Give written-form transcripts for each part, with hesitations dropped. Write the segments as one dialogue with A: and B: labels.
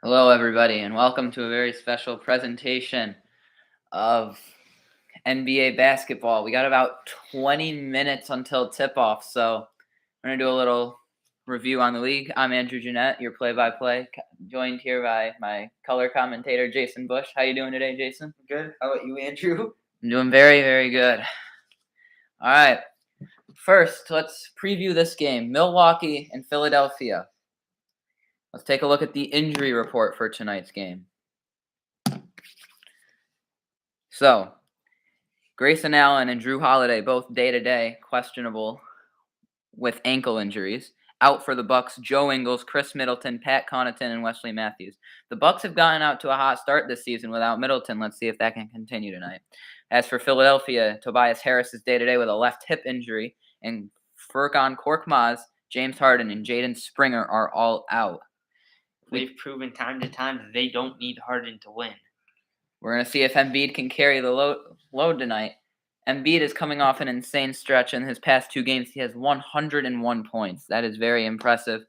A: Hello, everybody, and welcome to a very special presentation of NBA basketball. We got about 20 minutes until tip-off, so we're going to do a little review on the league. I'm Andrew Jeanette, your play-by-play, joined here by my color commentator, Jason Bush. How you doing today, Jason?
B: Good. How about you, Andrew?
A: I'm doing very, very good. All right. First, let's preview this game, Milwaukee and Philadelphia. Let's take a look at the injury report for tonight's game. So, Grayson Allen and Drew Holiday both day-to-day questionable with ankle injuries. Out for the Bucks, Joe Ingles, Chris Middleton, Pat Connaughton, and Wesley Matthews. The Bucks have gotten out to a hot start this season without Middleton. Let's see if that can continue tonight. As for Philadelphia, Tobias Harris is day-to-day with a left hip injury, and Furkan Korkmaz, James Harden, and Jaden Springer are all out.
B: They've proven time to time that they don't need Harden to win.
A: We're going to see if Embiid can carry the load tonight. Embiid is coming off an insane stretch. In his past 2 games, he has 101 points. That is very impressive.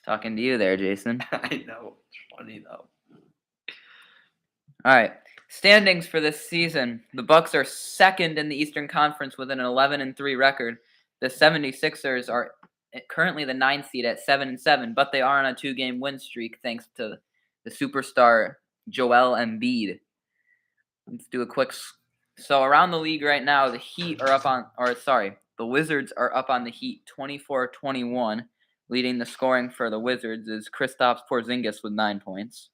A: Talking to you there, Jason.
B: I know. It's funny, though.
A: All right. Standings for this season. The Bucks are second in the Eastern Conference with an 11-3 record. The 76ers are currently the 9th seed at 7-7, but they are on a 2-game win streak thanks to the superstar Joel Embiid. Let's do a quick. So around the league right now, the Wizards are up on the Heat 24-21. Leading the scoring for the Wizards is Kristaps Porzingis with 9 points.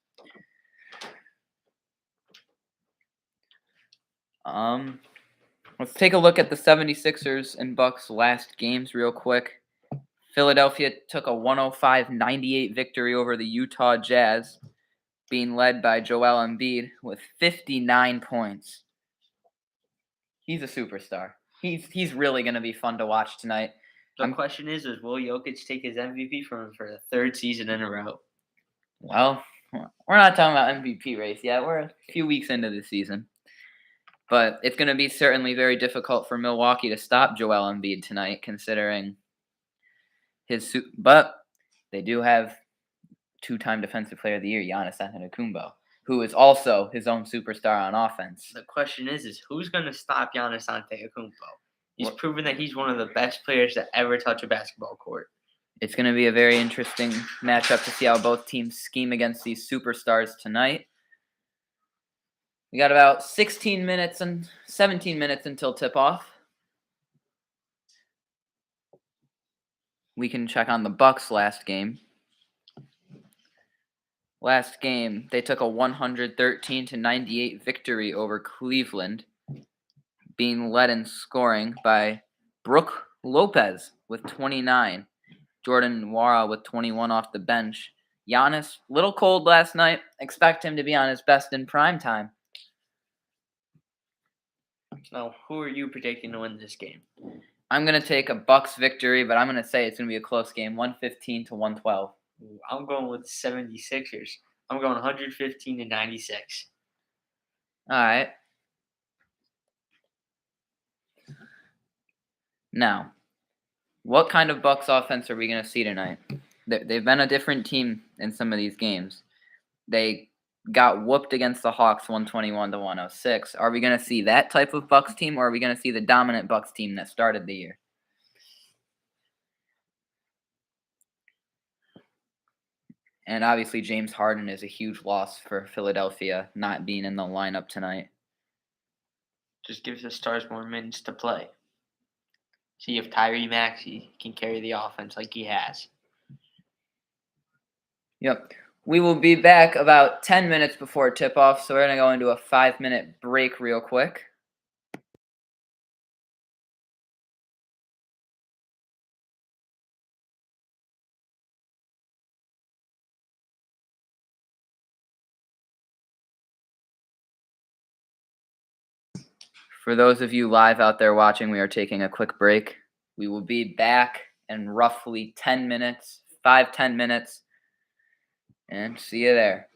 A: Let's take a look at the 76ers and Bucks last games real quick. Philadelphia took a 105-98 victory over the Utah Jazz, being led by Joel Embiid with 59 points. He's a superstar. He's really going to be fun to watch tonight.
B: The question is will Jokic take his MVP from him for the 3rd season in a row?
A: Well, we're not talking about MVP race yet. We're a few weeks into the season. But it's going to be certainly very difficult for Milwaukee to stop Joel Embiid tonight, considering but they do have 2-time Defensive Player of the Year, Giannis Antetokounmpo, who is also his own superstar on offense.
B: The question is who's going to stop Giannis Antetokounmpo? He's proven that he's one of the best players to ever touch a basketball court.
A: It's going to be a very interesting matchup to see how both teams scheme against these superstars tonight. We got about 17 minutes until tip-off. We can check on the Bucks last game. Last game, they took a 113-98 victory over Cleveland, being led in scoring by Brook Lopez with 29, Jordan Nwora with 21 off the bench. Giannis, little cold last night. Expect him to be on his best in prime time.
B: Now, who are you predicting to win this game?
A: I'm going to take a Bucks victory, but I'm going to say it's going to be a close game, 115-112.
B: I'm going with the 76ers. I'm going 115-96.
A: All right. Now, what kind of Bucks offense are we going to see tonight? They've been a different team in some of these games. They got whooped against the Hawks 121-106. Are we going to see that type of Bucks team, or are we going to see the dominant Bucks team that started the year? And obviously, James Harden is a huge loss for Philadelphia not being in the lineup tonight.
B: Just gives the Stars more minutes to play. See if Tyrese Maxey can carry the offense like he has.
A: Yep. We will be back about 10 minutes before tip-off, so we're going to go into a 5-minute break real quick. For those of you live out there watching, we are taking a quick break. We will be back in roughly 10 minutes, 5-10 minutes, and see you there.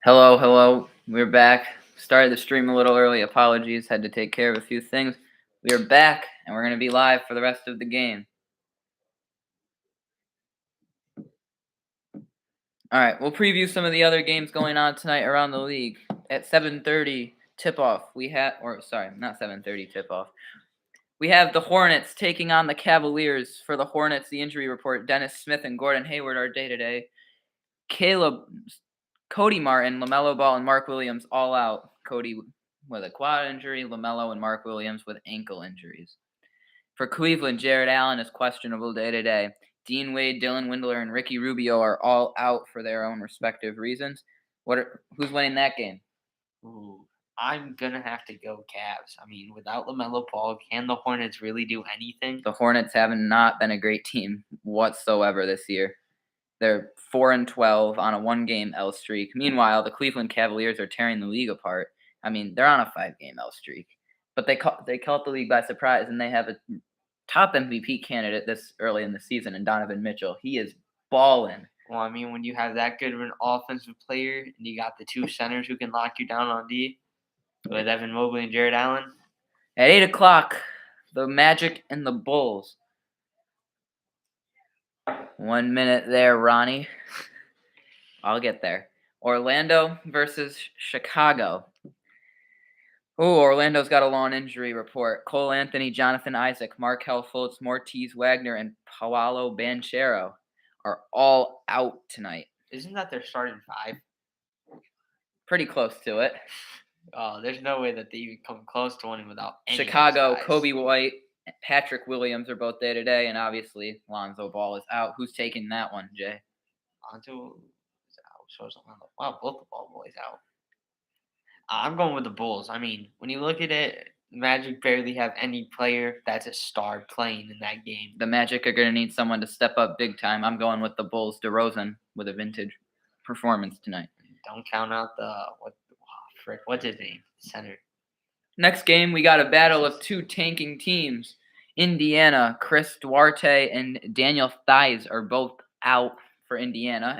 A: Hello. We're back. Started the stream a little early. Apologies. Had to take care of a few things. We are back, and we're going to be live for the rest of the game. All right, we'll preview some of the other games going on tonight around the league. At 7:30 tip-off, not 7:30 tip-off. We have the Hornets taking on the Cavaliers. For the Hornets, the injury report: Dennis Smith and Gordon Hayward are day-to-day. Cody Martin, LaMelo Ball, and Mark Williams all out. Cody with a quad injury, LaMelo and Mark Williams with ankle injuries. For Cleveland, Jared Allen is questionable day-to-day. Dean Wade, Dylan Windler, and Ricky Rubio are all out for their own respective reasons. Who's winning that game?
B: Ooh, I'm gonna have to go Cavs. I mean, without LaMelo Ball, can the Hornets really do anything?
A: The Hornets have not been a great team whatsoever this year. They're 4-12 on a one-game L streak. Meanwhile, the Cleveland Cavaliers are tearing the league apart. I mean, they're on a 5-game L streak, but they caught the league by surprise, and they have a top MVP candidate this early in the season in Donovan Mitchell. He is balling.
B: Well, I mean, when you have that good of an offensive player and you got the two centers who can lock you down on D, with Evan Mobley and Jared Allen.
A: At 8 o'clock, the Magic and the Bulls. 1 minute there, Ronnie. I'll get there. Orlando versus Chicago. Orlando's got a long injury report. Cole Anthony, Jonathan Isaac, Markelle Fultz, Mortiz Wagner, and Paolo Banchero are all out tonight.
B: Isn't that their starting five?
A: Pretty close to it.
B: Oh, there's no way that they even come close to winning without any
A: Chicago,
B: of those guys.
A: Kobe White, and Patrick Williams are both day-to-day, and obviously Lonzo Ball is out. Who's taking that one, Jay?
B: Lonzo is out. So is Lonzo. Wow, both the Ball boys out. I'm going with the Bulls. I mean, when you look at it, Magic barely have any player that's a star playing in that game.
A: The Magic are going to need someone to step up big time. I'm going with the Bulls. DeRozan with a vintage performance tonight.
B: Don't count out what's his name? Center.
A: Next game, we got a battle of two tanking teams. Indiana, Chris Duarte and Daniel Theis are both out for Indiana.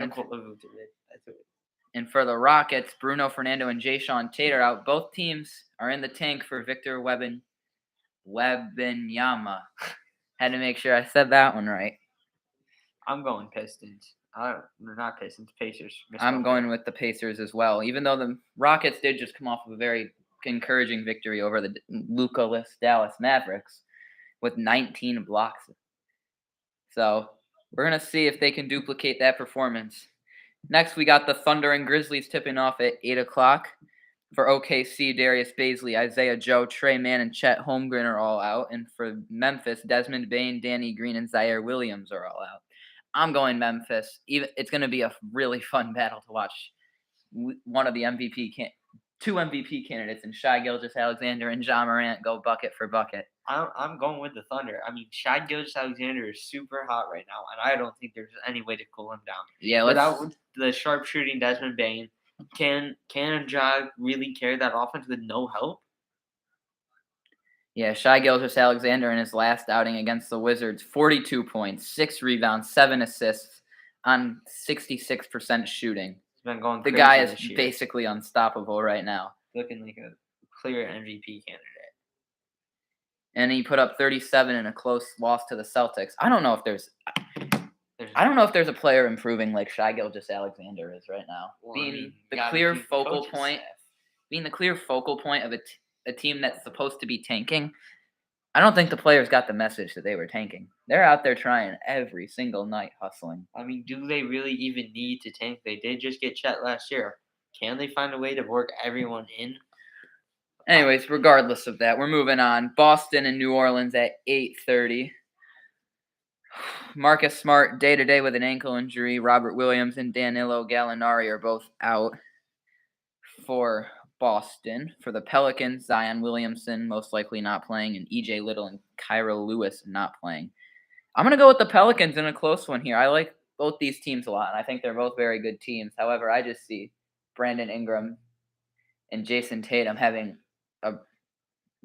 A: And for the Rockets, Bruno Fernando and Jayshawn Tate are out. Both teams are in the tank for Victor Wembanyama. Had to make sure I said that one right.
B: I'm going Pistons. Not Pistons, Pacers.
A: I'm going with the Pacers as well. Even though the Rockets did just come off of a very encouraging victory over the Luka-less Dallas Mavericks with 19 blocks. So we're going to see if they can duplicate that performance. Next, we got the Thunder and Grizzlies tipping off at 8 o'clock. For OKC, Darius Bazley, Isaiah Joe, Trey Mann, and Chet Holmgren are all out. And for Memphis, Desmond Bane, Danny Green, and Zaire Williams are all out. I'm going Memphis. It's going to be a really fun battle to watch. One of the two MVP candidates in Shai Gilgeous-Alexander and Ja Morant go bucket for bucket.
B: I'm going with the Thunder. I mean, Shai Gilgeous-Alexander is super hot right now, and I don't think there's any way to cool him down.
A: Yeah,
B: without the sharpshooting Desmond Bane, can Ja really carry that offense with no help?
A: Yeah, Shai Gilgeous-Alexander in his last outing against the Wizards, 42 points, 6 rebounds, 7 assists on 66% shooting.
B: He's been going
A: the
B: crazy
A: guy is
B: this year.
A: Basically unstoppable right now.
B: Looking like a clear MVP candidate.
A: And he put up 37 in a close loss to the Celtics. I don't know if there's a player improving like Shai Gilgeous-Alexander is right now. Being the clear focal point of a team that's supposed to be tanking. I don't think the players got the message that they were tanking. They're out there trying every single night, hustling.
B: I mean, do they really even need to tank? They did just get Chet last year. Can they find a way to work everyone in?
A: Anyways, regardless of that, we're moving on. Boston and New Orleans at 8:30. Marcus Smart day-to-day with an ankle injury. Robert Williams and Danilo Gallinari are both out for Boston. For the Pelicans, Zion Williamson most likely not playing, and E.J. Little and Kyra Lewis not playing. I'm going to go with the Pelicans in a close one here. I like both these teams a lot, and I think they're both very good teams. However, I just see Brandon Ingram and Jason Tatum having a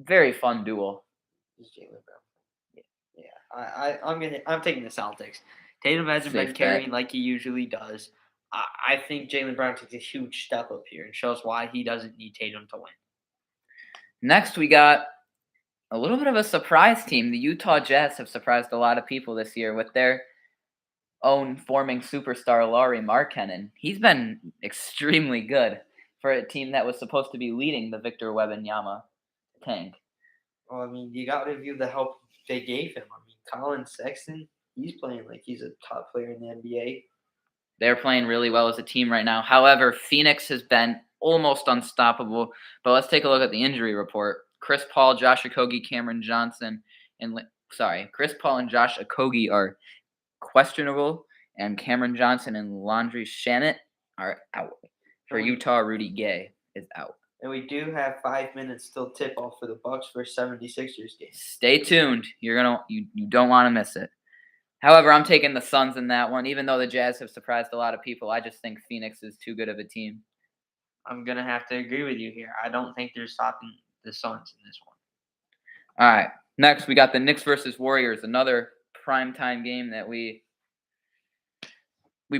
A: very fun duel.
B: Yeah. I'm taking the Celtics. Tatum hasn't been carrying like he usually does. I think Jaylen Brown takes a huge step up here and shows why he doesn't need Tatum to win.
A: Next, we got a little bit of a surprise team. The Utah Jazz have surprised a lot of people this year with their own forming superstar Lauri Markkanen. He's been extremely good for a team that was supposed to be leading the Victor Wembanyama tank.
B: Well, I mean, you got to view the help they gave him. I mean, Colin Sexton, he's playing like he's a top player in the NBA.
A: They're playing really well as a team right now. However, Phoenix has been almost unstoppable. But let's take a look at the injury report. Chris Paul, Josh Okogie, Cameron Johnson, Chris Paul and Josh Okogie are questionable, and Cameron Johnson and Landry Shamet are out. For Utah, Rudy Gay is out.
B: And we do have 5 minutes till tip off for the Bucks versus 76ers game.
A: Stay tuned. You don't want to miss it. However, I'm taking the Suns in that one. Even though the Jazz have surprised a lot of people, I just think Phoenix is too good of a team.
B: I'm going to have to agree with you here. I don't think they're stopping the Suns in this one.
A: All right. Next, we got the Knicks versus Warriors, another primetime game that we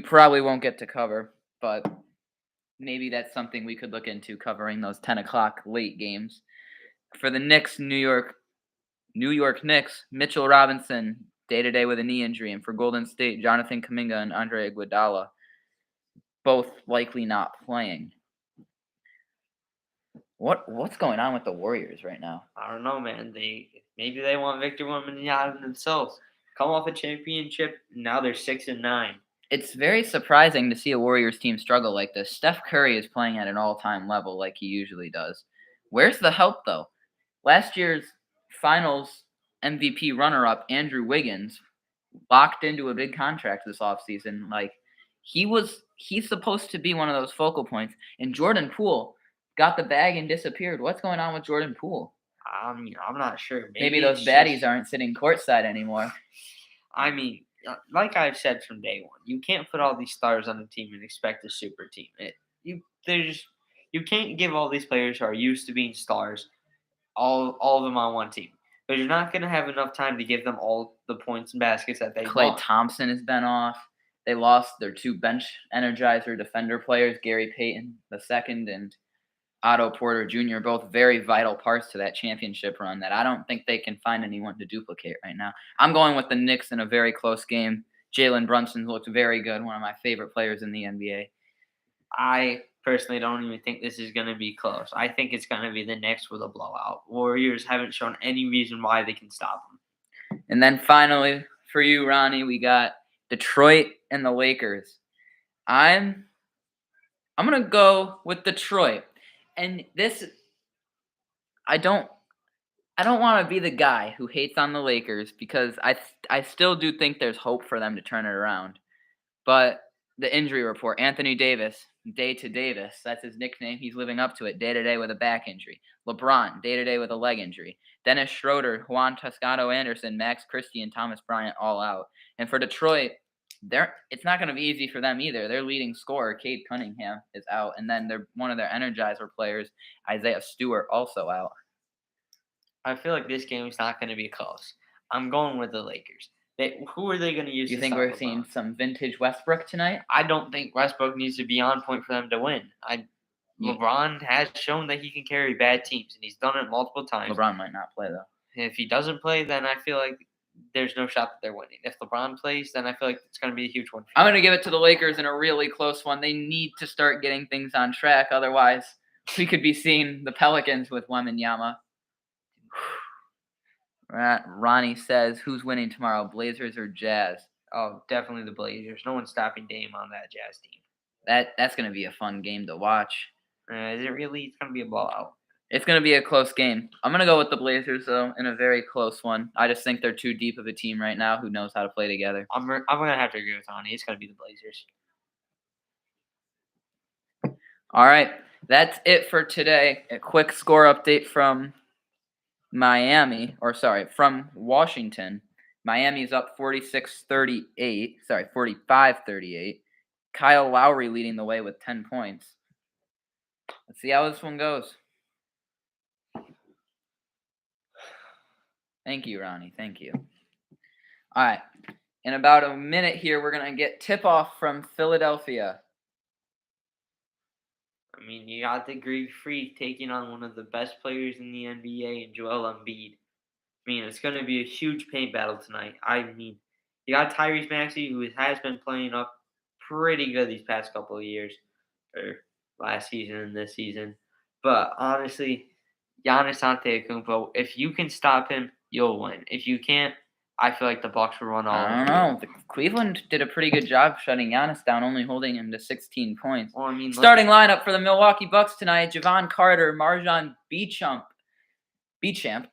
A: probably won't get to cover, but maybe that's something we could look into, covering those 10 o'clock late games. For the Knicks, New York Knicks, Mitchell Robinson, day-to-day with a knee injury. And for Golden State, Jonathan Kuminga and Andre Iguodala, both likely not playing. What's going on with the Warriors right now?
B: I don't know, man. Maybe they want Victor Wembanyama themselves. Come off a championship, now they're 6-9.
A: It's very surprising to see a Warriors team struggle like this. Steph Curry is playing at an all-time level like he usually does. Where's the help, though? Last year's Finals MVP runner-up, Andrew Wiggins, locked into a big contract this offseason. Like, he's supposed to be one of those focal points. And Jordan Poole got the bag and disappeared. What's going on with Jordan Poole?
B: I'm not sure.
A: Maybe those baddies aren't sitting courtside anymore.
B: I mean, like I've said from day one, you can't put all these stars on the team and expect a super team. You can't give all these players who are used to being stars all of them on one team. But you're not going to have enough time to give them all the points and baskets that they
A: Klay
B: want.
A: Thompson has been off. They lost their two bench energizer defender players, Gary Payton II and Otto Porter Jr., both very vital parts to that championship run that I don't think they can find anyone to duplicate right now. I'm going with the Knicks in a very close game. Jalen Brunson looked very good, one of my favorite players in the NBA.
B: I personally don't even think this is going to be close. I think it's going to be the Knicks with a blowout. Warriors haven't shown any reason why they can stop them.
A: And then finally, for you, Ronnie, we got Detroit and the Lakers. I'm going to go with Detroit. And this, I don't want to be the guy who hates on the Lakers because I still do think there's hope for them to turn it around. But the injury report, Anthony Davis, day to Davis, that's his nickname. He's living up to it, day to day with a back injury. LeBron, day to day with a leg injury. Dennis Schroeder, Juan Toscano Anderson, Max Christie, and Thomas Bryant all out. And for Detroit, it's not going to be easy for them either. Their leading scorer, Cade Cunningham, is out. And then one of their energizer players, Isaiah Stewart, also out.
B: I feel like this game is not going to be close. I'm going with the Lakers. Who are they going to use?
A: You think we're seeing some vintage Westbrook tonight?
B: I don't think Westbrook needs to be on point for them to win. LeBron has shown that he can carry bad teams, and he's done it multiple times.
A: LeBron might not play, though.
B: If he doesn't play, then I feel like there's no shot that they're winning. If LeBron plays, then I feel like it's going to be a huge one.
A: I'm going to give it to the Lakers in a really close one. They need to start getting things on track. Otherwise, we could be seeing the Pelicans with Wembanyama. Ronnie says, who's winning tomorrow, Blazers or Jazz?
B: Oh, definitely the Blazers. No one's stopping Dame on that Jazz team.
A: That's going to be a fun game to watch.
B: Is it really? It's going to be a blowout.
A: It's going to be a close game. I'm going to go with the Blazers, though, in a very close one. I just think they're too deep of a team right now who knows how to play together.
B: I'm going to have to agree with Ronnie. It's going to be the Blazers.
A: All right. That's it for today. A quick score update from from Washington. Miami's up 45-38. Kyle Lowry leading the way with 10 points. Let's see how this one goes. Thank you, Ronnie. Thank you. All right. In about a minute here, we're going to get tip-off from Philadelphia.
B: I mean, you got the Greek Freak taking on one of the best players in the NBA, and Joel Embiid. I mean, it's going to be a huge paint battle tonight. I mean, you got Tyrese Maxey, who has been playing up pretty good these past couple of years, or last season and this season. But honestly, Giannis Antetokounmpo, if you can stop him, you'll win. If you can't, I feel like the Bucks will run all
A: I
B: over
A: don't
B: you.
A: know. Cleveland did a pretty good job shutting Giannis down, only holding him to 16 points.
B: Well, I mean,
A: Starting lineup for the Milwaukee Bucks tonight: Javon Carter, Marjon Beauchamp, Giannis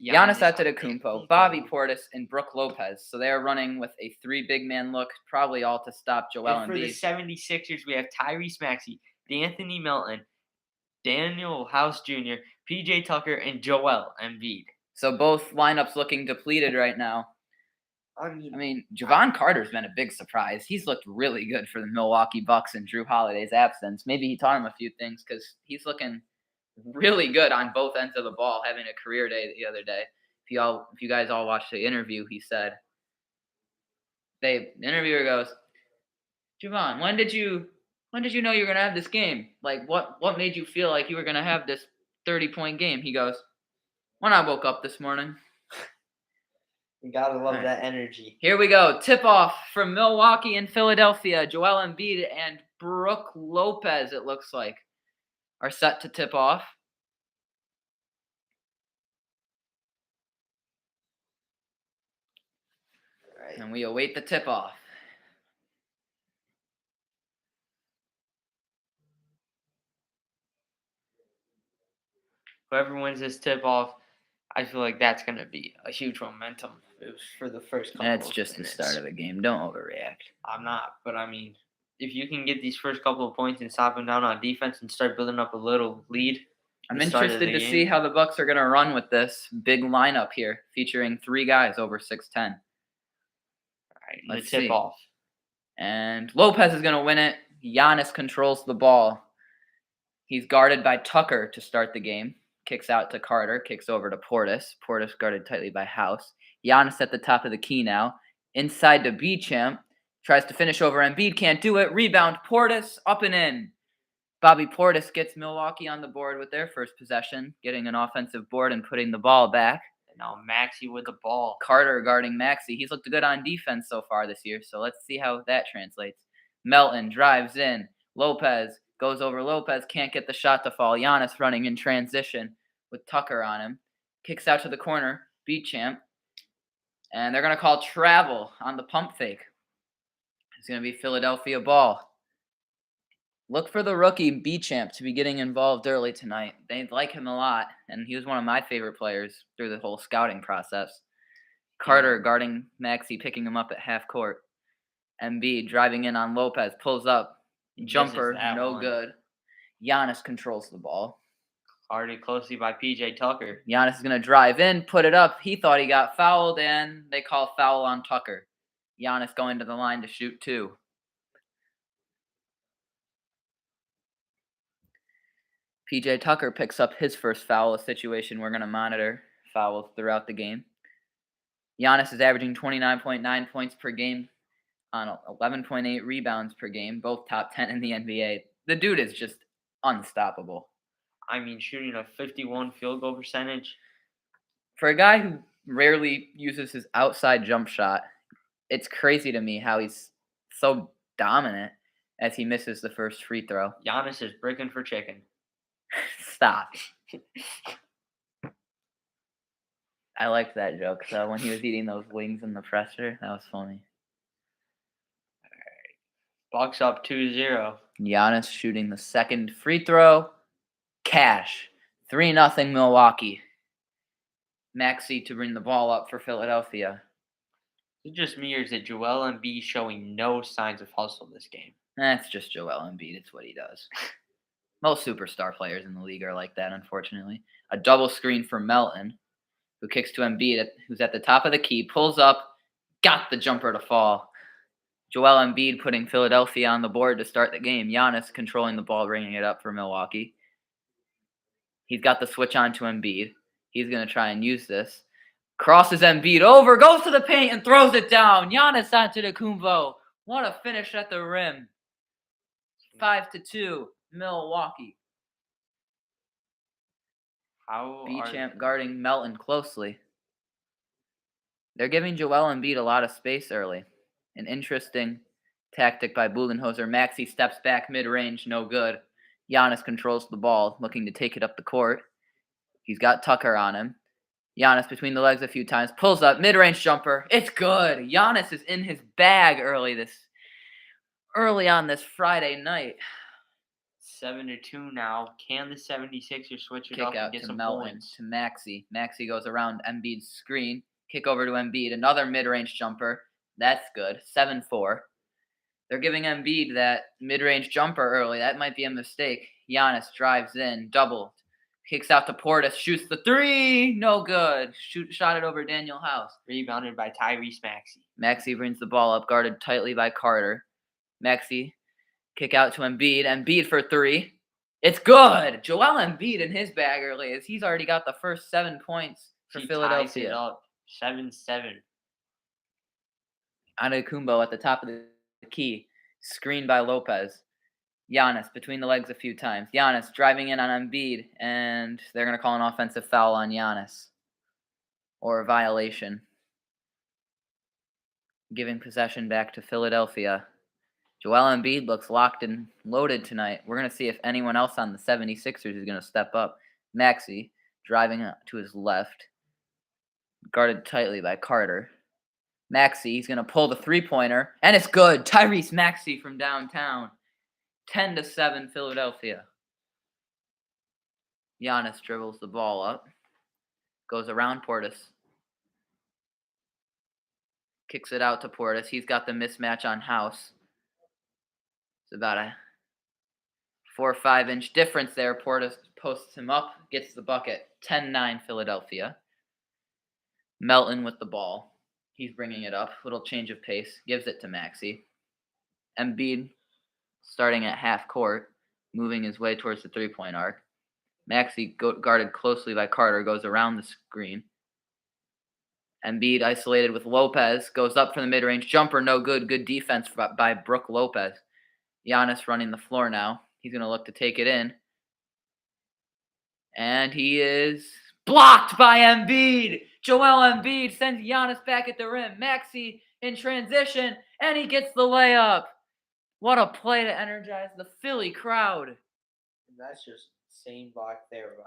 A: Antetokounmpo, Bobby Portis, and Brook Lopez. So they are running with a 3 big man look, probably all to stop Joel
B: And for the
A: Embiid.
B: 76ers, we have Tyrese Maxey, D'Anthony Melton, Daniel House Jr., PJ Tucker, and Joel Embiid.
A: So both lineups looking depleted right now.
B: I
A: mean, Javon Carter's been a big surprise. He's looked really good for the Milwaukee Bucks in Drew Holiday's absence. Maybe he taught him a few things because he's looking really good on both ends of the ball, having a career day the other day. If you guys all watched the interview, he said, the interviewer goes, Javon, when did you know you were gonna have this game? Like, what made you feel like you were gonna have this 30-point game? He goes, when I woke up this morning.
B: You gotta love that energy.
A: Here we go. Tip-off from Milwaukee and Philadelphia. Joel Embiid and Brook Lopez, it looks like, are set to tip off. Right. And we await the tip-off.
B: Whoever wins this tip-off, I feel like that's going to be a huge momentum for the first couple of minutes.
A: That's just the start of the game. Don't overreact.
B: I'm not, but I mean, if you can get these first couple of points and stop them down on defense and start building up a little lead.
A: I'm interested to see how the Bucks are going to run with this big lineup here, featuring 3 guys over 6'10".
B: All right,
A: let's
B: tip off.
A: And Lopez is going to win it. Giannis controls the ball. He's guarded by Tucker to start the game. Kicks out to Carter, kicks over to Portis. Portis guarded tightly by House. Giannis at the top of the key now. Inside to Beauchamp. Tries to finish over Embiid, can't do it. Rebound, Portis, up and in. Bobby Portis gets Milwaukee on the board with their first possession, getting an offensive board and putting the ball back.
B: And now Maxey with the ball.
A: Carter guarding Maxey. He's looked good on defense so far this year, so let's see how that translates. Melton drives in. Lopez goes over Lopez, can't get the shot to fall. Giannis running in transition with Tucker on him. Kicks out to the corner, Beauchamp. And they're going to call travel on the pump fake. It's going to be Philadelphia ball. Look for the rookie Beauchamp to be getting involved early tonight. They like him a lot, and he was one of my favorite players through the whole scouting process. Carter guarding Maxey, picking him up at half court. Embiid driving in on Lopez, pulls up. Jumper, no good. Giannis controls the ball.
B: Guarded closely by PJ Tucker.
A: Giannis is going to drive in, put it up. He thought he got fouled, and they call foul on Tucker. Giannis going to the line to shoot 2. PJ Tucker picks up his first foul, a situation we're going to monitor fouls throughout the game. Giannis is averaging 29.9 points per game on 11.8 rebounds per game, both top 10 in the NBA. The dude is just unstoppable.
B: I mean, shooting a 51 field goal percentage.
A: For a guy who rarely uses his outside jump shot, it's crazy to me how he's so dominant as he misses the first free throw.
B: Giannis is bricking for chicken.
A: Stop. I liked that joke, though, when he was eating those wings in the presser. That was funny.
B: All right. Bucks up 2-0.
A: Giannis shooting the second free throw. Cash. 3-0 Milwaukee. Maxey to bring the ball up for Philadelphia.
B: Is it just me, or is it Joel Embiid showing no signs of hustle this game?
A: That's just Joel Embiid. It's what he does. Most superstar players in the league are like that, unfortunately. A double screen for Melton, who kicks to Embiid, who's at the top of the key, pulls up, got the jumper to fall. Joel Embiid putting Philadelphia on the board to start the game. Giannis controlling the ball, bringing it up for Milwaukee. He's got the switch on to Embiid. He's going to try and use this. Crosses Embiid over, goes to the paint, and throws it down. Giannis Antetokounmpo. What a finish at the rim. 5-2. Milwaukee.
B: How are
A: Beauchamp guarding Melton closely. They're giving Joel Embiid a lot of space early. An interesting tactic by Budenholzer. Maxey steps back mid-range, no good. Giannis controls the ball, looking to take it up the court. He's got Tucker on him. Giannis between the legs a few times, pulls up, mid-range jumper. It's good. Giannis is in his bag early on this Friday night.
B: 7-2 now? Can the 76ers switch it
A: Kick
B: up and
A: out
B: get
A: to
B: some
A: Melton
B: points?
A: to Maxey. Maxey goes around Embiid's screen. Kick over to Embiid. Another mid-range jumper. That's good. 7-4. They're giving Embiid that mid-range jumper early. That might be a mistake. Giannis drives in, doubled. Kicks out to Portis, shoots the three. No good. Shot it over Daniel House.
B: Rebounded by Tyrese Maxey.
A: Maxey brings the ball up, guarded tightly by Carter. Maxey, kick out to Embiid. Embiid for three. It's good. Joel Embiid in his bag early as he's already got the first 7 points for Philadelphia.
B: Ties it up. 7-7.
A: Antetokounmpo at the top of the key. Screened by Lopez. Giannis between the legs a few times. Giannis driving in on Embiid, and they're going to call an offensive foul on Giannis. Or a violation. Giving possession back to Philadelphia. Joel Embiid looks locked and loaded tonight. We're going to see if anyone else on the 76ers is going to step up. Maxey driving to his left. Guarded tightly by Carter. Maxey, he's going to pull the three-pointer, and it's good. Tyrese Maxey from downtown. 10-7 Philadelphia. Giannis dribbles the ball up. Goes around Portis. Kicks it out to Portis. He's got the mismatch on House. It's about a 4 or 5 inch difference there. Portis posts him up, gets the bucket. 10-9 Philadelphia. Melton with the ball. He's bringing it up. Little change of pace. Gives it to Maxey. Embiid starting at half court, moving his way towards the three-point arc. Maxey guarded closely by Carter, goes around the screen. Embiid isolated with Lopez, goes up for the mid-range jumper, no good. Good defense by Brook Lopez. Giannis running the floor now. He's going to look to take it in. And he is blocked by Embiid. Joel Embiid sends Giannis back at the rim. Maxey in transition, and he gets the layup. What a play to energize the Philly crowd.
B: And that's just insane block there by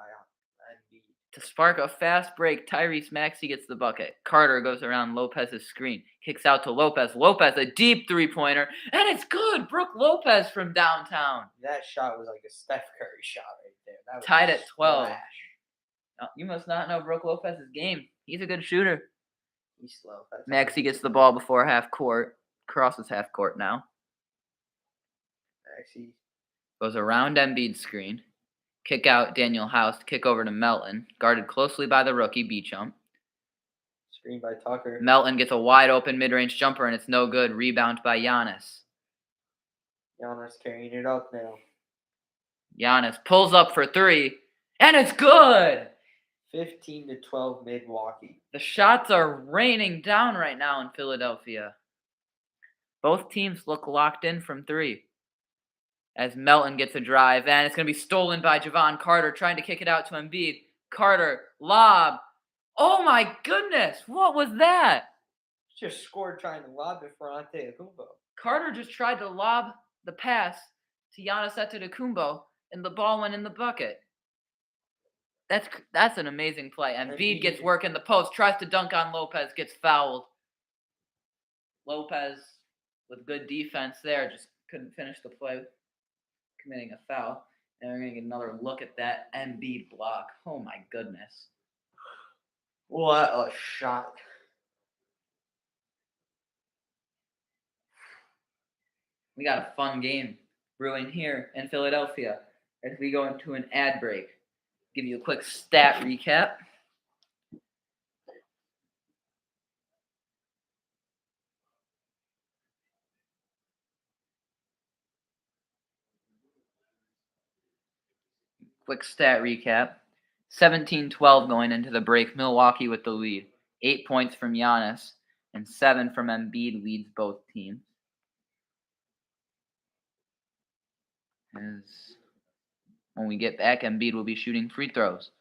B: Embiid.
A: To spark a fast break, Tyrese Maxey gets the bucket. Carter goes around Lopez's screen. Kicks out to Lopez. Lopez, a deep three-pointer. And it's good. Brook Lopez from downtown.
B: That shot was like a Steph Curry shot right there. That was
A: tied at 12. Oh, you must not know Brook Lopez's game. He's a good shooter.
B: He's slow.
A: Maxey gets the ball before half court. Crosses half court now.
B: Maxey
A: goes around Embiid's screen. Kick out Daniel House. Kick over to Melton. Guarded closely by the rookie, Beauchamp.
B: Screen by Tucker.
A: Melton gets a wide open mid-range jumper, and it's no good. Rebound by Giannis.
B: Giannis carrying it up now.
A: Giannis pulls up for three, and it's good!
B: 15-12 Milwaukee.
A: The shots are raining down right now in Philadelphia. Both teams look locked in from three. As Melton gets a drive, and it's going to be stolen by Javon Carter, trying to kick it out to Embiid. Carter, lob. Oh my goodness, what was that?
B: Just scored trying to lob it for Antetokounmpo.
A: Carter just tried to lob the pass to Giannis Antetokounmpo, and the ball went in the bucket. That's an amazing play. Embiid gets work in the post, tries to dunk on Lopez, gets fouled. Lopez, with good defense there, just couldn't finish the play, committing a foul. And we're going to get another look at that Embiid block. Oh, my goodness.
B: What a shot.
A: We got a fun game brewing here in Philadelphia as we go into an ad break. Give you a quick stat recap. Quick stat recap. 17-12 going into the break. Milwaukee with the lead. 8 points from Giannis and 7 from Embiid leads both teams. As When we get back, Embiid will be shooting free throws.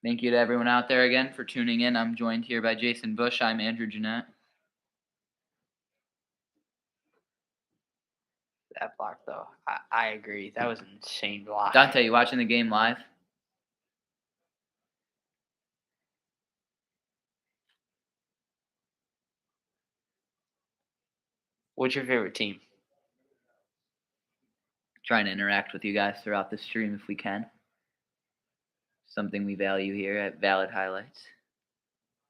A: Thank you to everyone out there again for tuning in. I'm joined here by Jason Bush. I'm Andrew Jeanette.
B: That block, though, I agree. That was an insane block.
A: Dante, you watching the game live?
B: What's your favorite team?
A: Trying to interact with you guys throughout the stream if we can. Something we value here at Valid Highlights.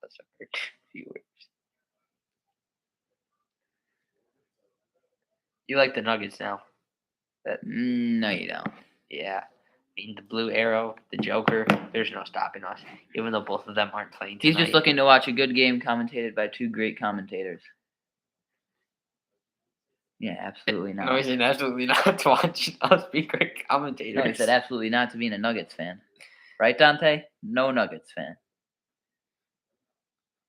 B: That's our viewers. You like the Nuggets now?
A: No, you don't.
B: Yeah. I mean, the blue arrow, the Joker, there's no stopping us, even though both of them aren't playing tonight.
A: He's just looking to watch a good game commentated by two great commentators. Yeah, absolutely not.
B: No, he said absolutely not to watch us be great commentators.
A: No, he said absolutely not to being a Nuggets fan. Right, Dante? No Nuggets fan.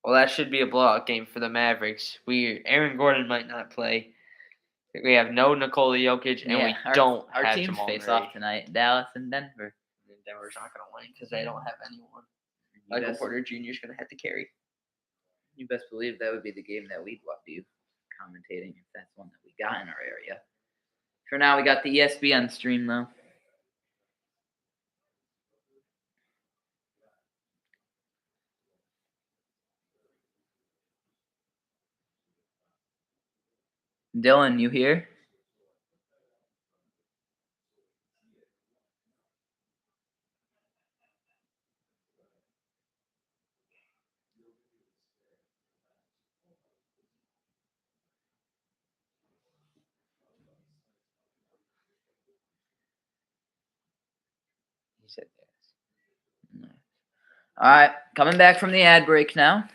B: Well, that should be a blowout game for the Mavericks. Aaron Gordon might not play. We have no Nikola Jokic, and we don't
A: our
B: have
A: teams
B: Jamal
A: face
B: Murray.
A: off tonight. Dallas and Denver.
B: And Denver's not going to win because they don't have anyone. Michael Porter Jr. is going to have to carry.
A: You best believe that would be the game that we'd be commentating if that's one that we got in our area. For now, we got the ESPN stream, though. Dylan, you here?
B: He said yes.
A: All right, coming back from the ad break now.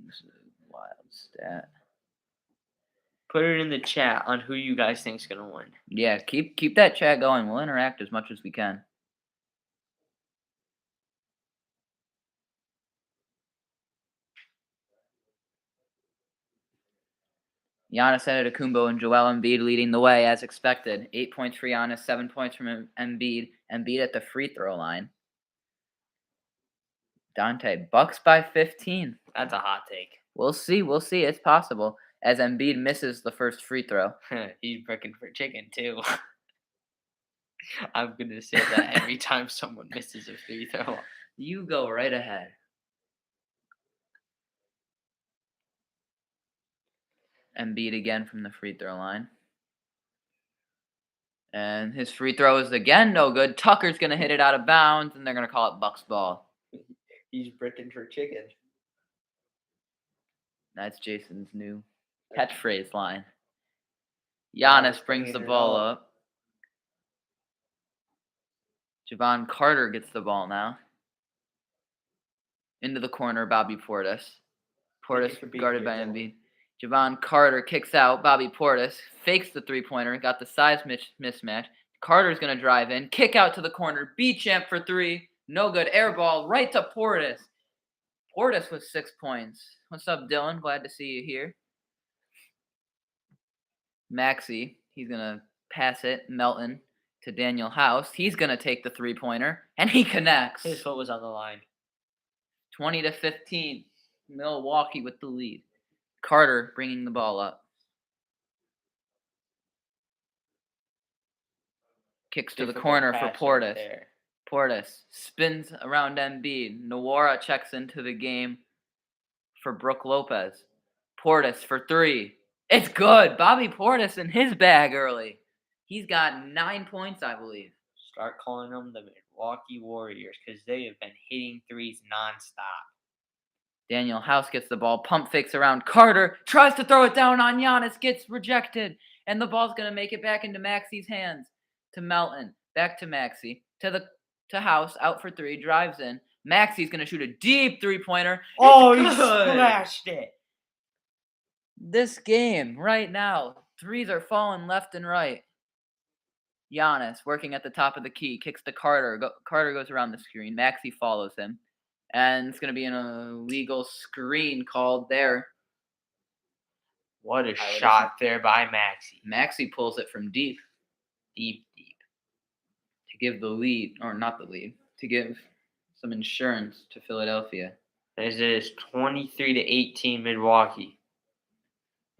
A: This is a wild stat.
B: Put it in the chat on who you guys think is going to win.
A: Yeah, keep that chat going. We'll interact as much as we can. Giannis Antetokounmpo and Joel Embiid leading the way as expected. 8 points for Giannis, 7 points from Embiid. Embiid at the free throw line. Dante, Bucks by 15.
B: That's a hot take.
A: We'll see. It's possible as Embiid misses the first free throw.
B: He's bricking for chicken, too. I'm going to say that every time someone misses a free throw.
A: You go right ahead. Embiid again from the free throw line. And his free throw is again no good. Tucker's going to hit it out of bounds, and they're going to call it Bucks ball.
B: He's bricking for chicken.
A: That's Jason's new catchphrase line. Giannis brings the ball up. Javon Carter gets the ball now. Into the corner, Bobby Portis. Portis guarded by Embiid. Javon Carter kicks out. Bobby Portis fakes the three-pointer. Got the size mismatch. Carter's going to drive in. Kick out to the corner. B-champ for three. No good. Air ball right to Portis. Portis with 6 points. What's up, Dylan? Glad to see you here. Maxey, he's going to pass it. Melton to Daniel House. He's going to take the three-pointer, and he connects.
B: His foot was on the line.
A: 20-15. Milwaukee with the lead. Carter bringing the ball up. Kicks to the corner for Portis. Portis spins around Embiid. Nwora checks into the game for Brook Lopez. Portis for three. It's good. Bobby Portis in his bag early. He's got 9 points, I believe.
B: Start calling them the Milwaukee Warriors because they have been hitting threes nonstop.
A: Daniel House gets the ball, pump fakes around Carter, tries to throw it down on Giannis, gets rejected, and the ball's going to make it back into Maxey's hands. To Melton, back to Maxey, to House, out for three, drives in. Maxey's going to shoot a deep three-pointer.
B: Oh, he smashed it.
A: This game, right now, threes are falling left and right. Giannis working at the top of the key, kicks to Carter. Carter goes around the screen. Maxey follows him. And it's going to be an illegal screen called there.
B: What a shot there by Maxey.
A: Maxey pulls it from deep.
B: Deep.
A: To give the lead, or not the lead, to give some insurance to Philadelphia.
B: As it is 23-18 Milwaukee.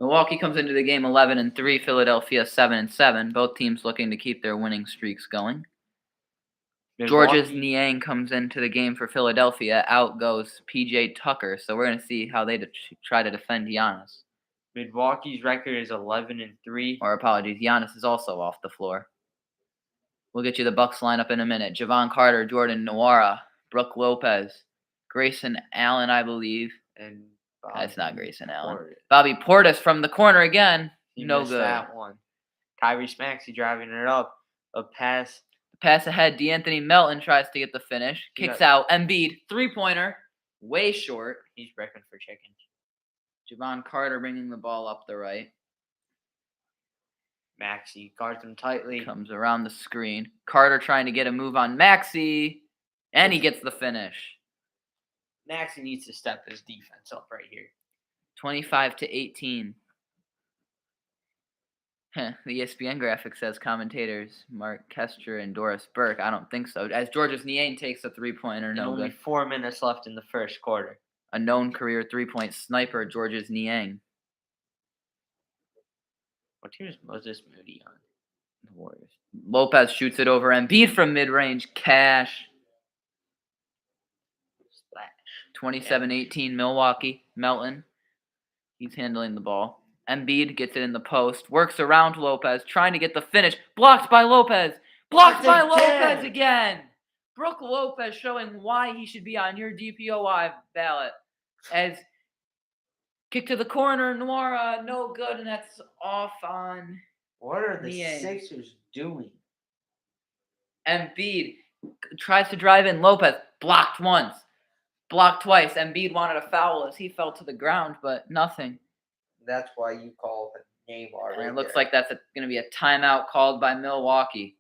A: Milwaukee comes into the game 11-3, Philadelphia 7-7. Both teams looking to keep their winning streaks going. Georges Niang comes into the game for Philadelphia. Out goes PJ Tucker. So we're going to see how they try to defend Giannis.
B: Milwaukee's record is 11-3.
A: Or apologies, Giannis is also off the floor. We'll get you the Bucks lineup in a minute. Javon Carter, Jordan Nwora, Brook Lopez, Grayson Allen, I believe.
B: And
A: that's not Grayson Allen.
B: Portis.
A: Bobby Portis from the corner again.
B: He
A: no
B: missed
A: good.
B: That one. Tyrese Maxey driving it up. A pass.
A: Pass ahead. D'Anthony Melton tries to get the finish. Kicks out. Embiid, three-pointer. Way short.
B: He's breaking for chickens.
A: Javon Carter bringing the ball up the right.
B: Maxey guards him tightly.
A: Comes around the screen. Carter trying to get a move on Maxey. And he gets the finish.
B: Maxey needs to step his defense up right here.
A: 25-18. The ESPN graphic says commentators Mark Kester and Doris Burke. I don't think so. As Georges Niang takes a three-pointer, no
B: only
A: good.
B: 4 minutes left in the first quarter.
A: A known career three-point sniper, Georges Niang.
B: What team is Moses Moody on?
A: The Warriors. Lopez shoots it over Embiid from mid-range. Cash.
B: Splash.
A: 27-18 Milwaukee. Melton. He's handling the ball. Embiid gets it in the post. Works around Lopez. Trying to get the finish. Blocked by Lopez. Blocked by Lopez again. Brook Lopez showing why he should be on your DPOY ballot. As kick to the corner. Nwora. No good. And that's off on...
B: What are the Sixers doing?
A: Embiid tries to drive in. Lopez blocked once, blocked twice. Embiid wanted a foul as he fell to the ground, but nothing.
B: That's why you call the Neymar.
A: And it looks like that's going to be a timeout called by Milwaukee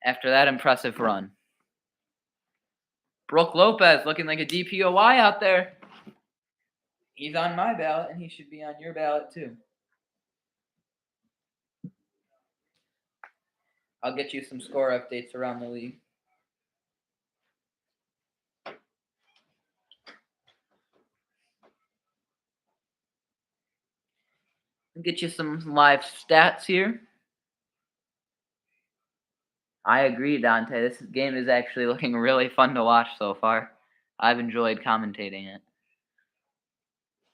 A: after that impressive run. Brook Lopez looking like a DPOY out there. He's on my ballot, and he should be on your ballot too. I'll get you some score updates around the league. I'll get you some live stats here. I agree, Dante. This game is actually looking really fun to watch so far. I've enjoyed commentating it.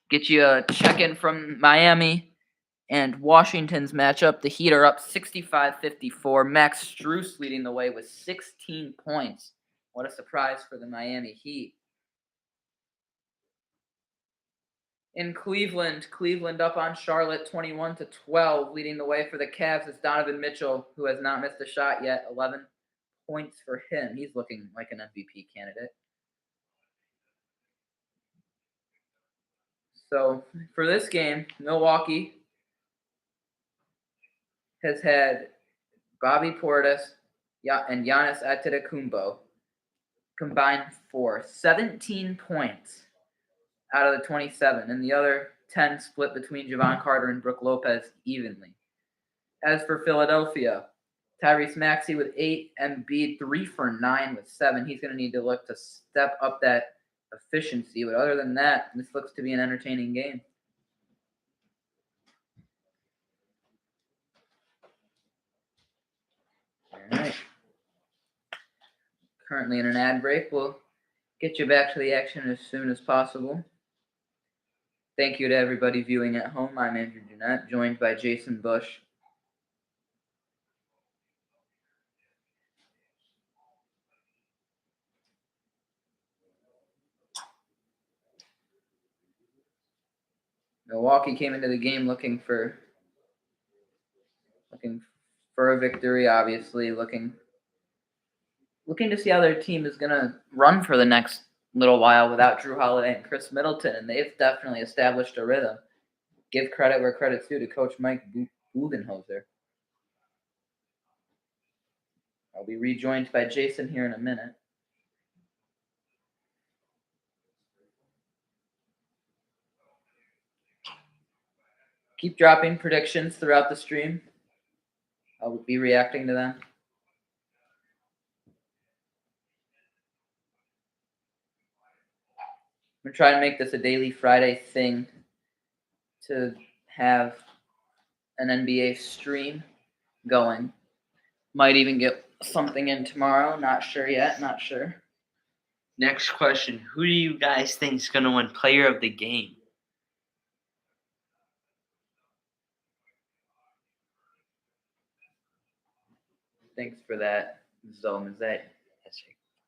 A: Get you a check-in from Miami and Washington's matchup. The Heat are up 65-54. Max Strus leading the way with 16 points. What a surprise for the Miami Heat. In Cleveland up on Charlotte 21-12, leading the way for the Cavs is Donovan Mitchell, who has not missed a shot yet. 11 points for him. He's looking like an MVP candidate. So for this game, Milwaukee has had Bobby Portis and Giannis Antetokounmpo combined for 17 points out of the 27, and the other 10 split between Javon Carter and Brook Lopez evenly. As for Philadelphia, Tyrese Maxey with 8, Embiid 3 for 9 with 7. He's going to need to look to step up that efficiency, but other than that, this looks to be an entertaining game. All right. Currently in an ad break. We'll get you back to the action as soon as possible. Thank you to everybody viewing at home. I'm Andrew Jeanette, joined by Jason Bush. Milwaukee came into the game looking for a victory, obviously, looking to see how their team is going to run for the next little while without Drew Holiday and Chris Middleton, and they've definitely established a rhythm. Give credit where credit's due to Coach Mike Budenholzer. I'll be rejoined by Jason here in a minute. Keep dropping predictions throughout the stream. I'll be reacting to them. I'm going to try and make this a daily Friday thing to have an NBA stream going. Might even get something in tomorrow. Not sure yet. Not sure.
B: Next question. Who do you guys think is going to win player of the game?
A: Thanks for that, Zom. Is that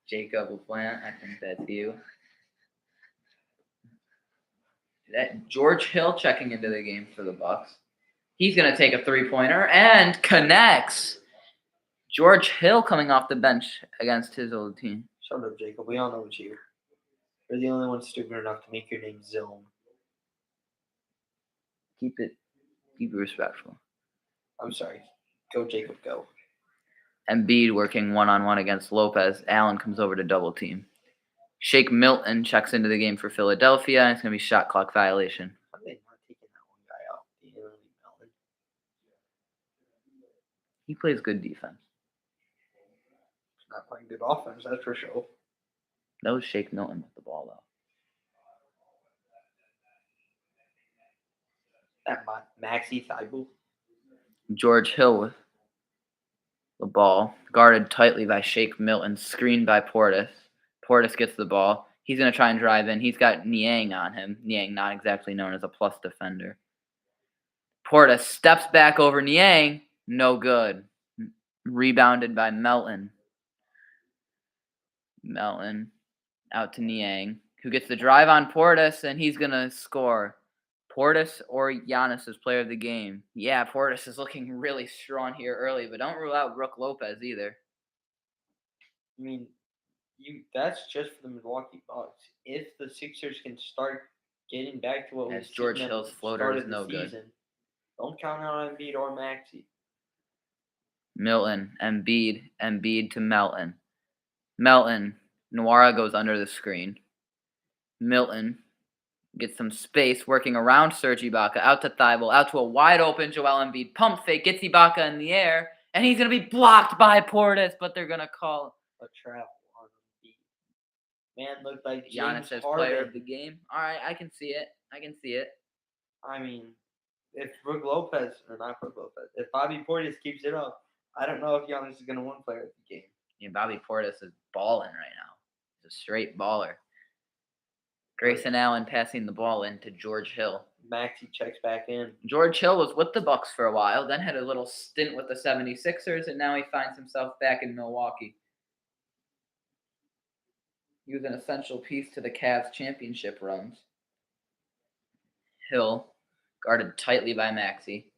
A: Jacob LaPlante? I think that's you. That George Hill checking into the game for the Bucks. He's going to take a three-pointer and connects. George Hill coming off the bench against his old team.
B: Shut up, Jacob. We all know it's you. You're the only one stupid enough to make your name Zone.
A: Keep it respectful.
B: I'm sorry. Go, Jacob, go.
A: Embiid working one-on-one against Lopez. Allen comes over to double team. Shake Milton checks into the game for Philadelphia, and it's going to be shot clock violation.
B: Why are they not taking that one guy out? Milton.
A: He plays good defense.
B: He's not playing good offense, that's for sure.
A: That was Shake Milton with the ball, though.
B: That Maxi Thibault.
A: George Hill with the ball, guarded tightly by Shake Milton, screened by Portis. Portis gets the ball. He's going to try and drive in. He's got Niang on him. Niang, not exactly known as a plus defender. Portis steps back over Niang. No good. Rebounded by Melton. Melton out to Niang, who gets the drive on Portis, and he's going to score. Portis or Giannis is player of the game. Yeah, Portis is looking really strong here early, but don't rule out Brook Lopez either.
B: I mean, that's just for the Milwaukee Bucks. If the Sixers can start getting back to what we've seen
A: George Hill's floater is no good.
B: Don't count out on Embiid or Maxey.
A: Milton, Embiid to Melton. Melton, Nwora goes under the screen. Milton gets some space working around Serge Ibaka, out to Thibault, out to a wide open Joel Embiid. Pump fake, gets Ibaka in the air, and he's going to be blocked by Portis, but they're going to call
B: a travel on Embiid. Man looked like
A: Giannis as player of the game. All right, I can see it.
B: I mean, if Brook Lopez, if Bobby Portis keeps it up, I don't know if Giannis is going to win player of the game.
A: Yeah, Bobby Portis is balling right now. He's a straight baller. Grayson Allen passing the ball into George Hill.
B: Maxey checks back in.
A: George Hill was with the Bucks for a while, then had a little stint with the 76ers, and now he finds himself back in Milwaukee. He was an essential piece to the Cavs championship runs. Hill, guarded tightly by Maxey.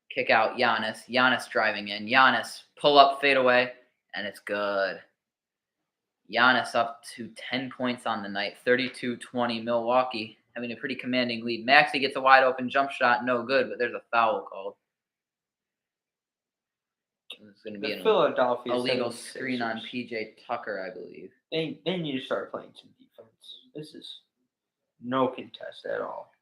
A: Kick out Giannis. Giannis driving in. Giannis, pull up, fade away, and it's good. Giannis up to 10 points on the night, 32-20 Milwaukee, having a pretty commanding lead. Maxey gets a wide open jump shot, no good, but there's a foul called. It's going to be an illegal screen on PJ Tucker, I believe.
B: They need to start playing some defense. This is no contest at all.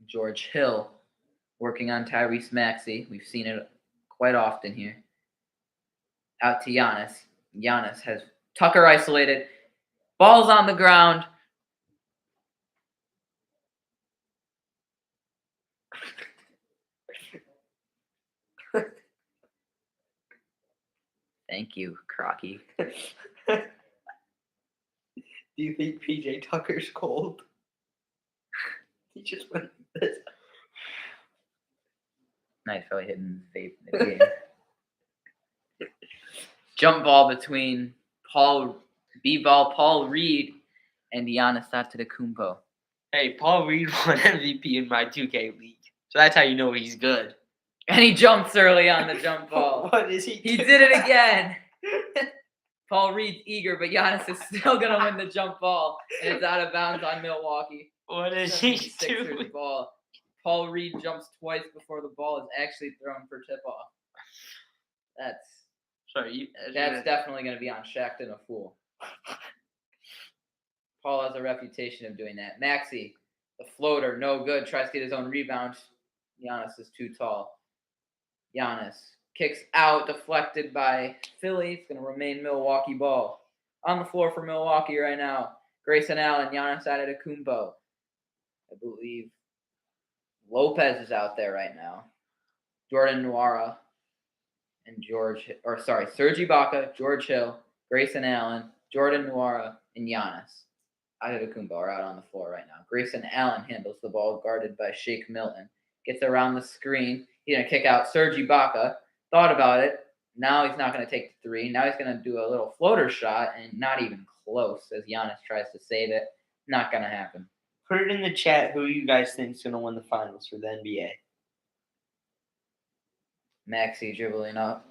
A: George Hill working on Tyrese Maxey. We've seen it quite often here. Out to Giannis. Giannis has Tucker isolated. Ball's on the ground. Thank you, Crocky.
B: Do you think PJ Tucker's cold? He just went like this.
A: Nice, probably hitting vape in the game. Jump ball between Paul Reed, and Giannis Antetokounmpo.
B: Hey, Paul Reed won MVP in my 2K league, so that's how you know he's good.
A: And he jumps early on the jump ball.
B: What is he doing?
A: He did it again. Paul Reed's eager, but Giannis is still going to win the jump ball, and it's out of bounds on Milwaukee.
B: What is he doing?
A: Ball. Paul Reed jumps twice before the ball is actually thrown for tip-off. That's definitely going to be on Shaqtin' a Fool. Paul has a reputation of doing that. Maxey, the floater, no good. Tries to get his own rebound. Giannis is too tall. Giannis kicks out, deflected by Philly. It's going to remain Milwaukee ball. On the floor for Milwaukee right now. Grayson Allen, Giannis Antetokounmpo. I believe Lopez is out there right now. Jordan Nwora and Serge Ibaka, George Hill, Grayson Allen, Jordan Nwora, and Giannis Antetokounmpo are out on the floor right now. Grayson Allen handles the ball, guarded by Shake Milton. Gets around the screen. He's going to kick out Serge Ibaka. Thought about it. Now he's not going to take the three. Now he's going to do a little floater shot, and not even close as Giannis tries to save it. Not going to happen.
B: Put it in the chat who you guys think is going to win the finals for the NBA.
A: Maxey dribbling up.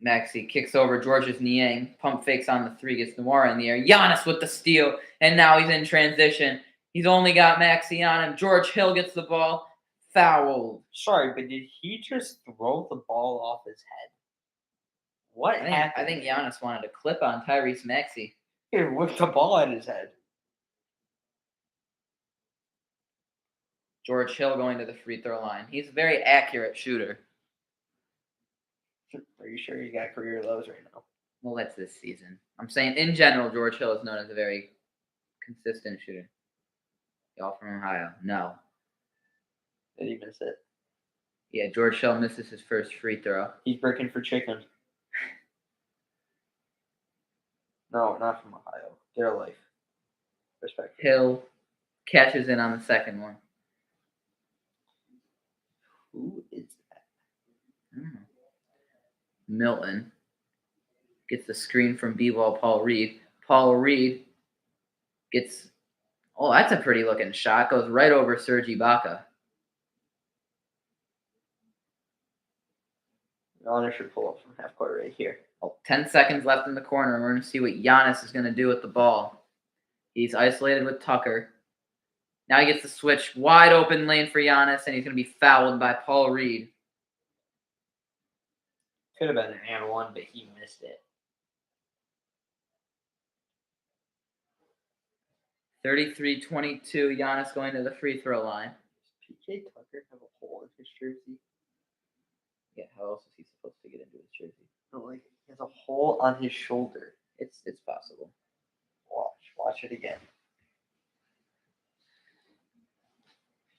A: Maxey kicks over Georges Niang. Pump fakes on the three. Gets Nwora in the air. Giannis with the steal. And now he's in transition. He's only got Maxey on him. George Hill gets the ball. Fouled.
B: Sorry, but did he just throw the ball off his head? What happened?
A: I think Giannis wanted to clip on Tyrese Maxey.
B: He whipped the ball at his head.
A: George Hill going to the free throw line. He's a very accurate shooter.
B: Are you sure you got career lows right now?
A: Well, that's this season. I'm saying in general, George Hill is known as a very consistent shooter. Y'all from Ohio? No.
B: Did he miss it?
A: Yeah, George Hill misses his first free throw.
B: He's breaking for chicken. No, not from Ohio. Their life. Respect.
A: Hill cashes in on the second one.
B: Who is that?
A: I don't know. Milton gets the screen from B-ball Paul Reed. Paul Reed gets... Oh, that's a pretty looking shot. Goes right over Serge Ibaka.
B: Giannis should pull up from half court right here.
A: 10 seconds left in the corner. We're going to see what Giannis is going to do with the ball. He's isolated with Tucker. Now he gets the switch. Wide open lane for Giannis, and he's going to be fouled by Paul Reed.
B: Could have been an and one, but he missed it.
A: 33-22, Giannis going to the free throw line.
B: Does PJ Tucker have a hole in his jersey?
A: Yeah, how else is he supposed to get into his jersey?
B: No, like he has a hole on his shoulder.
A: It's possible.
B: Watch it again.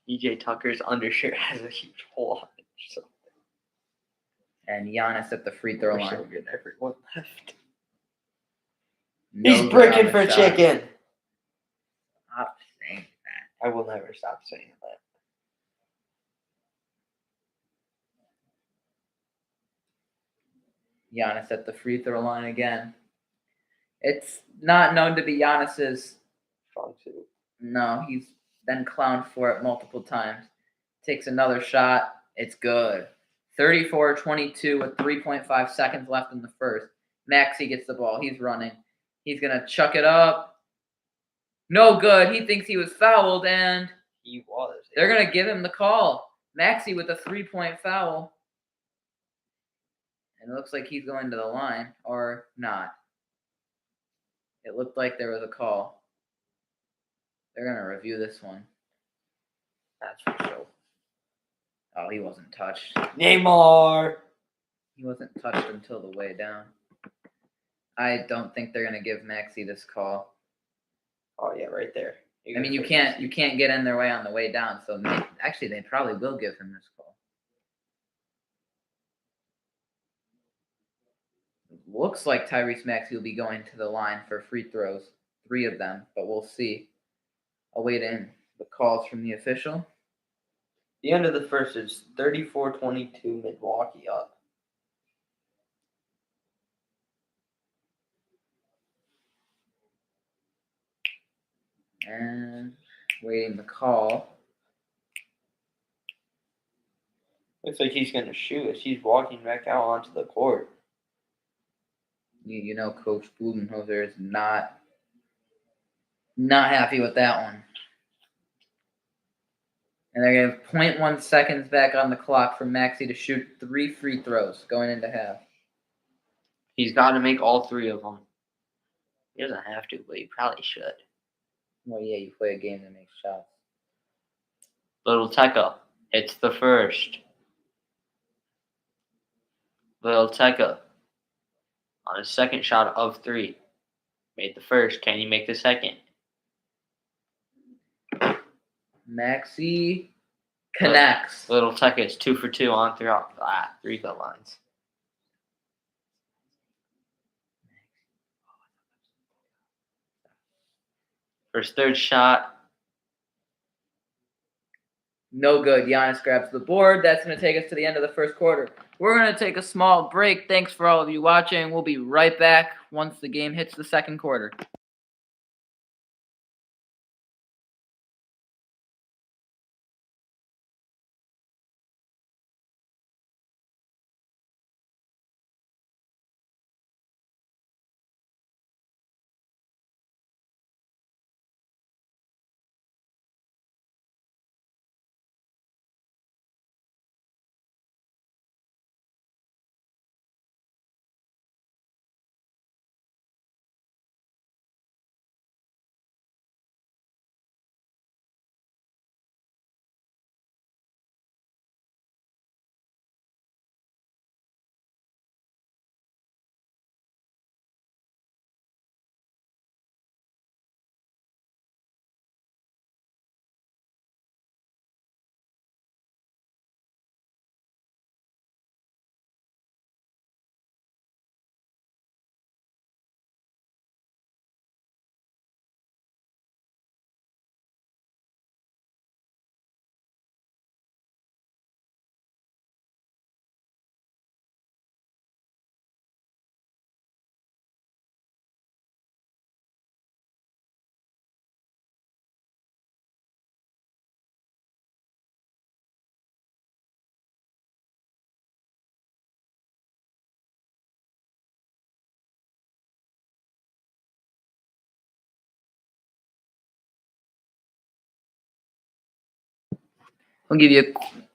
B: PJ Tucker's undershirt has a huge hole on it. So.
A: And Giannis at the free throw line.
B: So good, everyone left.
A: No
B: He's breaking for chicken.
A: Stop saying that.
B: I will never stop saying that.
A: Giannis at the free throw line again. It's not known to be Giannis's
B: strong suit.
A: No, he's been clowned for it multiple times. Takes another shot. It's good. 34-22 with 3.5 seconds left in the first. Maxey gets the ball. He's running. He's going to chuck it up. No good. He thinks he was fouled, and
B: he was.
A: They're going to give him the call. Maxey with a 3-point foul. And it looks like he's going to the line, or not. It looked like there was a call. They're going to review this one.
B: That's for sure.
A: Oh, he wasn't touched.
B: Neymar!
A: He wasn't touched until the way down. I don't think they're going to give Maxey this call.
B: Oh, yeah, right there.
A: I mean, you can't get in their way on the way down, so they probably will give him this call. Looks like Tyrese Maxey will be going to the line for free throws, 3 of them, but we'll see. I'll wait in the calls from the official.
B: The end of the first is 34-22, Milwaukee up.
A: And waiting the call.
B: Looks like he's going to shoot as he's walking back out onto the court.
A: You know, Coach Budenholzer is not happy with that one. And they're going to have 0.1 seconds back on the clock for Maxey to shoot 3 free throws going into half.
B: He's got to make all 3 of them. He doesn't have to, but he probably should.
A: Well, yeah, you play a game that makes shots.
B: Little Tekka hits the first. Little Tekka on his second shot of 3. Made the first. Can you make the second?
A: Maxey connects.
B: Little Tekka is 2 for 2 on 3 throw lines. For his third shot.
A: No good. Giannis grabs the board. That's going to take us to the end of the first quarter. We're going to take a small break. Thanks for all of you watching. We'll be right back once the game hits the second quarter.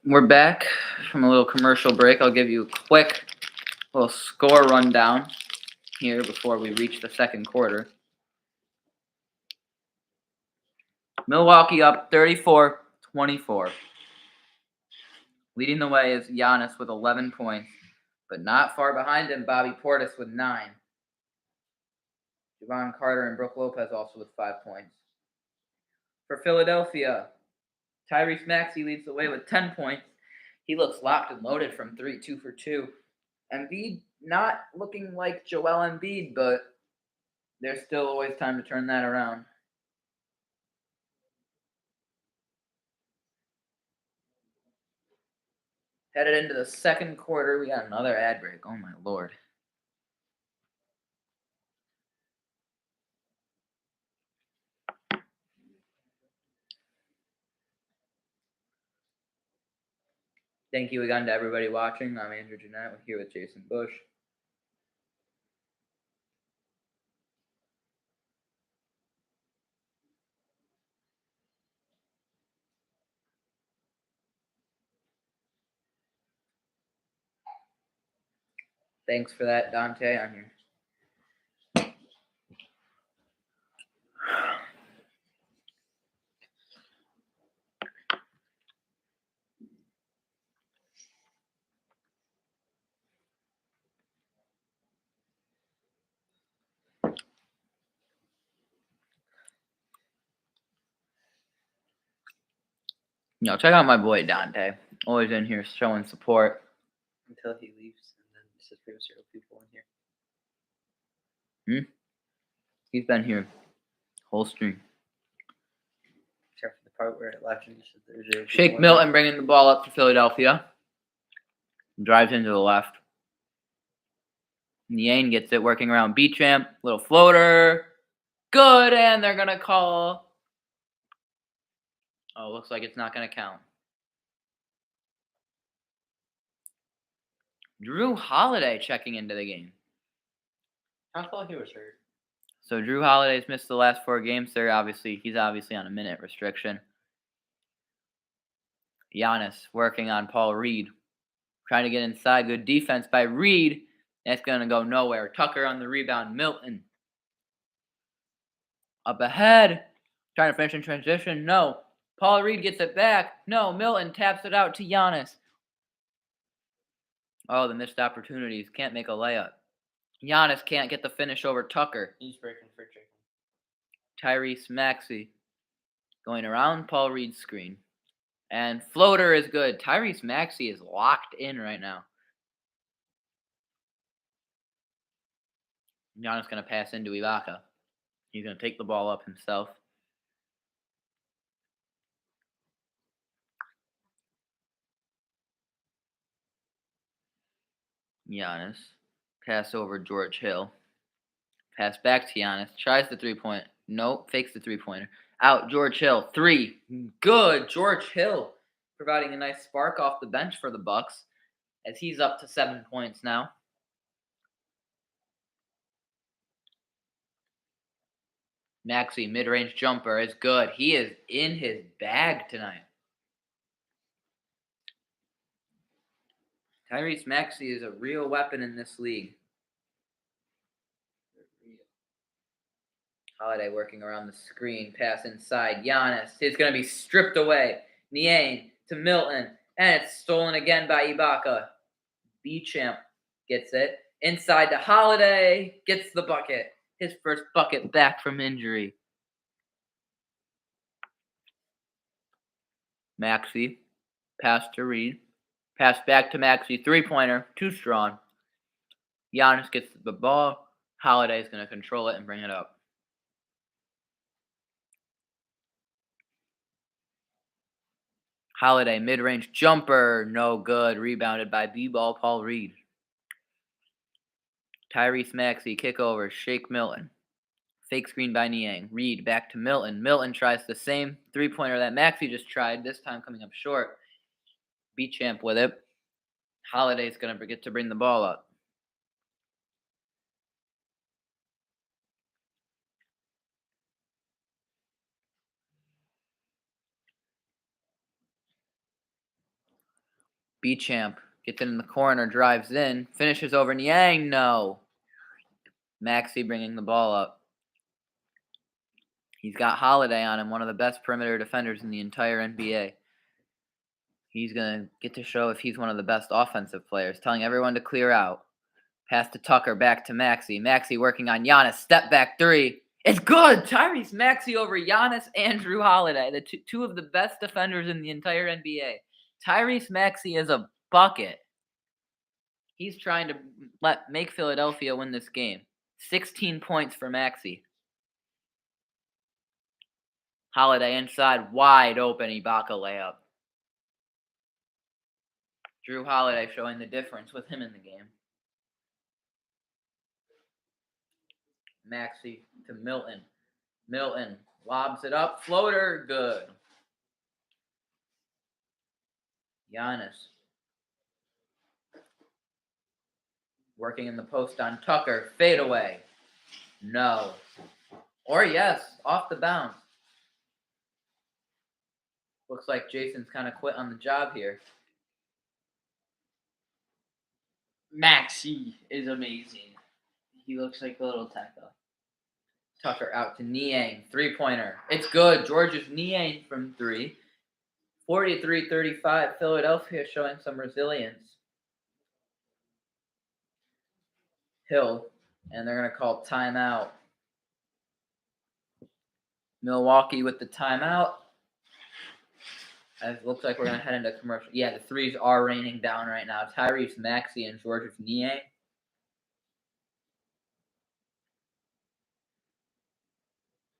A: We're back from a little commercial break. I'll give you a quick little score rundown here before we reach the second quarter. Milwaukee up 34-24. Leading the way is Giannis with 11 points, but not far behind him, Bobby Portis with 9. Javon Carter and Brook Lopez also with 5 points. For Philadelphia, Tyrese Maxey leads the way with 10 points. He looks locked and loaded from 3, 2 for 2. Embiid not looking like Joel Embiid, but there's still always time to turn that around. Headed into the second quarter, we got another ad break. Oh, my Lord. Thank you again to everybody watching. I'm Andrew Jeanette. We're here with Jason Bush. Thanks for that, Dante. I'm here. Check out my boy Dante. Always in here showing support.
B: Until he leaves, and then it's just pretty much 0 people in here.
A: He's been here whole stream.
B: Except for the part where it left and said there's 0 people
A: Shake
B: in
A: Milton bringing the ball up for Philadelphia. Drives into the left. Niang gets it working around Beachamp. Little floater. Good, and they're going to call. Oh, looks like it's not going to count. Drew Holiday checking into the game.
B: I thought he was hurt.
A: So Drew Holiday's missed the last 4 games. He's obviously on a minute restriction. Giannis working on Paul Reed. Trying to get inside. Good defense by Reed. That's going to go nowhere. Tucker on the rebound. Milton up ahead. Trying to finish in transition. No. Paul Reed gets it back. No. Milton taps it out to Giannis. Oh, the missed opportunities. Can't make a layup. Giannis can't get the finish over Tucker.
B: He's breaking for chicken.
A: Tyrese Maxey going around Paul Reed's screen. And floater is good. Tyrese Maxey is locked in right now. Giannis going to pass into Ibaka. He's going to take the ball up himself. Giannis. Pass over George Hill. Pass back to Giannis. Tries the three-point. Nope. Fakes the three-pointer. Out. George Hill. Three. Good. George Hill providing a nice spark off the bench for the Bucks as he's up to 7 points now. Maxey, mid-range jumper is good. He is in his bag tonight. Tyrese Maxey is a real weapon in this league. Holiday working around the screen. Pass inside. Giannis. It's going to be stripped away. Niang to Milton. And it's stolen again by Ibaka. B-Champ gets it. Inside to Holiday. Gets the bucket. His first bucket back from injury. Maxey. Pass to Reed. Pass back to Maxey. Three-pointer. Too strong. Giannis gets the ball. Holiday is going to control it and bring it up. Holiday, mid-range jumper. No good. Rebounded by B-ball Paul Reed. Tyrese Maxey, kick over. Shake Milton. Fake screen by Niang. Reed back to Milton. Milton tries the same three-pointer that Maxey just tried, this time coming up short. B-Champ with it. Holiday's going to get to bring the ball up. B-Champ gets it in the corner, drives in, finishes over Niang. No. Maxey bringing the ball up. He's got Holiday on him, one of the best perimeter defenders in the entire NBA. He's going to get to show if he's one of the best offensive players, telling everyone to clear out. Pass to Tucker, back to Maxey. Maxey working on Giannis. Step back three. It's good. Tyrese Maxey over Giannis and Drew Holiday, the two of the best defenders in the entire NBA. Tyrese Maxey is a bucket. He's trying to make Philadelphia win this game. 16 points for Maxey. Holiday inside, wide open Ibaka layup. Drew Holiday showing the difference with him in the game. Maxey to Milton. Milton lobs it up. Floater, good. Giannis. Working in the post on Tucker. Fade away. No. Or yes, off the bounce. Looks like Jason's kind of quit on the job here.
B: Maxey is amazing. He looks like a little tackle.
A: Tucker out to Niang. Three-pointer. It's good. George's Niang from three. 43-35. Philadelphia showing some resilience. Hill. And they're going to call timeout. Milwaukee with the timeout. It looks like we're going to head into commercial. Yeah, the threes are raining down right now. Tyrese Maxey and George's Niang.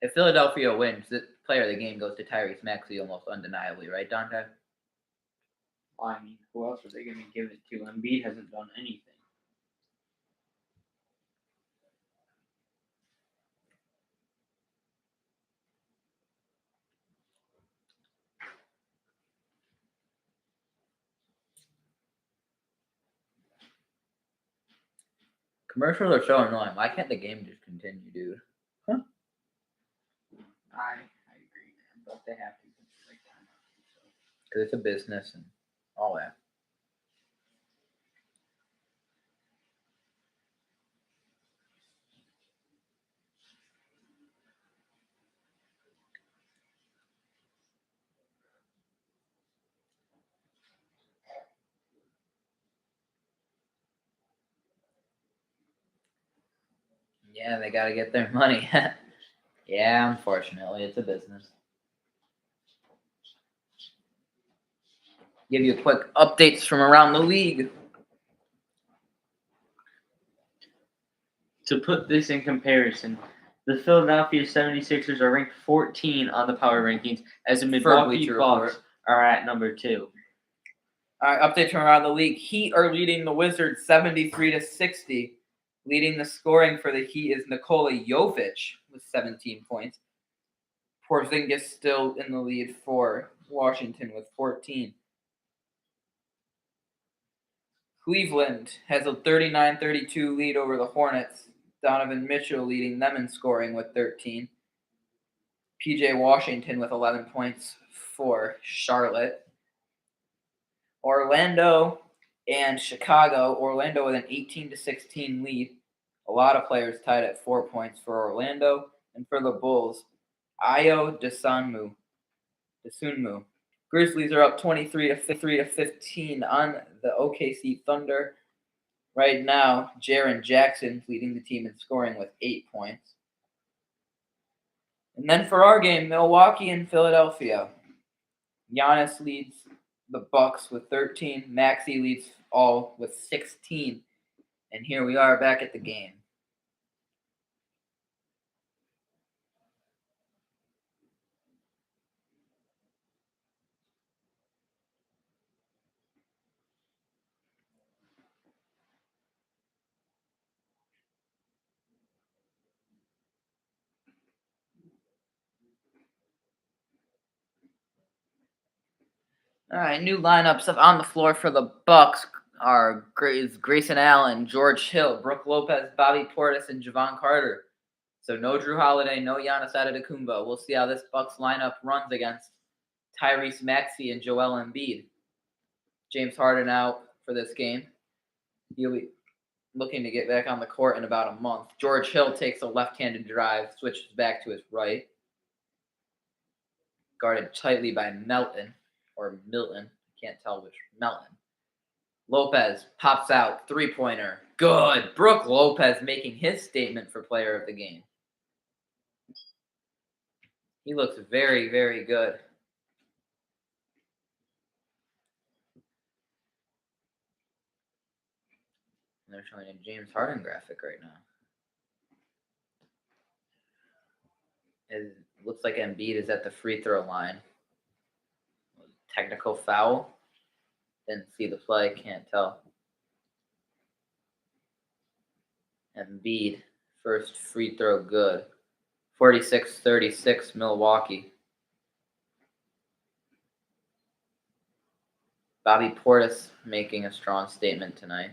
A: If Philadelphia wins, the player of the game goes to Tyrese Maxey almost undeniably, right, Dante?
B: I mean, who else are they going to give it to? Embiid hasn't done anything.
A: Commercials are so annoying. Why can't the game just continue, dude? Huh?
B: I agree, man, but they have to. Like,
A: because it's a business and all that. Yeah, they got to get their money. Yeah, unfortunately, it's a business. Give you quick updates from around the league.
B: To put this in comparison, the Philadelphia 76ers are ranked 14 on the power rankings, as the Milwaukee Bucks are at number 2.
A: All right, updates from around the league. Heat are leading the Wizards 73-60. Leading the scoring for the Heat is Nikola Jovic with 17 points. Porzingis still in the lead for Washington with 14. Cleveland has a 39-32 lead over the Hornets. Donovan Mitchell leading them in scoring with 13. PJ Washington with 11 points for Charlotte. Orlando and Chicago. Orlando with an 18-16 lead. A lot of players tied at 4 points for Orlando. And for the Bulls, Ayo Dosunmu. Grizzlies are up 23-15 on the OKC Thunder. Right now, Jaren Jackson leading the team in scoring with 8 points. And then for our game, Milwaukee and Philadelphia. Giannis leads the Bucks with 13. Maxey leads all with 16. And here we are back at the game. All right, new lineups on the floor for the Bucks are Grayson Allen, George Hill, Brooke Lopez, Bobby Portis, and Javon Carter. So no Drew Holiday, no Giannis Antetokounmpo. We'll see how this Bucks lineup runs against Tyrese Maxey and Joel Embiid. James Harden out for this game. He'll be looking to get back on the court in about a month. George Hill takes a left-handed drive, switches back to his right. Guarded tightly by Milton. Can't tell which Melton. Lopez pops out, three-pointer. Good. Brooke Lopez making his statement for player of the game. He looks very, very good. They're showing a James Harden graphic right now. It looks like Embiid is at the free throw line. Technical foul. Didn't see the play, can't tell. Embiid, first free throw good. 46-36 Milwaukee. Bobby Portis making a strong statement tonight.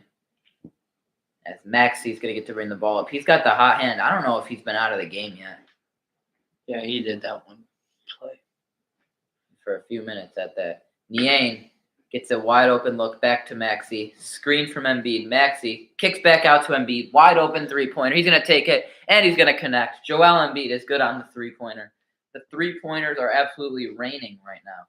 A: As Maxey's going to get to bring the ball up. He's got the hot hand. I don't know if he's been out of the game yet.
B: Yeah, he did that one play.
A: For a few minutes at that. Niang gets a wide open look back to Maxey. Screen from Embiid. Maxey kicks back out to Embiid. Wide open three-pointer. He's going to take it, and he's going to connect. Joel Embiid is good on the three-pointer. The three-pointers are absolutely raining right now.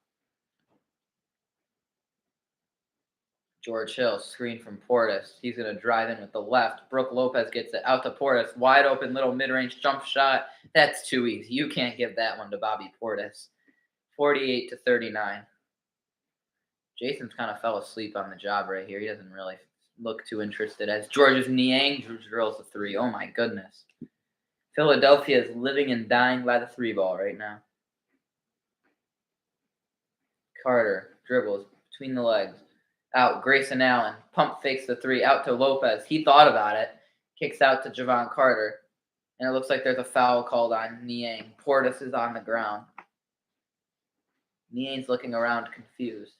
A: George Hill, screen from Portis. He's going to drive in with the left. Brooke Lopez gets it out to Portis. Wide open little mid-range jump shot. That's too easy. You can't give that one to Bobby Portis. 48-39. Jason's kind of fell asleep on the job right here. He doesn't really look too interested as George's Niang drills the three. Oh, my goodness. Philadelphia is living and dying by the three ball right now. Carter dribbles between the legs. Out, Grayson Allen. Pump fakes the three. Out to Lopez. He thought about it. Kicks out to Javon Carter. And it looks like there's a foul called on Niang. Portis is on the ground. Niang's looking around confused.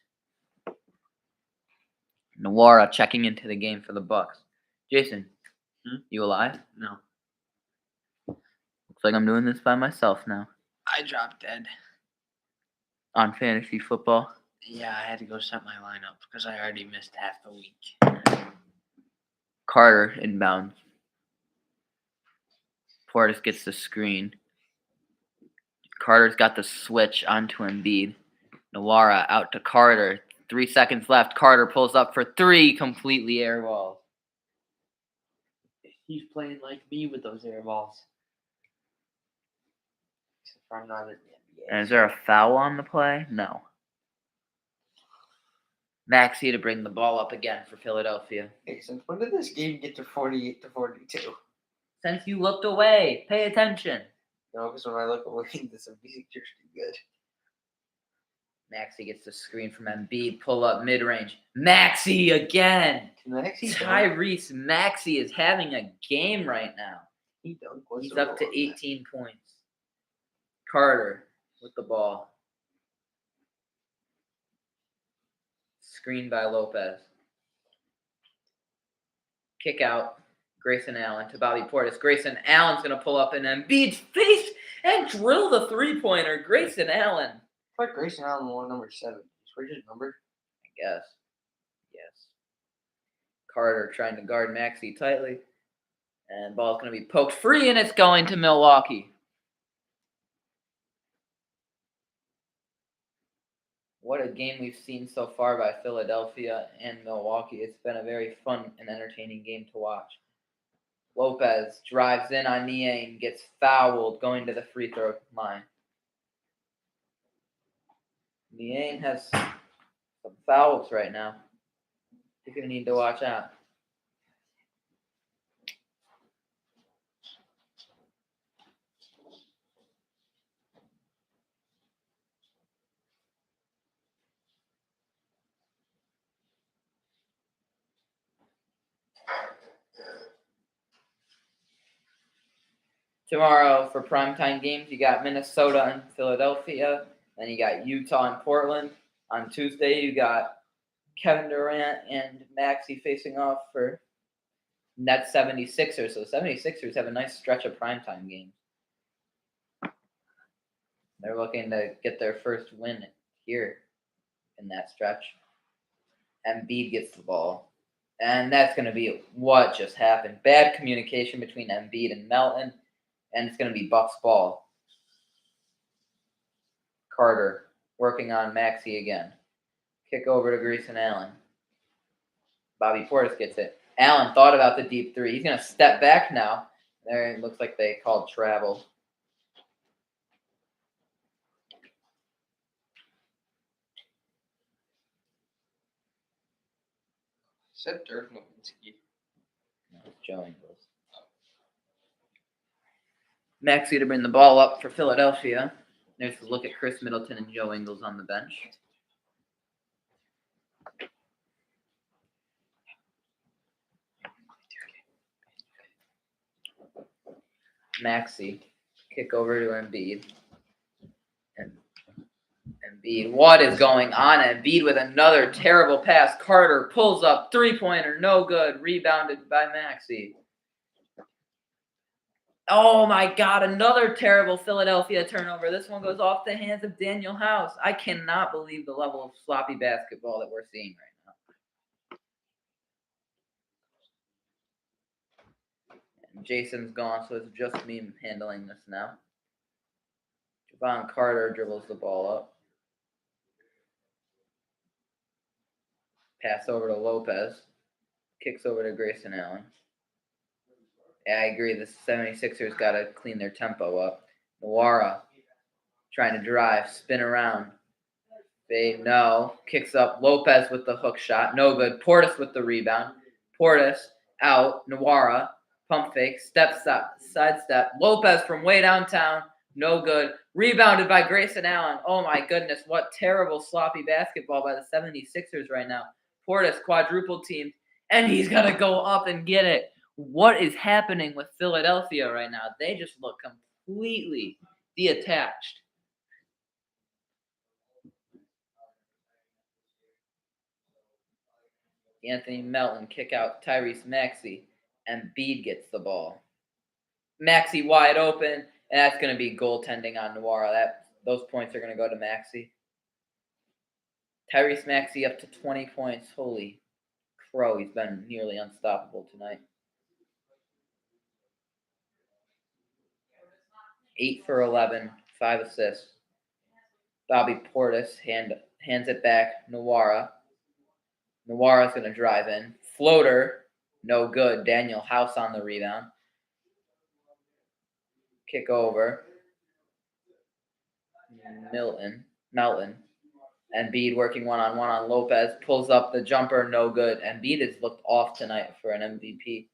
A: Nwara checking into the game for the Bucks. Jason, you alive?
B: No.
A: Looks like I'm doing this by myself now.
B: I dropped dead.
A: On fantasy football?
B: Yeah, I had to go set my lineup because I already missed half the week.
A: Carter inbounds. Portis gets the screen. Carter's got the switch onto Embiid. Nawara out to Carter. 3 seconds left. Carter pulls up for three. Completely airballs.
B: He's playing like me with those air balls. Except for I'm not in the NBA.
A: And is there a foul on the play? No. Maxey to bring the ball up again for Philadelphia.
B: Hey, since when did this game get to 48-42?
A: Since you looked away, pay attention.
B: No, because when I look away, this music just too good.
A: Maxey gets the screen from Embiid. Pull up mid-range. Maxey again. Tyrese Maxey is having a game right now. He's up to 18 points. Carter with the ball. Screen by Lopez. Kick out. Grayson Allen to Bobby Portis. Grayson Allen's going to pull up in Embiid's face and drill the three-pointer. Grayson Allen.
B: I thought Grayson Allen wore number 7. Where's his number?
A: I guess. Yes. Carter trying to guard Maxey tightly. And ball's going to be poked free, and it's going to Milwaukee. What a game we've seen so far by Philadelphia and Milwaukee. It's been a very fun and entertaining game to watch. Lopez drives in on Niang, gets fouled going to the free throw line. Niang has some fouls right now. You're going to need to watch out. Tomorrow for primetime games, you got Minnesota and Philadelphia. Then you got Utah and Portland. On Tuesday, you got Kevin Durant and Maxey facing off for Nets 76ers. So the 76ers have a nice stretch of primetime games. They're looking to get their first win here in that stretch. Embiid gets the ball. And that's going to be what just happened. Bad communication between Embiid and Melton. And it's going to be Bucks ball. Carter working on Maxey again. Kick over to Grayson Allen. Bobby Portis gets it. Allen thought about the deep three. He's going to step back now. There it looks like they called travel.
B: Said Dirk Nowitzki.
A: No, it's Joe Ingles. Maxey to bring the ball up for Philadelphia. There's a look at Chris Middleton and Joe Ingles on the bench. Maxey. Kick over to Embiid. And Embiid. What is going on? Embiid with another terrible pass. Carter pulls up. Three-pointer. No good. Rebounded by Maxey. Oh, my God. Another terrible Philadelphia turnover. This one goes off the hands of Daniel House. I cannot believe the level of sloppy basketball that we're seeing right now. And Jason's gone, so it's just me handling this now. Javon Carter dribbles the ball up. Pass over to Lopez. Kicks over to Grayson Allen. Yeah, I agree. The 76ers got to clean their tempo up. Nawara trying to drive, spin around. Fade, no. Kicks up. Lopez with the hook shot. No good. Portis with the rebound. Portis out. Nawara. Pump fake. Step, sidestep. Lopez from way downtown. No good. Rebounded by Grayson Allen. Oh, my goodness. What terrible sloppy basketball by the 76ers right now. Portis quadruple teamed, and he's going to go up and get it. What is happening with Philadelphia right now? They just look completely detached. Anthony Melton kick out Tyrese Maxey, and Embiid gets the ball. Maxey wide open, and that's going to be goaltending on Nawara. Those points are going to go to Maxey. Tyrese Maxey up to 20 points. Holy crow, he's been nearly unstoppable tonight. 8 for 11, 5 assists. Bobby Portis hands it back. Nawara. Nawara's going to drive in. Floater, no good. Daniel House on the rebound. Kick over. Melton. Embiid working one-on-one on Lopez. Pulls up the jumper, no good. Embiid has looked off tonight for an MVP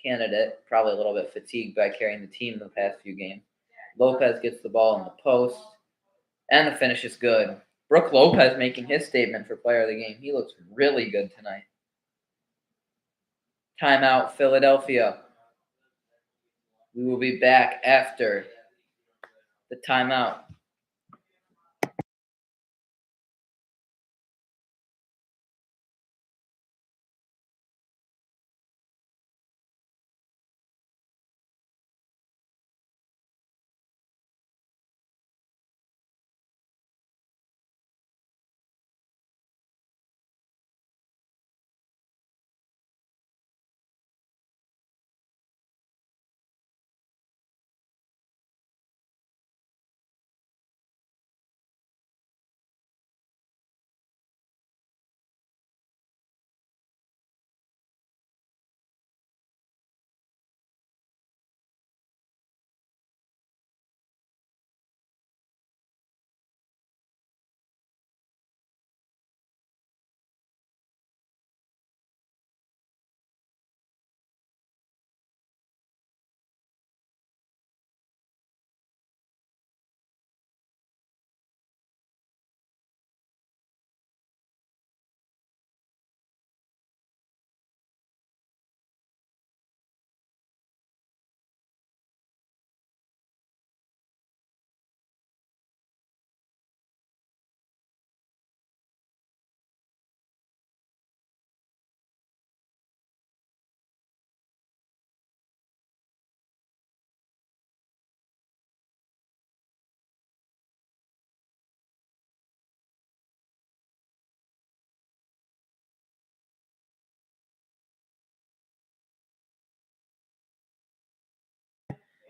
A: candidate. Probably a little bit fatigued by carrying the team the past few games. Lopez gets the ball in the post. And the finish is good. Brook Lopez making his statement for player of the game. He looks really good tonight. Timeout, Philadelphia. We will be back after the timeout.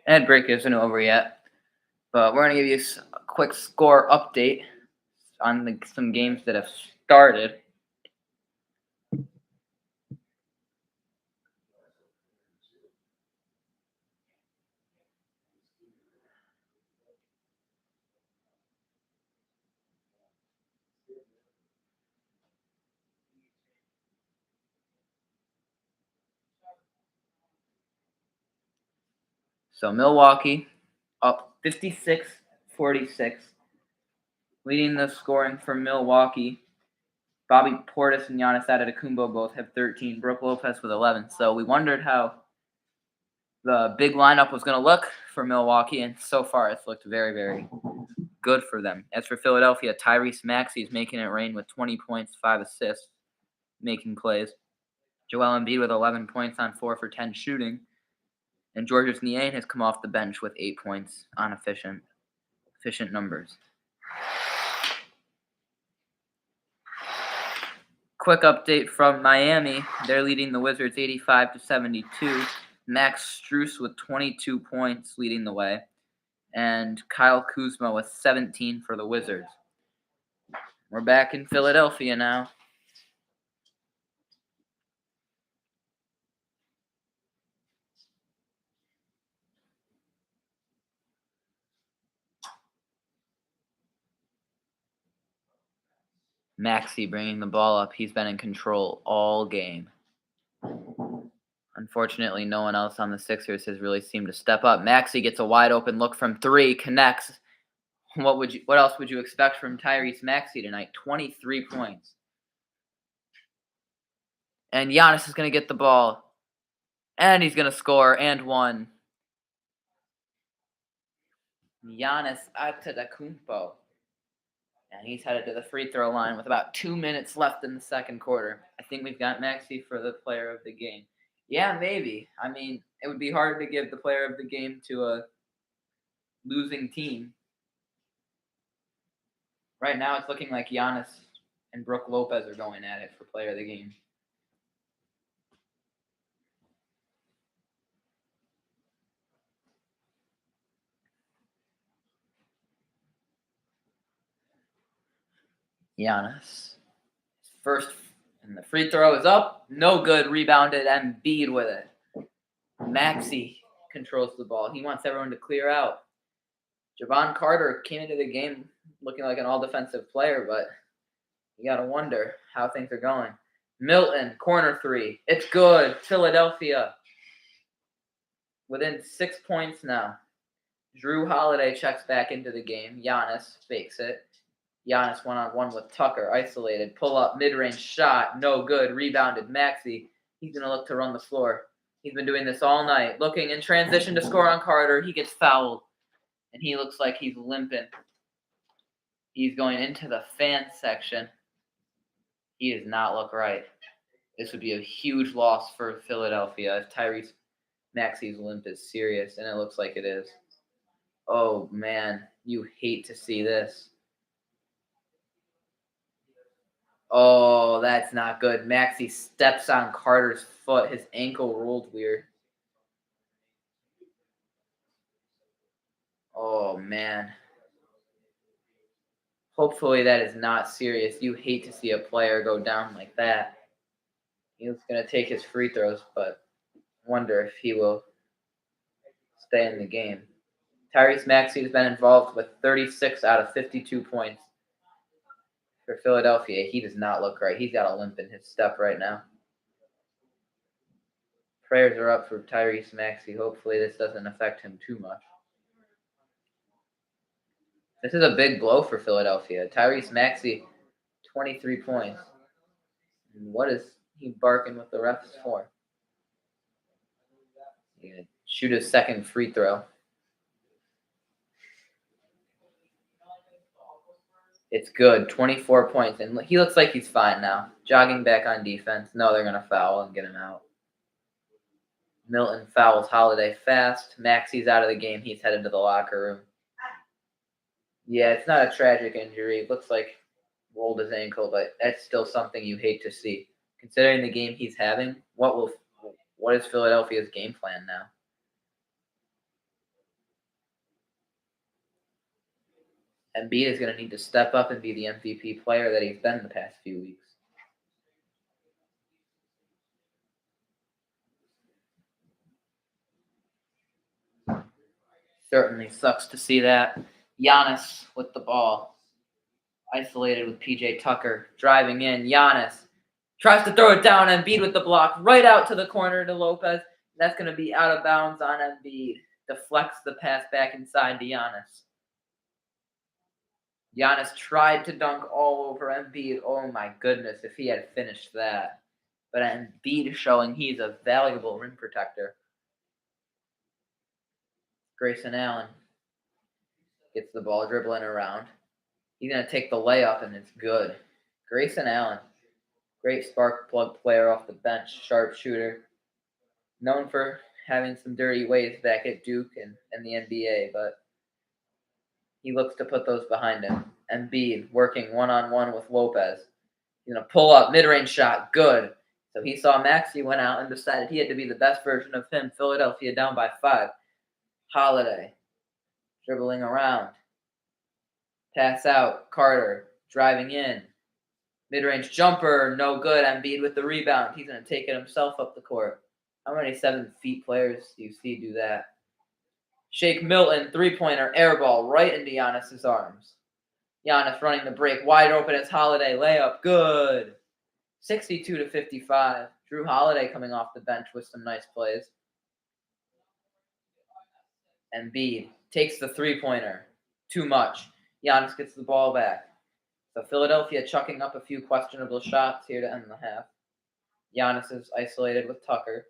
A: Ad break isn't over yet, but we're going to give you a quick score update on some games that have started. So Milwaukee up 56-46, leading the scoring for Milwaukee. Bobby Portis and Giannis Antetokounmpo both have 13. Brook Lopez with 11. So we wondered how the big lineup was going to look for Milwaukee, and so far it's looked very, very good for them. As for Philadelphia, Tyrese Maxey is making it rain with 20 points, 5 assists, making plays. Joel Embiid with 11 points on 4 for 10 shooting. And Georges Niang has come off the bench with 8 points on efficient numbers. Quick update from Miami. They're leading the Wizards 85-72. Max Strus with 22 points leading the way. And Kyle Kuzma with 17 for the Wizards. We're back in Philadelphia now. Maxey bringing the ball up. He's been in control all game. Unfortunately, no one else on the Sixers has really seemed to step up. Maxey gets a wide open look from 3, connects. What else would you expect from Tyrese Maxey tonight? 23 points. And Giannis is going to get the ball. And he's going to score and one. Giannis Antetokounmpo. And he's headed to the free throw line with about 2 minutes left in the second quarter. I think we've got Maxey for the player of the game. Yeah, maybe. I mean, it would be hard to give the player of the game to a losing team. Right now, it's looking like Giannis and Brooke Lopez are going at it for player of the game. Giannis. First, and the free throw is up. No good. Rebounded. Embiid with it. Maxey controls the ball. He wants everyone to clear out. Javon Carter came into the game looking like an all-defensive player, but you got to wonder how things are going. Milton, corner three. It's good. Philadelphia within 6 points now. Drew Holiday checks back into the game. Giannis fakes it. Giannis one-on-one with Tucker, isolated. Pull up, mid-range shot, no good. Rebounded. Maxey, he's going to look to run the floor. He's been doing this all night. Looking in transition to score on Carter. He gets fouled, and he looks like he's limping. He's going into the fan section. He does not look right. This would be a huge loss for Philadelphia if Tyrese Maxey's limp is serious, and it looks like it is. Oh, man, you hate to see this. Oh, that's not good. Maxey steps on Carter's foot. His ankle rolled weird. Oh, man. Hopefully that is not serious. You hate to see a player go down like that. He's going to take his free throws, but wonder if he will stay in the game. Tyrese Maxey has been involved with 36 out of 52 points for Philadelphia. He does not look right. He's got a limp in his step right now. Prayers are up for Tyrese Maxey. Hopefully this doesn't affect him too much. This is a big blow for Philadelphia. Tyrese Maxey, 23 points. What is he barking with the refs for? He's going to shoot his second free throw. It's good, 24 points. And he looks like he's fine now. Jogging back on defense. No, they're going to foul and get him out. Milton fouls Holiday fast. Maxey's out of the game. He's headed to the locker room. Yeah, it's not a tragic injury. It looks like rolled his ankle, but that's still something you hate to see. Considering the game he's having, what is Philadelphia's game plan now? Embiid is going to need to step up and be the MVP player that he's been the past few weeks. Certainly sucks to see that. Giannis with the ball. Isolated with PJ Tucker. Driving in. Giannis tries to throw it down. Embiid with the block. Right out to the corner to Lopez. That's going to be out of bounds on Embiid. Deflects the pass back inside to Giannis. Giannis tried to dunk all over Embiid. Oh my goodness, if he had finished that. But Embiid showing he's a valuable rim protector. Grayson Allen gets the ball dribbling around. He's going to take the layup, and it's good. Grayson Allen, great spark plug player off the bench, sharpshooter. Known for having some dirty ways back at Duke and the NBA, but he looks to put those behind him. Embiid working one-on-one with Lopez. He's going to pull up, mid-range shot, good. So he saw Maxey went out and decided he had to be the best version of him. Philadelphia down by 5. Holiday dribbling around. Pass out, Carter driving in. Mid-range jumper, no good. Embiid with the rebound. He's going to take it himself up the court. How many 7-feet players do you see do that? Shake Milton, three-pointer, air ball right into Giannis's arms. Giannis running the break, wide open as Holiday, layup, good. 62-55. Drew Holiday coming off the bench with some nice plays. Embiid takes the three-pointer. Too much. Giannis gets the ball back. So Philadelphia chucking up a few questionable shots here to end the half. Giannis is isolated with Tucker.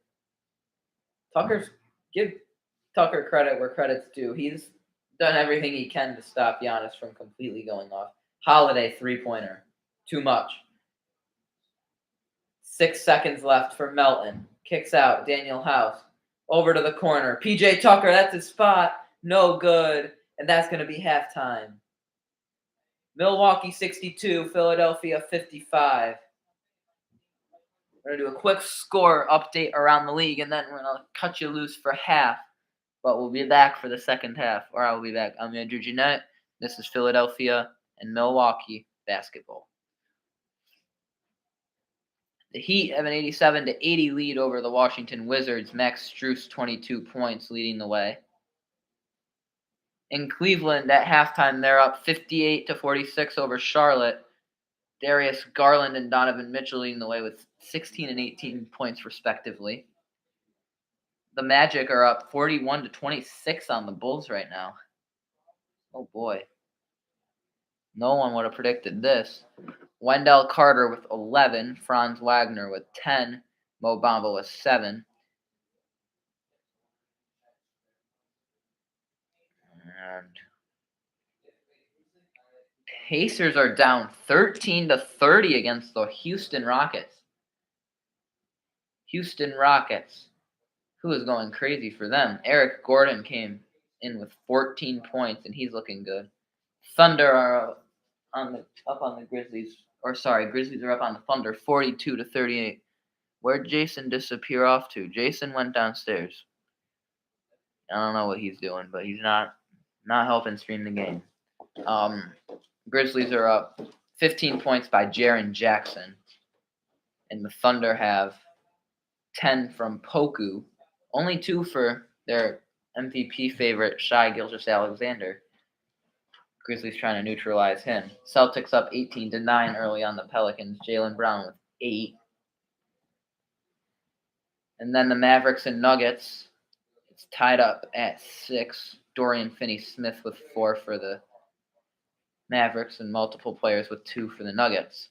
A: Give Tucker credit where credit's due. He's done everything he can to stop Giannis from completely going off. Holiday three-pointer. Too much. 6 seconds left for Melton. Kicks out. Daniel House. Over to the corner. PJ Tucker, that's his spot. No good. And that's going to be halftime. Milwaukee 62, Philadelphia 55. We're going to do a quick score update around the league, and then we're going to cut you loose for half. But we'll be back for the second half, or I'll be back. I'm Andrew Jeanette. This is Philadelphia and Milwaukee basketball. The Heat have an 87-80 lead over the Washington Wizards. Max Strus, 22 points, leading the way. In Cleveland, at halftime, they're up 58-46 over Charlotte. Darius Garland and Donovan Mitchell leading the way with 16 and 18 points, respectively. The Magic are up 41-26 on the Bulls right now. Oh, boy. No one would have predicted this. Wendell Carter with 11, Franz Wagner with 10, Mo Bamba with 7. And Pacers are down 13-30 against the Houston Rockets. Houston Rockets. Who is going crazy for them? Eric Gordon came in with 14 points, and he's looking good. Thunder are up on the Grizzlies. Grizzlies are up on the Thunder 42-38. Where'd Jason disappear off to? Jason went downstairs. I don't know what he's doing, but he's not helping stream the game. Grizzlies are up 15 points by Jaren Jackson. And the Thunder have 10 from Poku. Only 2 for their MVP favorite, Shai Gilgeous-Alexander. Grizzlies trying to neutralize him. Celtics up 18-9 early on the Pelicans. Jaylen Brown with 8. And then the Mavericks and Nuggets. It's tied up at 6. Dorian Finney-Smith with 4 for the Mavericks and multiple players with 2 for the Nuggets.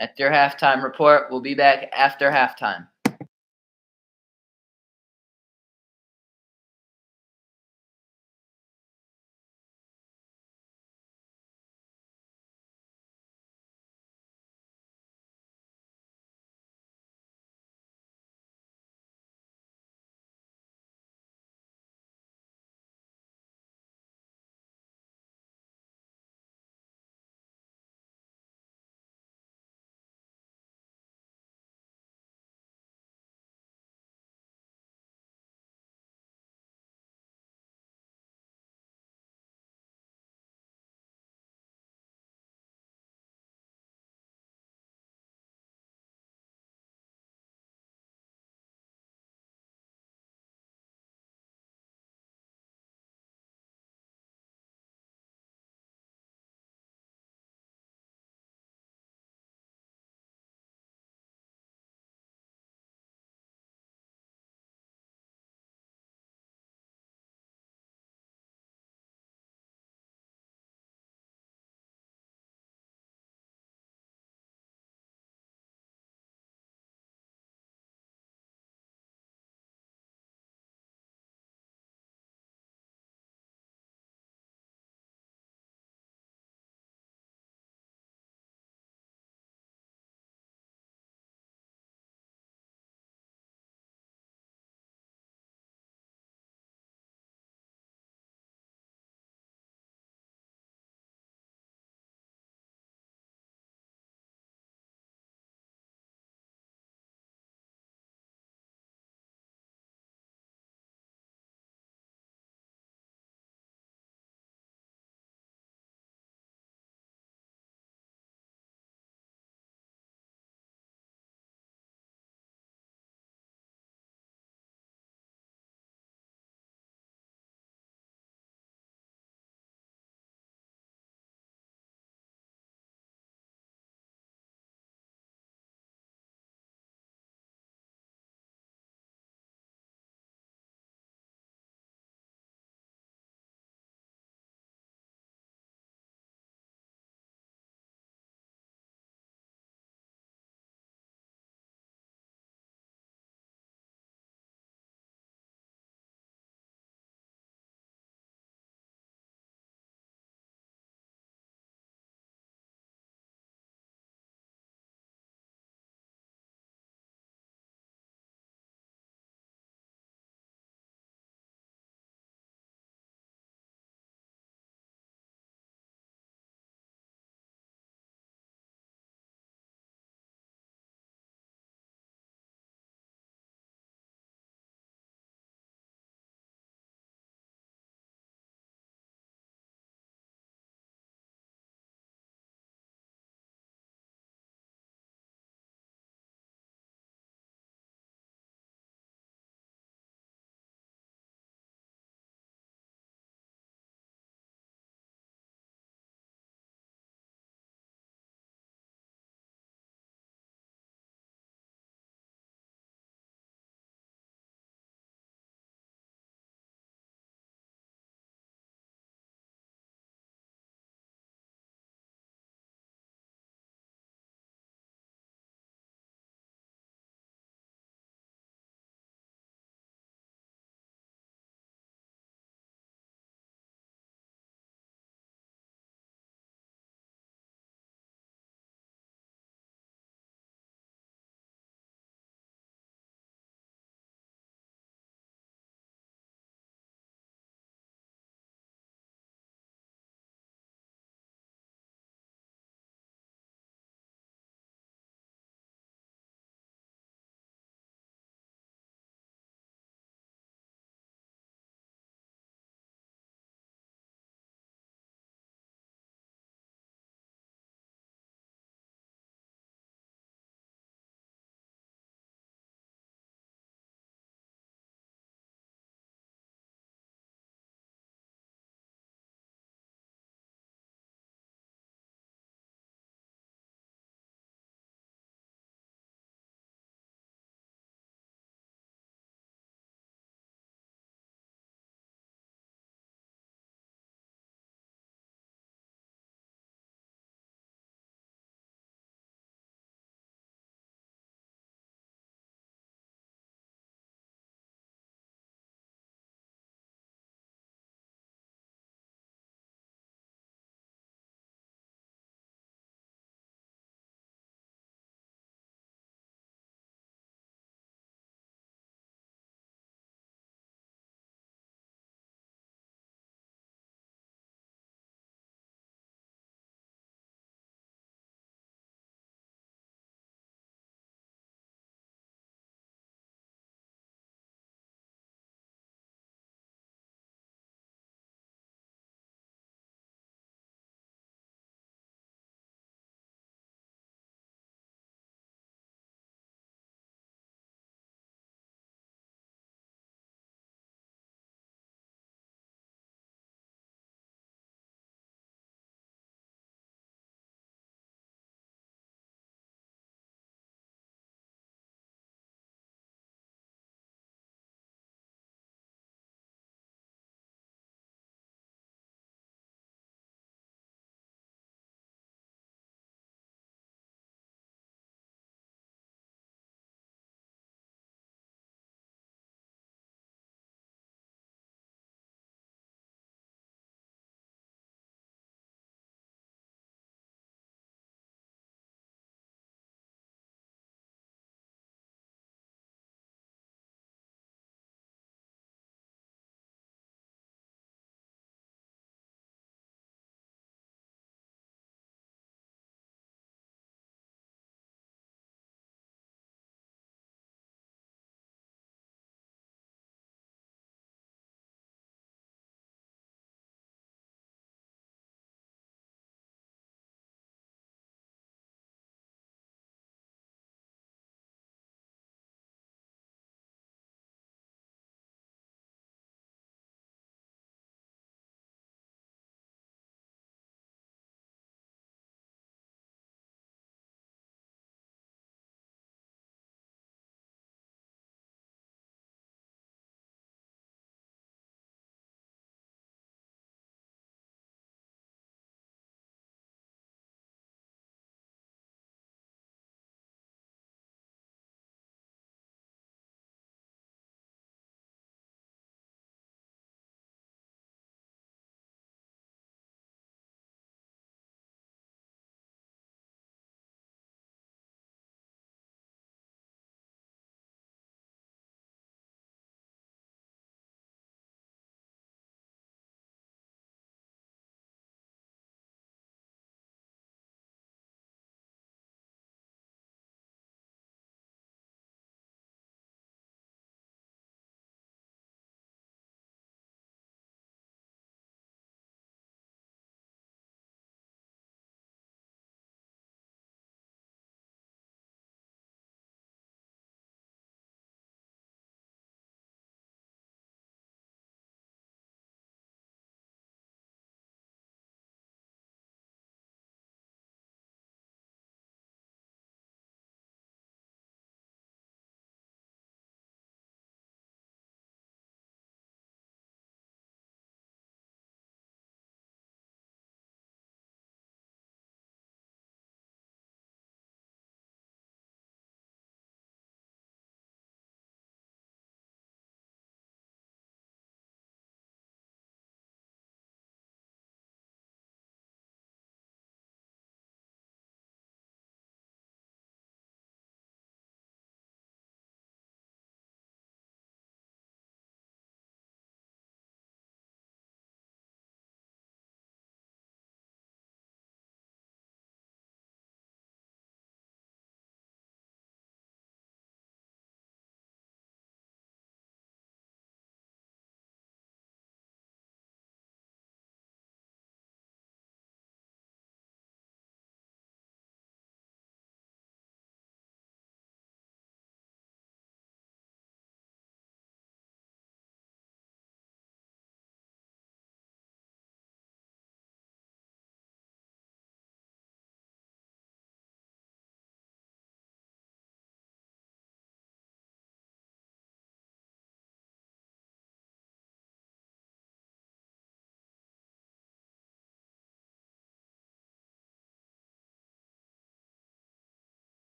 A: At your halftime report, we'll be back after halftime.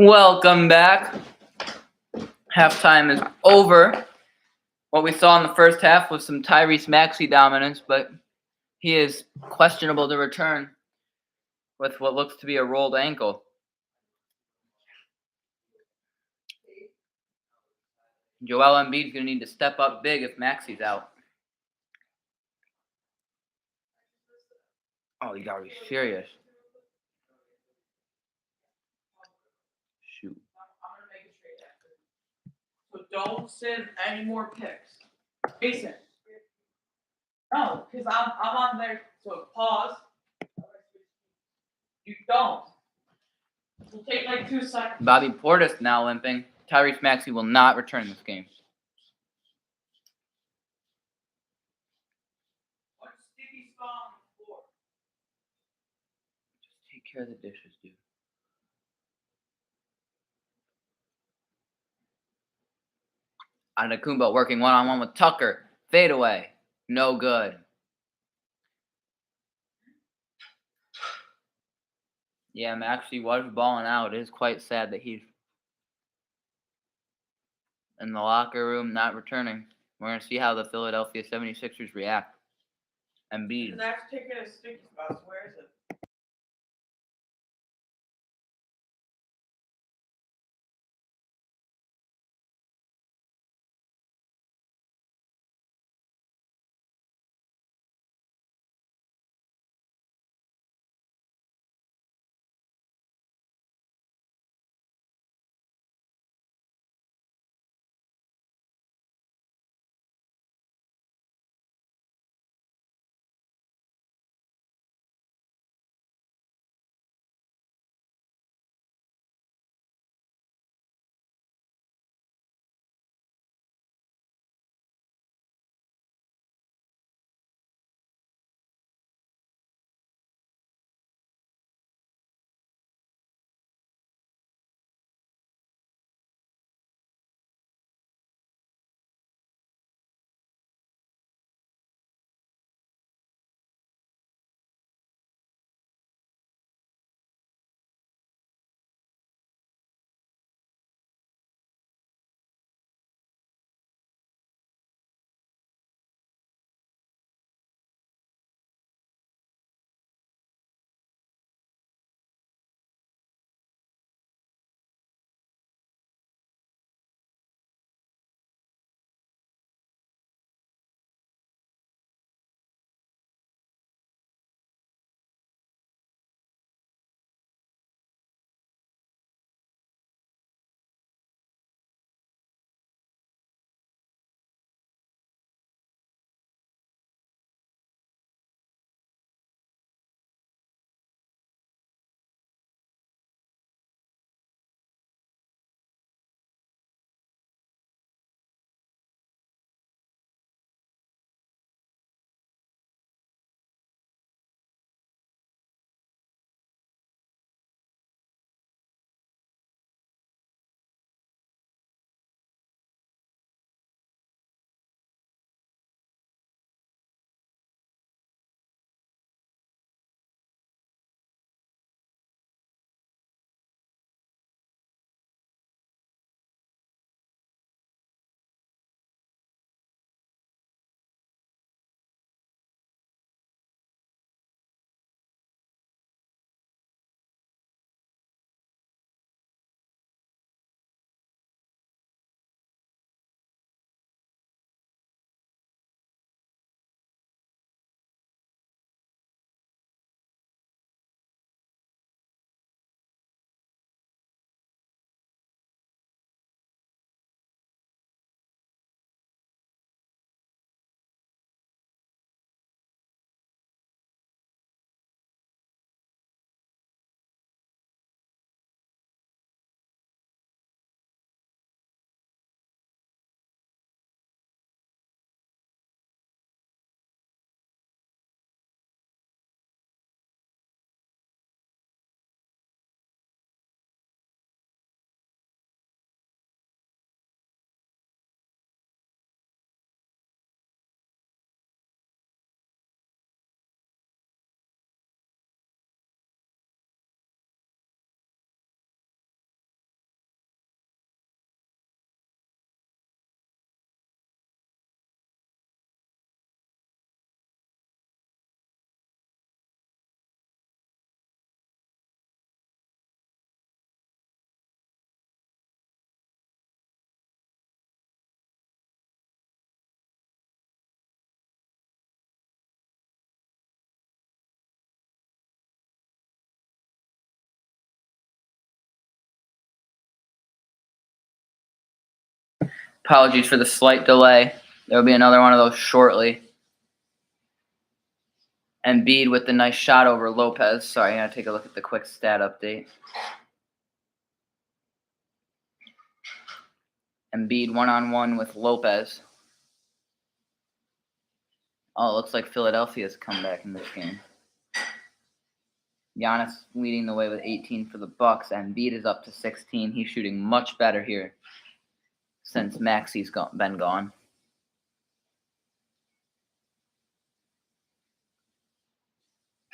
A: Welcome back. Halftime is over. What we saw in the first half was some Tyrese Maxey dominance, but he is questionable to return with what looks to be a rolled ankle. Joel Embiid's going to need to step up big if Maxey's out. Oh, you got to be serious. Shoot.
C: So don't send any more pics. Jason. No, because I'm on there. So pause. You don't. It'll take like 2 seconds.
A: Bobby Portis now limping. Tyrese Maxey will not return this game.
C: What sticky spot on the floor?
A: Just take care of the dishes, dude. Antetokounmpo working one-on-one with Tucker. Fade away. No good. Yeah, Maxey was balling out. It is quite sad that he's in the locker room not returning. We're going to see how the Philadelphia 76ers react. Embiid.
C: Because I have to take it as sticky spots. Where is it?
A: Apologies for the slight delay. There will be another one of those shortly. Embiid with the nice shot over Lopez. Sorry, I gotta take a look at the quick stat update. Embiid one-on-one with Lopez. Oh, it looks like Philadelphia's come back in this game. Giannis leading the way with 18 for the Bucks. Embiid is up to 16. He's shooting much better here since Maxi's been gone.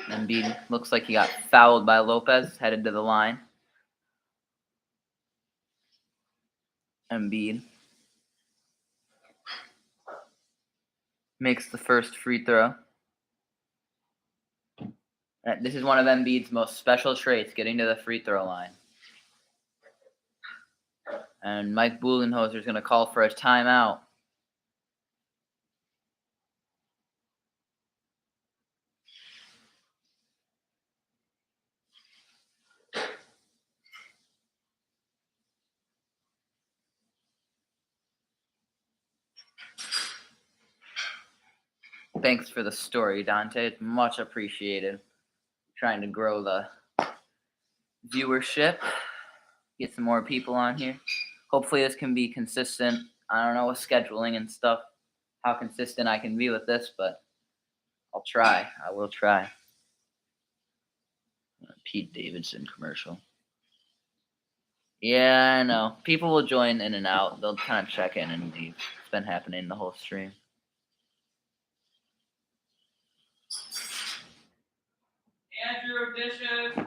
A: Embiid looks like he got fouled by Lopez, headed to the line. Embiid makes the first free throw. This is one of Embiid's most special traits, getting to the free throw line. And Mike Budenholzer is going to call for a timeout. Thanks for the story, Dante. It's much appreciated. Trying to grow the viewership, get some more people on here. Hopefully this can be consistent. I don't know with scheduling and stuff how consistent I can be with this, but I'll try. I will try. Pete Davidson commercial. Yeah, I know. People will join in and out. They'll kind of check in and leave. It's been happening the whole stream.
C: Andrew, dishes.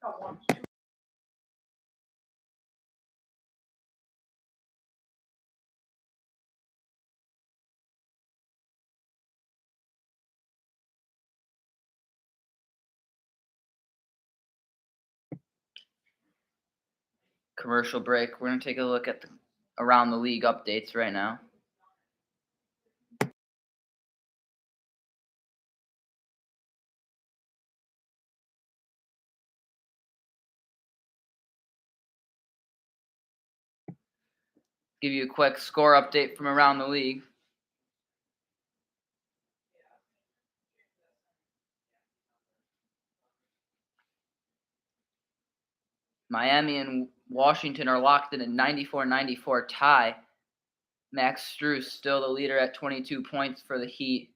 C: Got one.
A: Commercial break. We're going to take a look at the around the league updates right now. Give you a quick score update from around the league. Miami and Washington are locked in a 94-94 tie. Max Strus still the leader at 22 points for the Heat.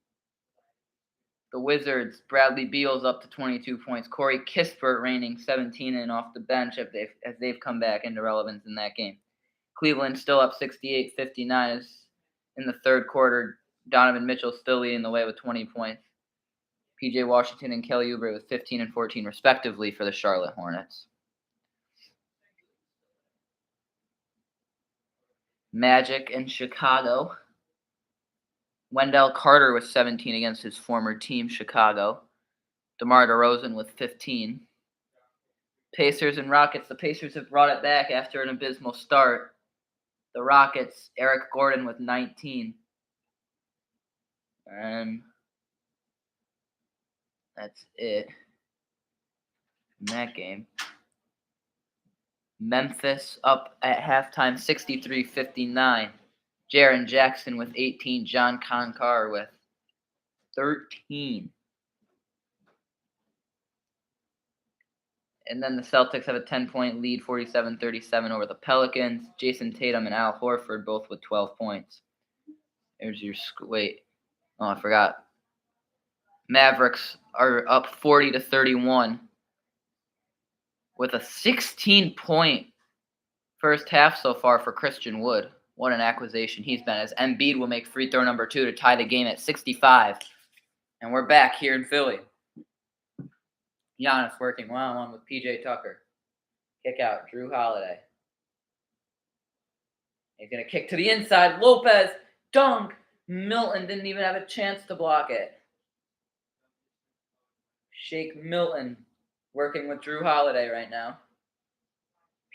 A: The Wizards, Bradley Beal's up to 22 points. Corey Kispert reigning 17 and off the bench as they've come back into relevance in that game. Cleveland still up 68-59 in the third quarter. Donovan Mitchell still leading the way with 20 points. PJ Washington and Kelly Oubre with 15 and 14 respectively for the Charlotte Hornets. Magic in Chicago. Wendell Carter with 17 against his former team, Chicago. DeMar DeRozan with 15. Pacers and Rockets. The Pacers have brought it back after an abysmal start. The Rockets, Eric Gordon with 19. And that's it in that game. Memphis up at halftime, 63-59. Jaren Jackson with 18. John Concar with 13. And then the Celtics have a 10-point lead, 47-37 over the Pelicans. Jason Tatum and Al Horford both with 12 points. There's your wait. Oh, I forgot. Mavericks are up 40-31 with a 16-point first half so far for Christian Wood. What an acquisition he's been, as Embiid will make free throw number 2 to tie the game at 65. And we're back here in Philly. Giannis working one-on-one with PJ Tucker. Kick out, Drew Holiday. He's going to kick to the inside. Lopez, dunk. Milton didn't even have a chance to block it. Shake Milton working with Drew Holiday right now.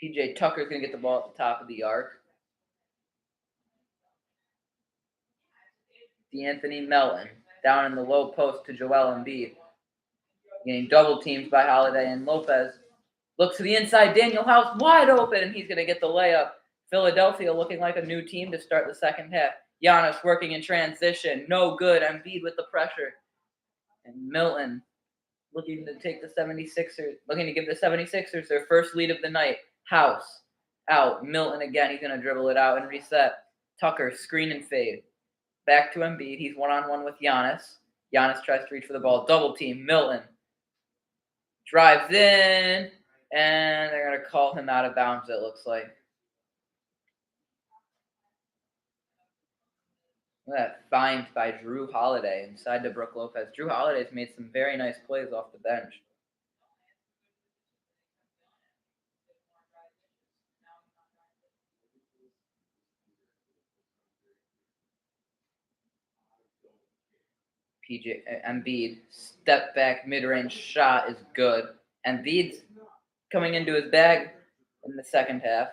A: PJ Tucker's going to get the ball at the top of the arc. D'Anthony Melton down in the low post to Joel Embiid. Getting double teamed by Holiday, and Lopez looks to the inside. Daniel House wide open, and he's going to get the layup. Philadelphia looking like a new team to start the second half. Giannis working in transition. No good. Embiid with the pressure. And Milton looking to take the 76ers, looking to give the 76ers their first lead of the night. House out. Milton again. He's going to dribble it out and reset. Tucker, screen and fade. Back to Embiid. He's one-on-one with Giannis. Giannis tries to reach for the ball. Double team. Milton drives in, and they're going to call him out of bounds, it looks like. Look at that find by Drew Holiday inside to Brook Lopez. Drew Holiday's made some very nice plays off the bench. Embiid, step back, mid-range shot is good. Embiid's coming into his bag in the second half.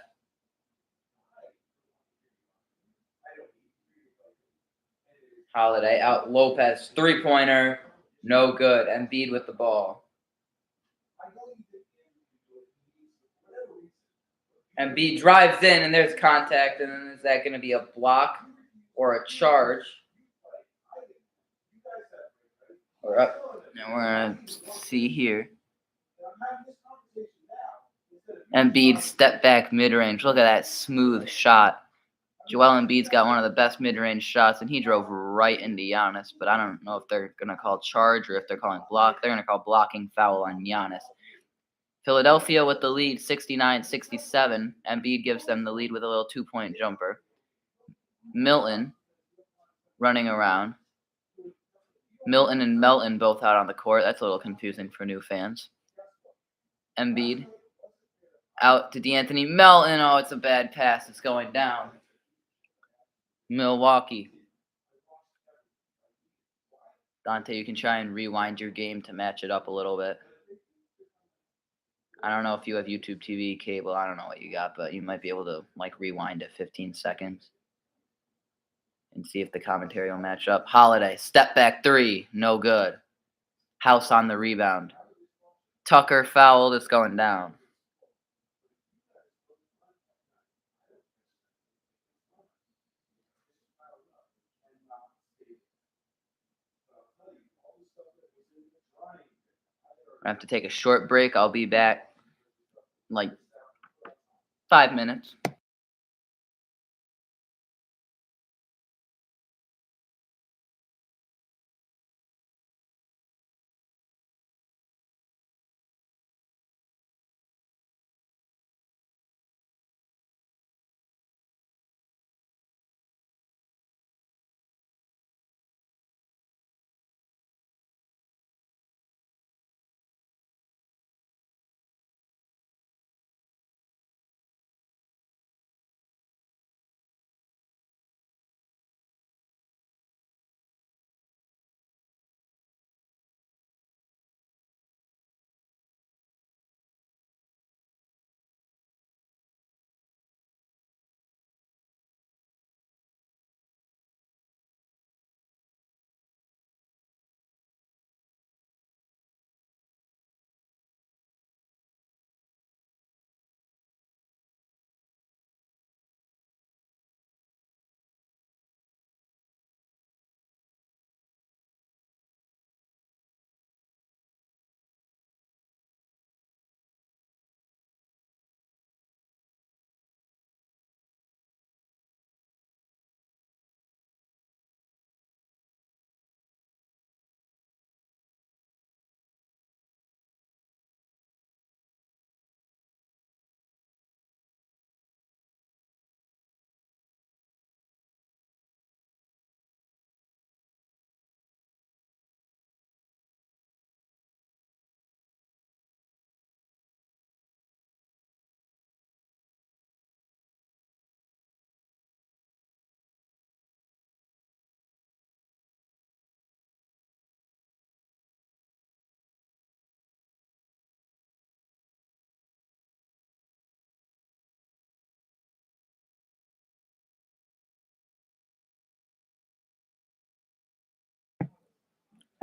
A: Holiday out. Lopez, three-pointer, no good. Embiid with the ball. Embiid drives in, and there's contact, and then is that going to be a block or a charge? We're up. And we're going to see here. Embiid step back mid-range. Look at that smooth shot. Joel Embiid's got one of the best mid-range shots, and he drove right into Giannis. But I don't know if they're going to call charge or if they're calling block. They're going to call blocking foul on Giannis. Philadelphia with the lead, 69-67. Embiid gives them the lead with a little two-point jumper. Milton running around. Milton and Melton both out on the court. That's a little confusing for new fans. Embiid out to D'Anthony Melton. Oh, it's a bad pass. It's going down. Milwaukee. Dante, you can try and rewind your game to match it up a little bit. I don't know if you have YouTube TV cable. I don't know what you got, but you might be able to rewind it 15 seconds and see if the commentary will match up. Holiday, step back three, no good. House on the rebound. Tucker fouled, it's going down. I have to take a short break. I'll be back in 5 minutes.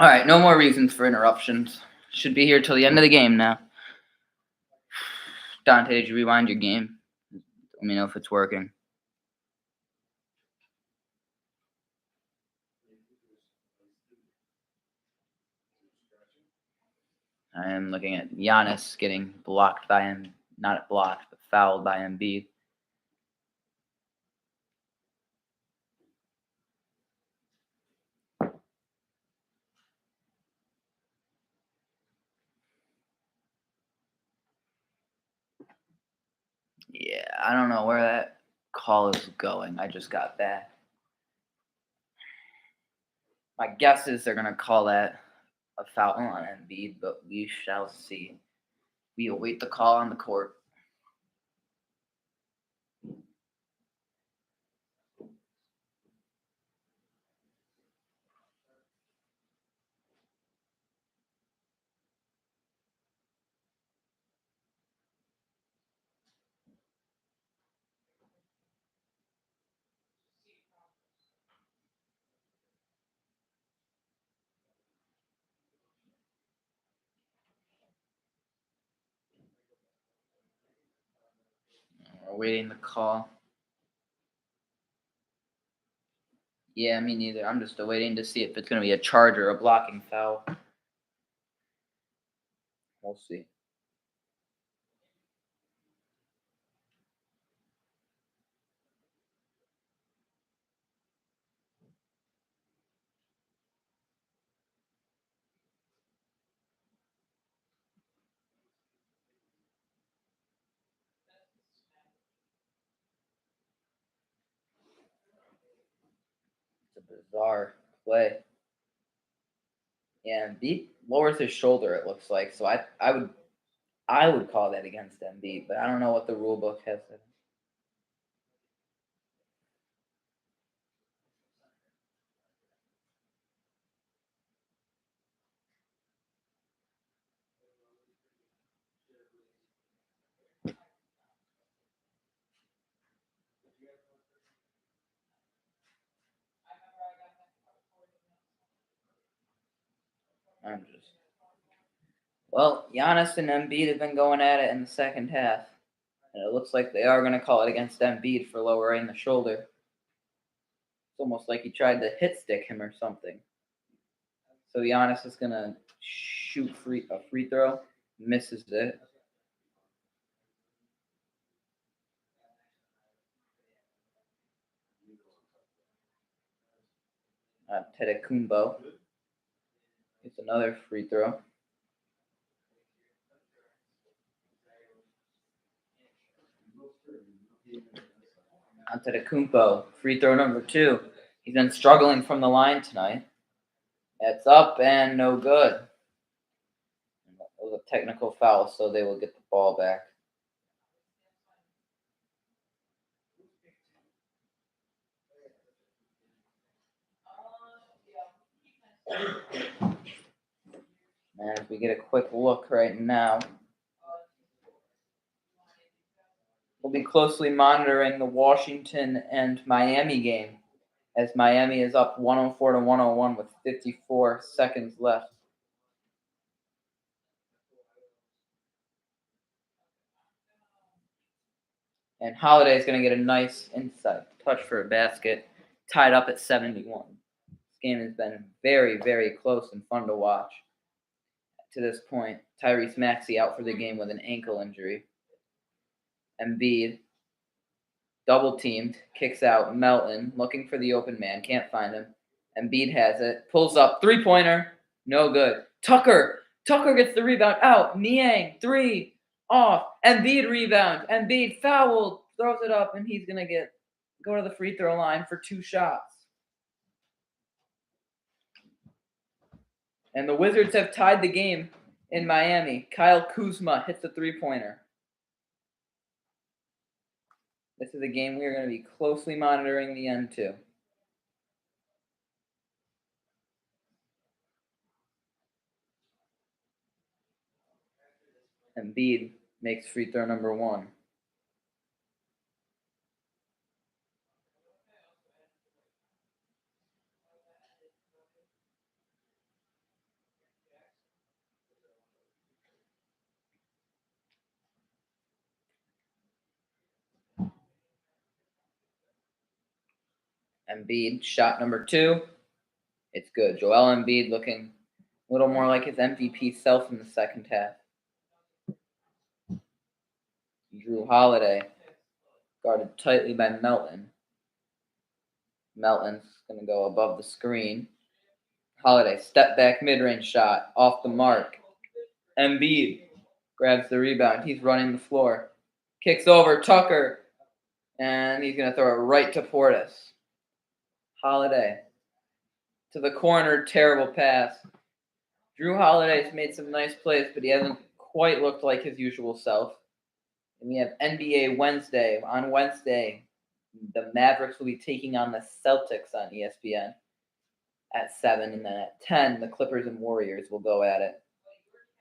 A: All right, no more reasons for interruptions. Should be here till the end of the game now. Dante, did you rewind your game? Let me know if it's working. I am looking at Giannis getting blocked by him, not blocked, but fouled by Embiid. Yeah, I don't know where that call is going. I just got back. My guess is they're going to call that a foul on Embiid, but we shall see. We await the call on the court. We're awaiting the call. Yeah, me neither. I'm just waiting to see if it's going to be a charge or a blocking foul. We'll see. It's a bizarre play. Yeah, Embiid lowers his shoulder. It looks like so. I would call that against Embiid, but I don't know what the rule book has said. I'm just well, Giannis and Embiid have been going at it in the second half, and it looks like they are going to call it against Embiid for lowering the shoulder. It's almost like he tried to hit stick him or something. So Giannis is going to shoot a free throw, misses it. Tedecumbo gets another free throw. Antetokounmpo, free throw number 2. He's been struggling from the line tonight. It's up and no good. It was a technical foul, so they will get the ball back. And if we get a quick look right now, we'll be closely monitoring the Washington and Miami game as Miami is up 104 to 101 with 54 seconds left. And Holiday is going to get a nice inside touch for a basket, tied up at 71. This game has been very, very close and fun to watch. To this point, Tyrese Maxey out for the game with an ankle injury. Embiid, double teamed, kicks out Melton, looking for the open man, can't find him. Embiid has it, pulls up, three-pointer, no good. Tucker gets the rebound, out. Niang, 3, off. Embiid rebound. Embiid fouled, throws it up, and he's gonna go to the free throw line for 2 shots. And the Wizards have tied the game in Miami. Kyle Kuzma hits a 3-pointer. This is a game we are going to be closely monitoring the end to. Embiid makes free throw number 1. Embiid, shot number 2. It's good. Joel Embiid looking a little more like his MVP self in the second half. Drew Holiday, guarded tightly by Melton. Melton's going to go above the screen. Holiday, step back mid-range shot, off the mark. Embiid grabs the rebound. He's running the floor. Kicks over Tucker, and he's going to throw it right to Portis. Holiday to the corner, terrible pass. Drew Holiday's made some nice plays, but he hasn't quite looked like his usual self. And we have NBA Wednesday. On Wednesday, the Mavericks will be taking on the Celtics on ESPN at 7, and then at 10, the Clippers and Warriors will go at it.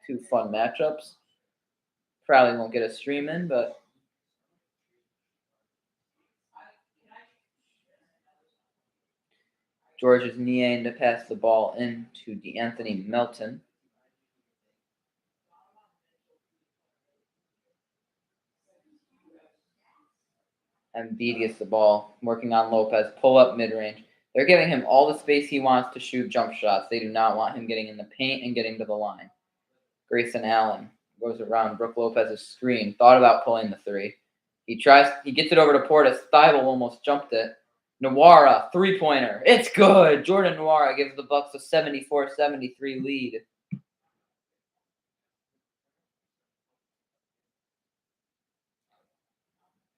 A: 2 fun matchups. Probably won't get a stream in, but George's Niang to pass the ball in to DeAnthony Melton. Embiid gets the ball, working on Lopez, pull up mid-range. They're giving him all the space he wants to shoot jump shots. They do not want him getting in the paint and getting to the line. Grayson Allen goes around Brook Lopez's screen, thought about pulling the 3. He gets it over to Portis. Thibault almost jumped it. Nwora, 3-pointer. It's good. Jordan Nwora gives the Bucks a 74-73 lead.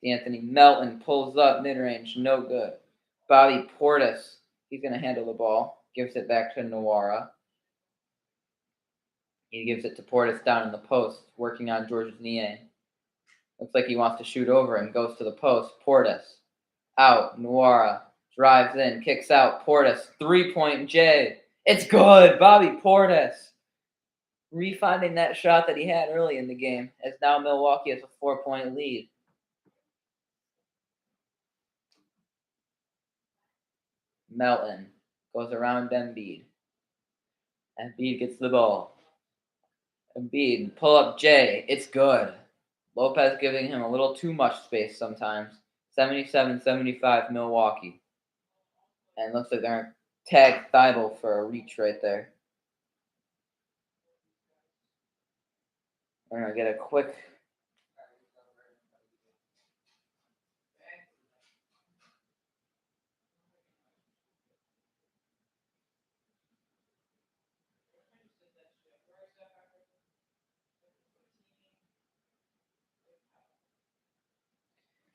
A: Anthony Melton pulls up mid-range, no good. Bobby Portis, he's going to handle the ball. Gives it back to Nwora. He gives it to Portis down in the post, working on George's Niang. Looks like he wants to shoot over and goes to the post. Portis, out. Nwora drives in, kicks out. Portis, 3-point J. It's good. Bobby Portis refinding that shot that he had early in the game, as now Milwaukee has a 4-point lead. Melton goes around Embiid. Embiid gets the ball. Embiid, pull up J. It's good. Lopez giving him a little too much space sometimes. 77-75 Milwaukee. And looks like they're going to tag Thibault for a reach right there. We're going to get a quick...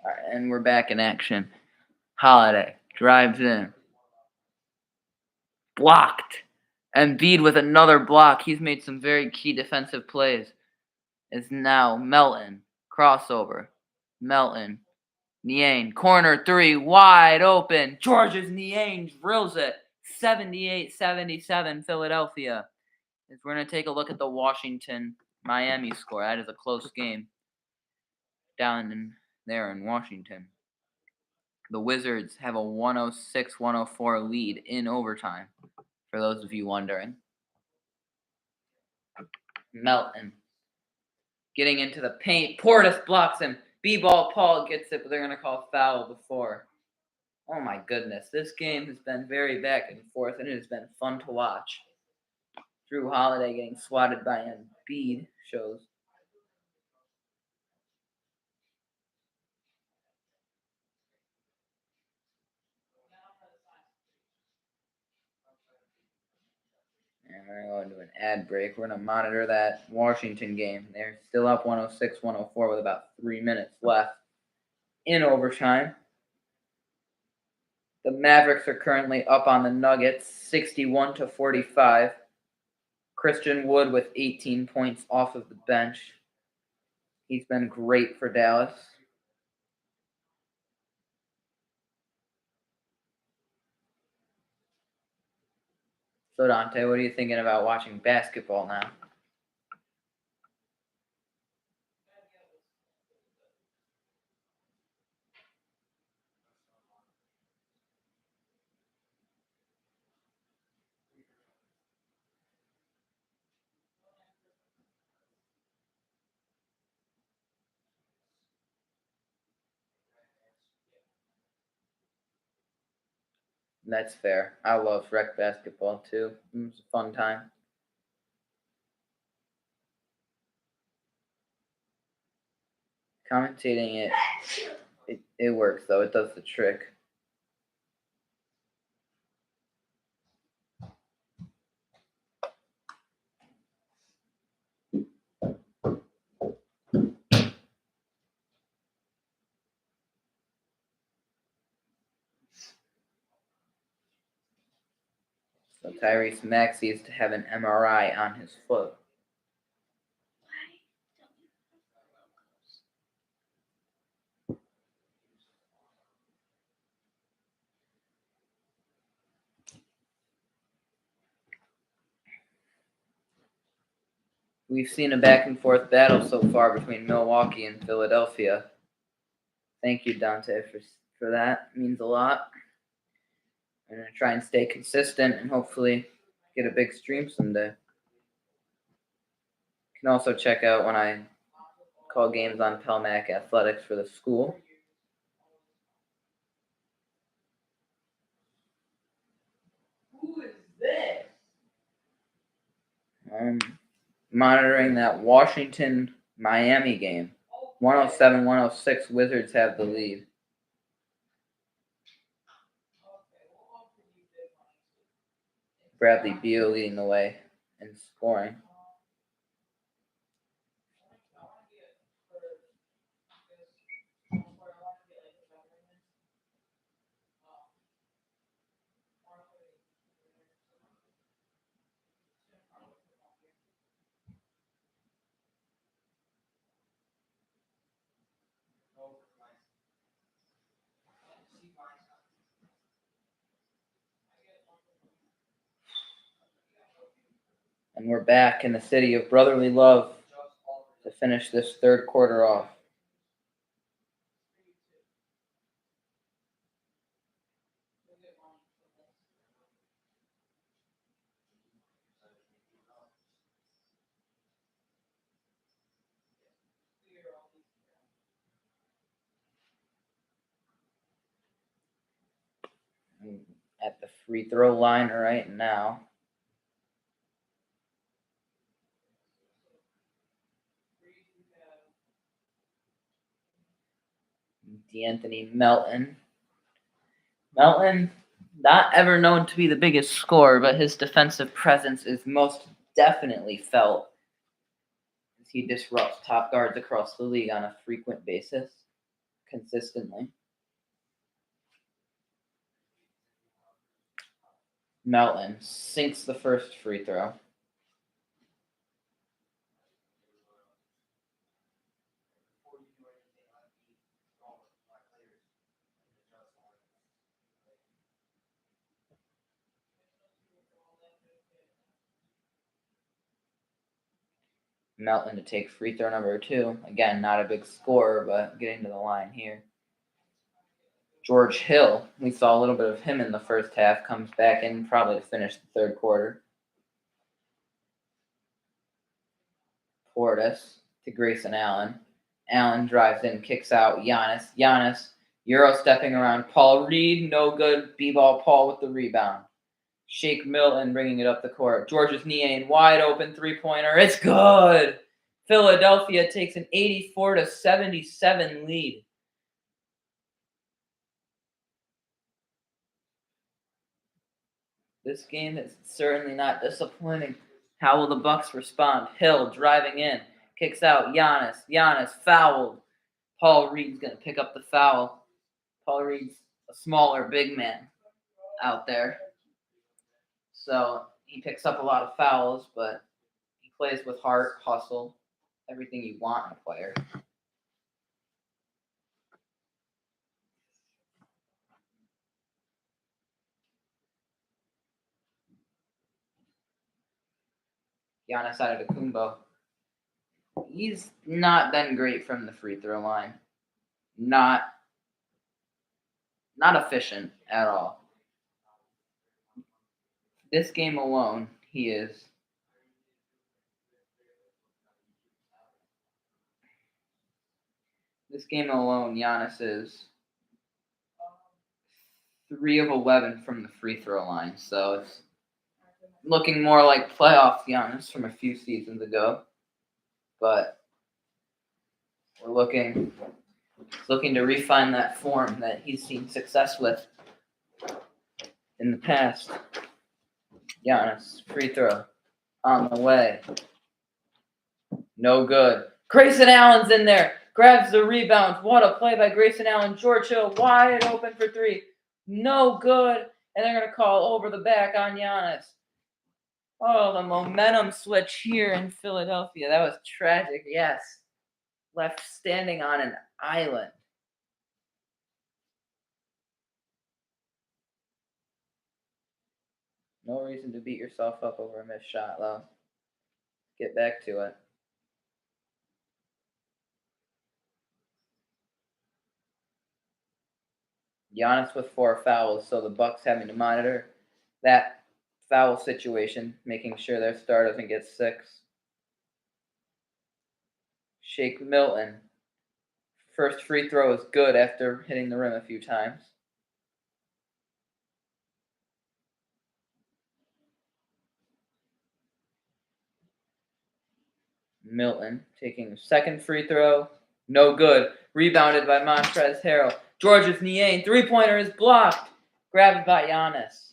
A: All right, and we're back in action. Holiday drives in. Blocked. Embiid with another block. He's made some very key defensive plays. It's now Melton. Crossover. Melton. Niang. Corner 3. Wide open. George's Niang drills it. 78-77 Philadelphia. As we're going to take a look at the Washington-Miami score. That is a close game down there in Washington. The Wizards have a 106-104 lead in overtime, for those of you wondering. Melton getting into the paint. Portis blocks him. B-ball Paul gets it, but they're going to call foul before. Oh my goodness. This game has been very back and forth, and it has been fun to watch. Drew Holiday getting swatted by Embiid shows. And we're going to go into an ad break. We're going to monitor that Washington game. They're still up 106-104 with about 3 minutes left in overtime. The Mavericks are currently up on the Nuggets, 61-45. Christian Wood with 18 points off of the bench. He's been great for Dallas. So, Dante, what are you thinking about watching basketball now? That's fair. I love rec basketball too. It was a fun time. Commentating it works though. It does the trick. So Tyrese Maxey is to have an MRI on his foot. We've seen a back and forth battle so far between Milwaukee and Philadelphia. Thank you, Dante, for that. It means a lot. I'm going to try and stay consistent and hopefully get a big stream someday. You can also check out when I call games on Pelmac Athletics for the school.
C: Who is this?
A: Monitoring that Washington-Miami game. 107-106, Wizards have the lead. Bradley Beal leading the way in scoring. And we're back in the city of brotherly love to finish this third quarter off. At the free throw line right now. D'Anthony Melton. Melton, not ever known to be the biggest scorer, but his defensive presence is most definitely felt as he disrupts top guards across the league on a frequent basis, consistently. Melton sinks the first free throw. Melton to take free throw number 2. Again, not a big scorer, but getting to the line here. George Hill, we saw a little bit of him in the first half, comes back in probably to finish the third quarter. Portis to Grayson Allen. Allen drives in, kicks out Giannis. Giannis, Euro stepping around Paul Reed, no good. B-ball Paul with the rebound. Shake Milton bringing it up the court. Georges Niang, wide open three-pointer. It's good. Philadelphia takes an 84-77 lead. This game is certainly not disappointing. How will the Bucks respond? Hill driving in, kicks out Giannis. Giannis fouled. Paul Reed's going to pick up the foul. Paul Reed's a smaller big man out there. So he picks up a lot of fouls, but he plays with heart, hustle, everything you want in a player. Giannis Antetokounmpo. He's not been great from the free throw line. Not efficient at all. This game alone, he is. This game alone, Giannis is 3 of 11 from the free throw line, so it's looking more like playoff Giannis from a few seasons ago. But we're looking to refine that form that he's seen success with in the past. Giannis, free throw on the way. No good. Grayson Allen's in there. Grabs the rebound. What a play by Grayson Allen. George Hill wide open for 3. No good. And they're going to call over the back on Giannis. Oh, the momentum switch here in Philadelphia. That was tragic, yes. Left standing on an island. No reason to beat yourself up over a missed shot, though. Get back to it. Giannis with 4 fouls, so the Bucks having to monitor that foul situation, making sure their star doesn't get 6. Shake Milton. First free throw is good after hitting the rim a few times. Milton taking second free throw. No good. Rebounded by Montrezl Harrell. Georges Niang. 3-pointer is blocked. Grabbed by Giannis.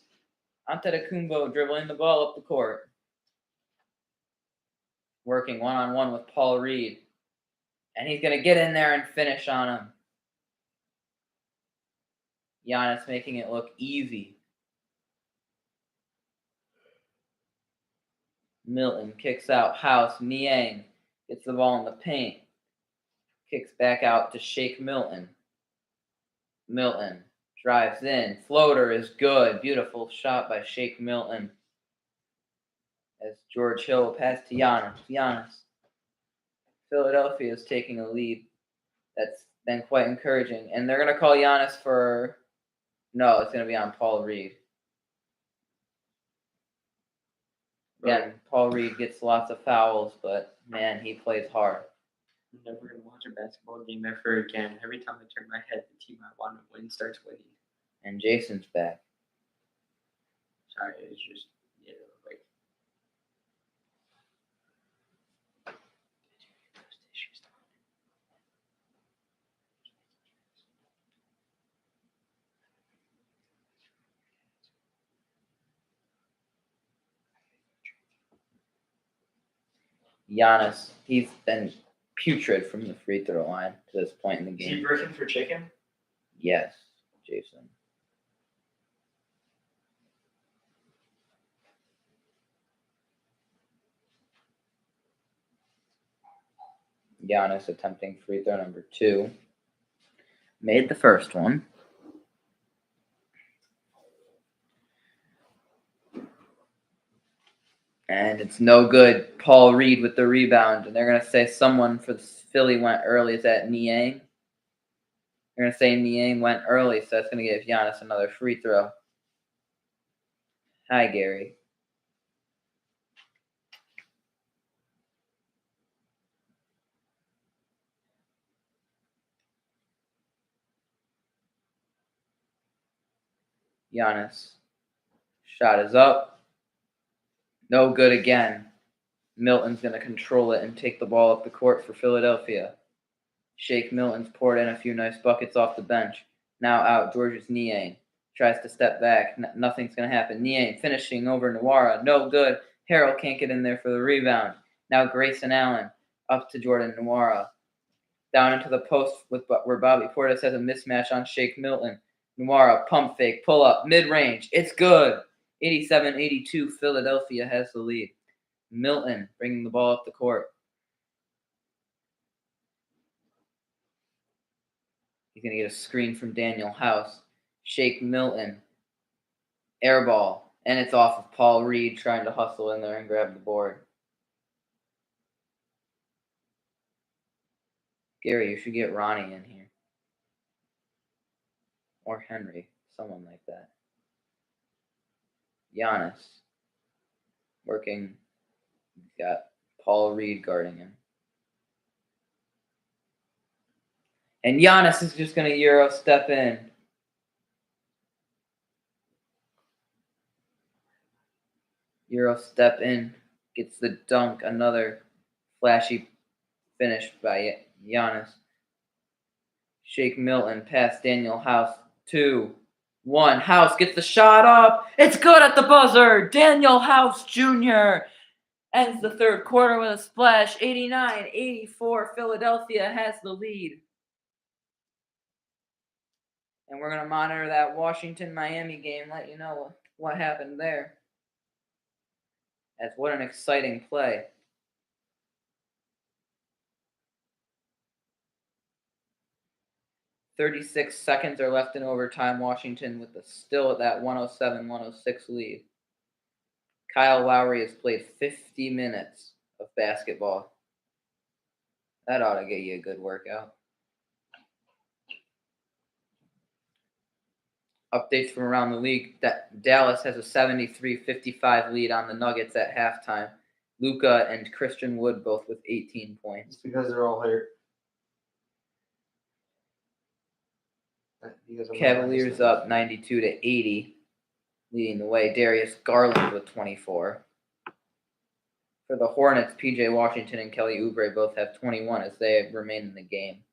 A: Antetokounmpo dribbling the ball up the court. Working one-on-one with Paul Reed. And he's going to get in there and finish on him. Giannis making it look easy. Milton kicks out. House. Niang gets the ball in the paint. Kicks back out to Shake Milton. Milton drives in. Floater is good. Beautiful shot by Shake Milton. As George Hill will pass to Giannis. Giannis. Philadelphia is taking a lead. That's been quite encouraging. And they're going to call Giannis for... No, it's going to be on Paul Reed. Again, Paul Reed gets lots of fouls, but, man, he plays hard.
B: I'm never going to watch a basketball game ever again. Every time I turn my head, the team I want to win starts winning.
A: And Jason's back.
B: Sorry, it's just, like...
A: Giannis, he's been putrid from the free throw line to this point in the
D: Is
A: game.
D: he working for chicken?
A: Yes, Jason. Giannis attempting free throw number 2. Made the first one. And it's no good. Paul Reed with the rebound. And they're going to say someone for Philly went early. Is that Niang? They're going to say Niang went early, so that's going to give Giannis another free throw. Hi, Gary. Giannis. Shot is up. No good again. Milton's going to control it and take the ball up the court for Philadelphia. Shake Milton's poured in a few nice buckets off the bench. Now out, Georges Niang. Tries to step back. Nothing's going to happen. Niang finishing over Nwora. No good. Harrell can't get in there for the rebound. Now Grayson Allen up to Jordan Nwora. Down into the post where Bobby Portis has a mismatch on Shake Milton. Nwora, pump fake, pull up, mid-range. It's good. 87-82, Philadelphia has the lead. Milton bringing the ball up the court. He's going to get a screen from Daniel House. Shake Milton. Air ball. And it's off of Paul Reed trying to hustle in there and grab the board. Gary, you should get Ronnie in here. Or Henry. Someone like that. Giannis. Working. He's got Paul Reed guarding him. And Giannis is just going to Euro step in. Euro step in, gets the dunk, another flashy finish by Giannis. Shake Milton past Daniel House. 2-1. House gets the shot up. It's good at the buzzer. Daniel House Jr. ends the third quarter with a splash. 89-84. Philadelphia has the lead. And we're going to monitor that Washington-Miami game, let you know what happened there. As what an exciting play. "36 seconds are left in overtime. Washington still at that 107-106 lead. Kyle Lowry has played 50 minutes of basketball. That ought to get you a good workout. Updates from around the league. Dallas has a 73-55 lead on the Nuggets at halftime. Luka and Christian Wood both with 18 points.
B: It's because they're all hurt.
A: Cavaliers up 92-80, leading the way. Darius Garland with 24. For the Hornets, PJ Washington and Kelly Oubre both have 21 as they remain in the game.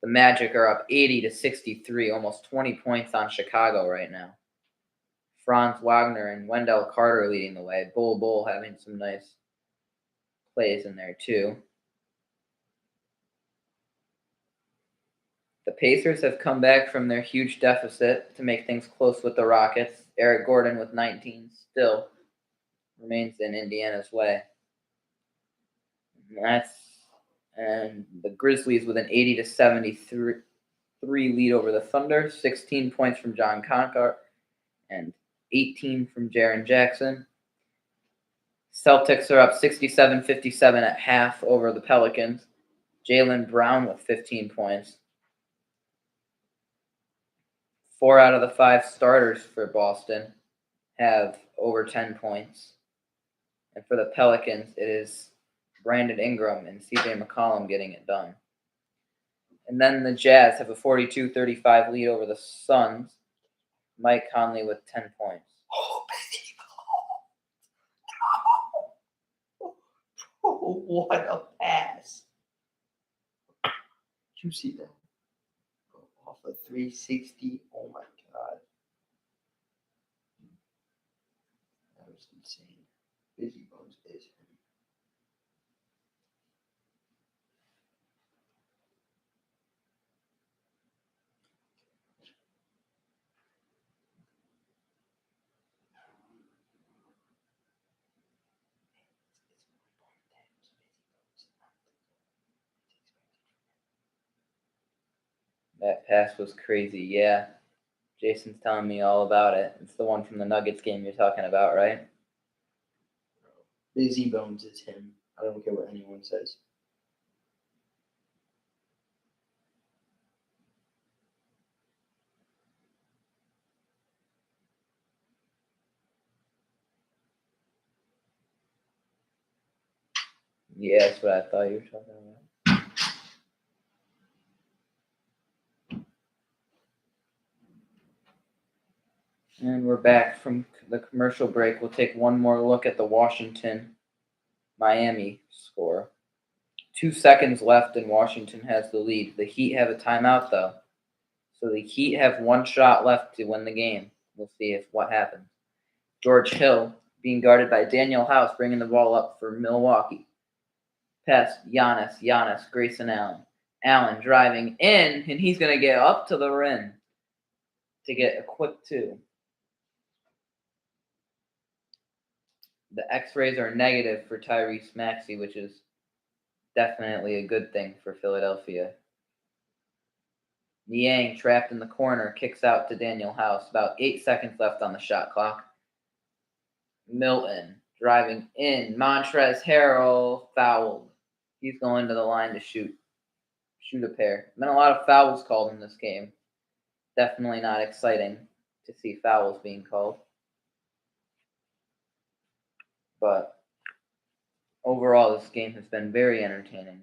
A: The Magic are up 80-63, almost 20 points on Chicago right now. Franz Wagner and Wendell Carter leading the way. Bull having some nice plays in there too. The Pacers have come back from their huge deficit to make things close with the Rockets. Eric Gordon with 19 still remains in Indiana's way. And the Grizzlies with an 80-73 lead over the Thunder. 16 points from John Conker and 18 from Jaren Jackson. Celtics are up 67-57 at half over the Pelicans. Jaylen Brown with 15 points. 4 out of the 5 starters for Boston have over 10 points. And for the Pelicans, it is Brandon Ingram and CJ McCollum getting it done. And then the Jazz have a 42-35 lead over the Suns. Mike Conley with 10 points.
B: Oh, what a pass. Did you see that? Off of 360. Oh my God. That was insane. Busy Bones is him.
A: That pass was crazy, yeah. Jason's telling me all about it. It's the one from the Nuggets game you're talking about, right?
B: Busy Bones is him. I don't care what anyone says.
A: Yeah, that's what I thought you were talking about. And we're back from the commercial break. We'll take one more look at the Washington-Miami score. 2 seconds left and Washington has the lead. The Heat have a timeout, though. So the Heat have one shot left to win the game. We'll see what happens. George Hill being guarded by Daniel House, bringing the ball up for Milwaukee. Pass Giannis, Grayson Allen. Allen driving in, and he's going to get up to the rim to get a quick 2. The X-rays are negative for Tyrese Maxey, which is definitely a good thing for Philadelphia. Niang, trapped in the corner, kicks out to Daniel House. About 8 seconds left on the shot clock. Milton driving in. Montrezl Harrell fouled. He's going to the line to shoot a pair. Been a lot of fouls called in this game. Definitely not exciting to see fouls being called. But overall, this game has been very entertaining.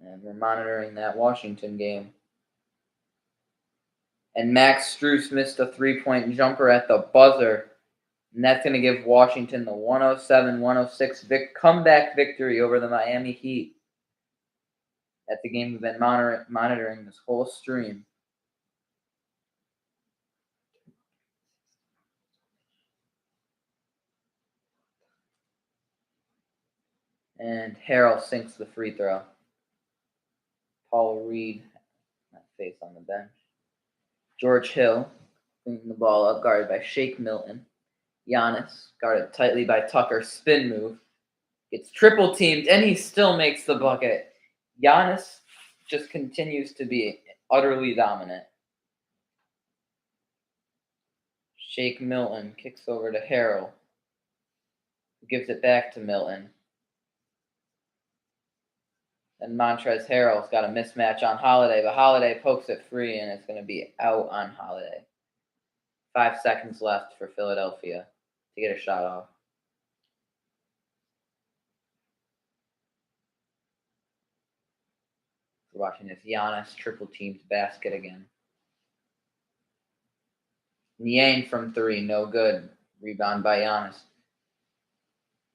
A: And we're monitoring that Washington game And Max Strus missed a 3-point jumper at the buzzer. And that's going to give Washington the 107-106 comeback victory over the Miami Heat. That's the game we've been monitoring this whole stream. And Harrell sinks the free throw. Paul Reed, that face on the bench. George Hill, bringing the ball up, guarded by Shake Milton. Giannis, guarded tightly by Tucker, spin move. Gets triple teamed, and he still makes the bucket. Giannis just continues to be utterly dominant. Shake Milton kicks over to Harrell, who gives it back to Milton. And Montrezl Harrell's got a mismatch on Holiday, but Holiday pokes it free, and it's going to be out on Holiday. 5 seconds left for Philadelphia to get a shot off. We're watching this Giannis triple teamed basket again. Niang from 3, no good. Rebound by Giannis.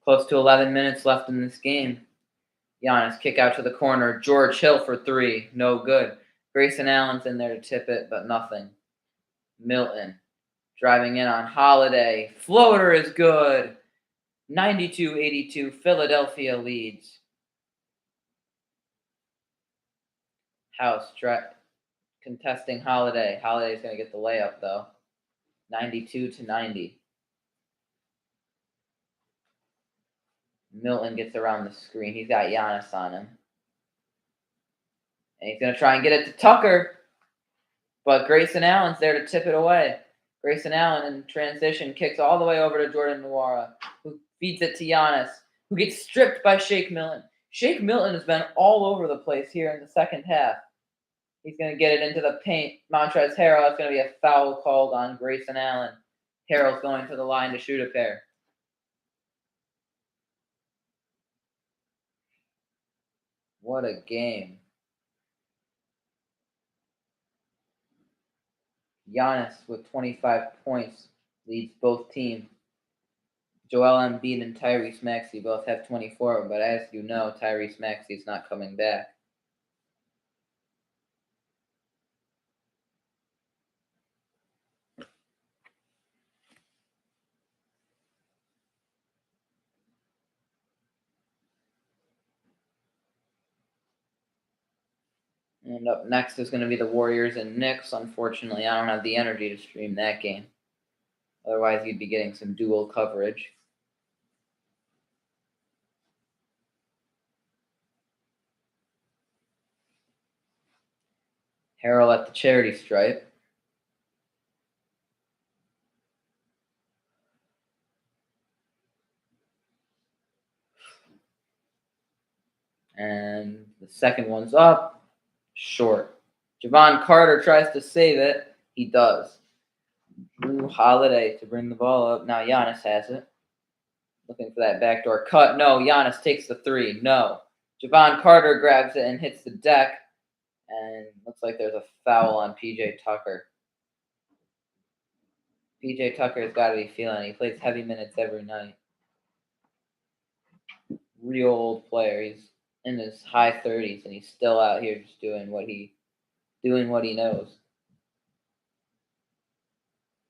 A: Close to 11 minutes left in this game. Giannis kick out to the corner. George Hill for 3, no good. Grayson Allen's in there to tip it, but nothing. Milton driving in on Holiday. Floater is good. 92-82, Philadelphia leads. House contesting Holiday. Holiday's going to get the layup, though. 92-90. Milton gets around the screen. He's got Giannis on him. And he's going to try and get it to Tucker. But Grayson Allen's there to tip it away. Grayson Allen in transition kicks all the way over to Jordan Nwora, who feeds it to Giannis, who gets stripped by Shake Milton. Shake Milton has been all over the place here in the second half. He's going to get it into the paint. Montrezl Harrell, it's going to be a foul called on Grayson Allen. Harrell's going to the line to shoot a pair. What a game. Giannis with 25 points leads both teams. Joel Embiid and Tyrese Maxey both have 24, but as you know, Tyrese Maxey's not coming back. And up next is going to be the Warriors and Knicks. Unfortunately, I don't have the energy to stream that game. Otherwise, you'd be getting some dual coverage. Harrell at the charity stripe. And the second one's up. Short. Javon Carter tries to save it. He does. Drew Holiday to bring the ball up. Now Giannis has it. Looking for that backdoor cut. No, Giannis takes the 3. No. Javon Carter grabs it and hits the deck. And looks like there's a foul on P.J. Tucker. P.J. Tucker's got to be feeling it. He plays heavy minutes every night. Real old player. He's in his high 30s, and he's still out here just doing what he knows.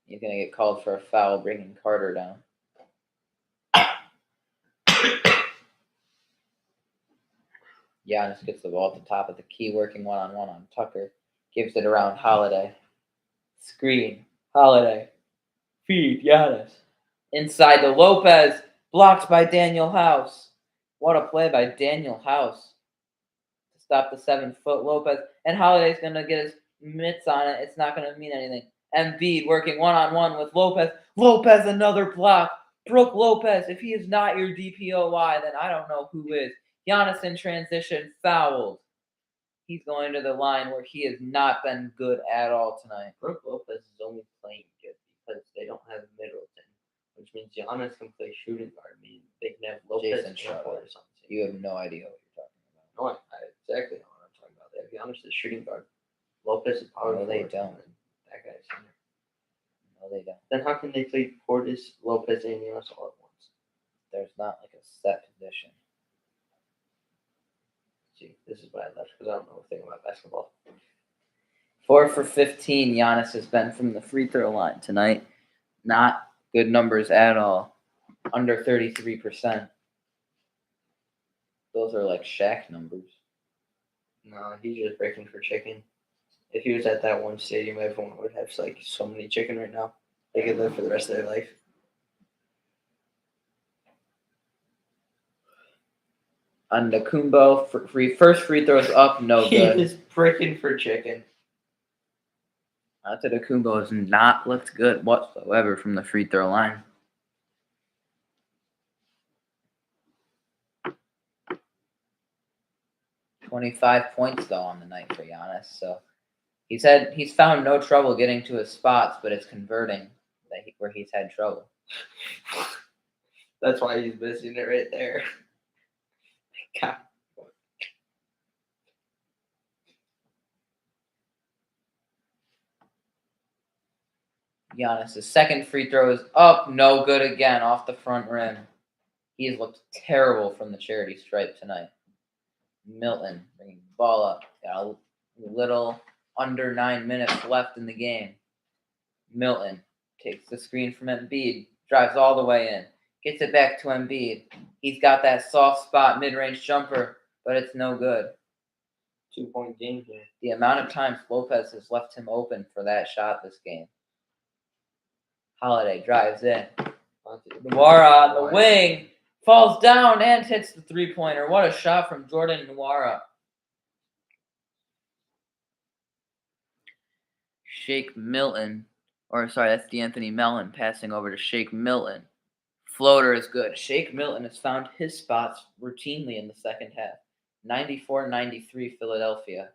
A: He's going to get called for a foul, bringing Carter down. Giannis gets the ball at the top of the key, working one-on-one on Tucker. Gives it around Holiday. Screen. Holiday. Feed. Giannis. Inside to Lopez. Blocked by Daniel House. What a play by Daniel House. To stop the 7-foot Lopez. And Holiday's going to get his mitts on it. It's not going to mean anything. Embiid working one-on-one with Lopez. Lopez, another block. Brooke Lopez, if he is not your DPOY, then I don't know who is. Giannis in transition, fouled. He's going to the line where he has not been good at all tonight.
B: Brooke Lopez is only playing good because they don't have Middleton, which means Giannis can play shooting guard. I mean, they can have Lopez
A: Jason
B: and or something.
A: You have no idea what you're talking about.
B: No, I exactly know what I'm talking about. They have Giannis as shooting guard. Lopez is power
A: No, they
B: forward,
A: don't.
B: and that
A: they don't.
B: Then how can they play Portis, Lopez, and Giannis all at once?
A: There's not like a set position.
B: See, this is what I left because I don't know a thing about basketball.
A: 4 for 15, Giannis has been from the free throw line tonight. Not good numbers at all. Under 33%. Those are like Shaq numbers.
B: No, he's just breaking for chicken. If he was at that one stadium, everyone would have like so many chicken right now. They could live for the rest of their life.
A: Kumbo, first free throws up, no good.
B: He is breaking for chicken.
A: Kumbo has not looked good whatsoever from the free throw line. "25 points though on the night for Giannis, so he said he's found no trouble getting to his spots, but it's converting where he's had trouble.
B: That's why he's missing it right there. God.
A: Giannis' second free throw is up, no good again, off the front rim. He has looked terrible from the charity stripe tonight. Milton bringing the ball up. Got a little under 9 minutes left in the game. Milton takes the screen from Embiid, drives all the way in, gets it back to Embiid. He's got that soft spot mid-range jumper, but it's no good.
B: 2-point game here.
A: The amount of times Lopez has left him open for that shot this game. Holiday drives in. Nwora on the wing, falls down and hits the three-pointer. What a shot from Jordan Nwora. Shake Milton, that's D'Anthony Mellon passing over to Shake Milton. Floater is good. Shake Milton has found his spots routinely in the second half. 94-93 Philadelphia.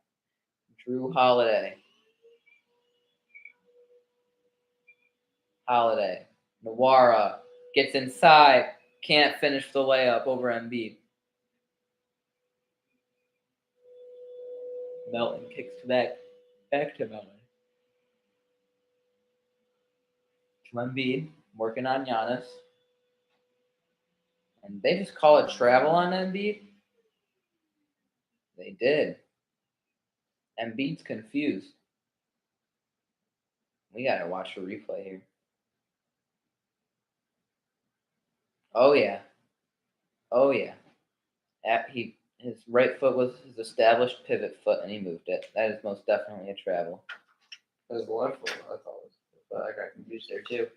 A: Drew Holiday. Nwora gets inside. Can't finish the layup over Embiid. Melton kicks back to Melton. To Embiid, working on Giannis. And they just call it travel on Embiid? They did. Embiid's confused. We gotta watch the replay here. Oh yeah. His right foot was his established pivot foot, and he moved it. That is most definitely a travel.
B: That was the left foot. I thought it was, but I got confused there too.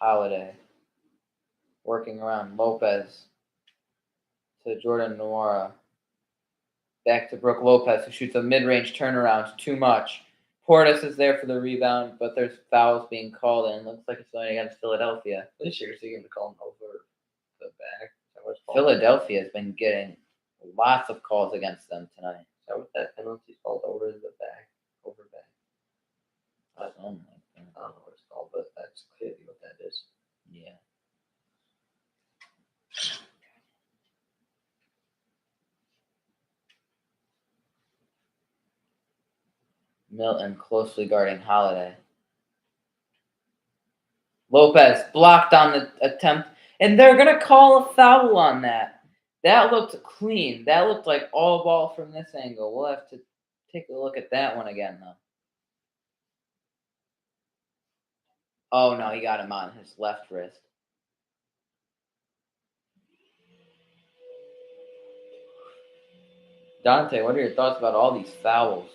A: Holiday working around Lopez to Jordan Nwora. Back to Brook Lopez, who shoots a mid-range turnaround. Too much. Portis is there for the rebound, but there's fouls being called, and it looks like it's going against Philadelphia.
B: Are you seriously going to call him over the back?
A: Philadelphia has been getting lots of calls against them tonight.
B: Is that what that penalty is called? Over the back? Over back? I don't know what it's called, but that's clearly what that is.
A: Yeah. Milton closely guarding Holiday. Lopez blocked on the attempt, and they're going to call a foul on that. That looked clean. That looked like all ball from this angle. We'll have to take a look at that one again, though. Oh, no, he got him on his left wrist. Dante, what are your thoughts about all these fouls?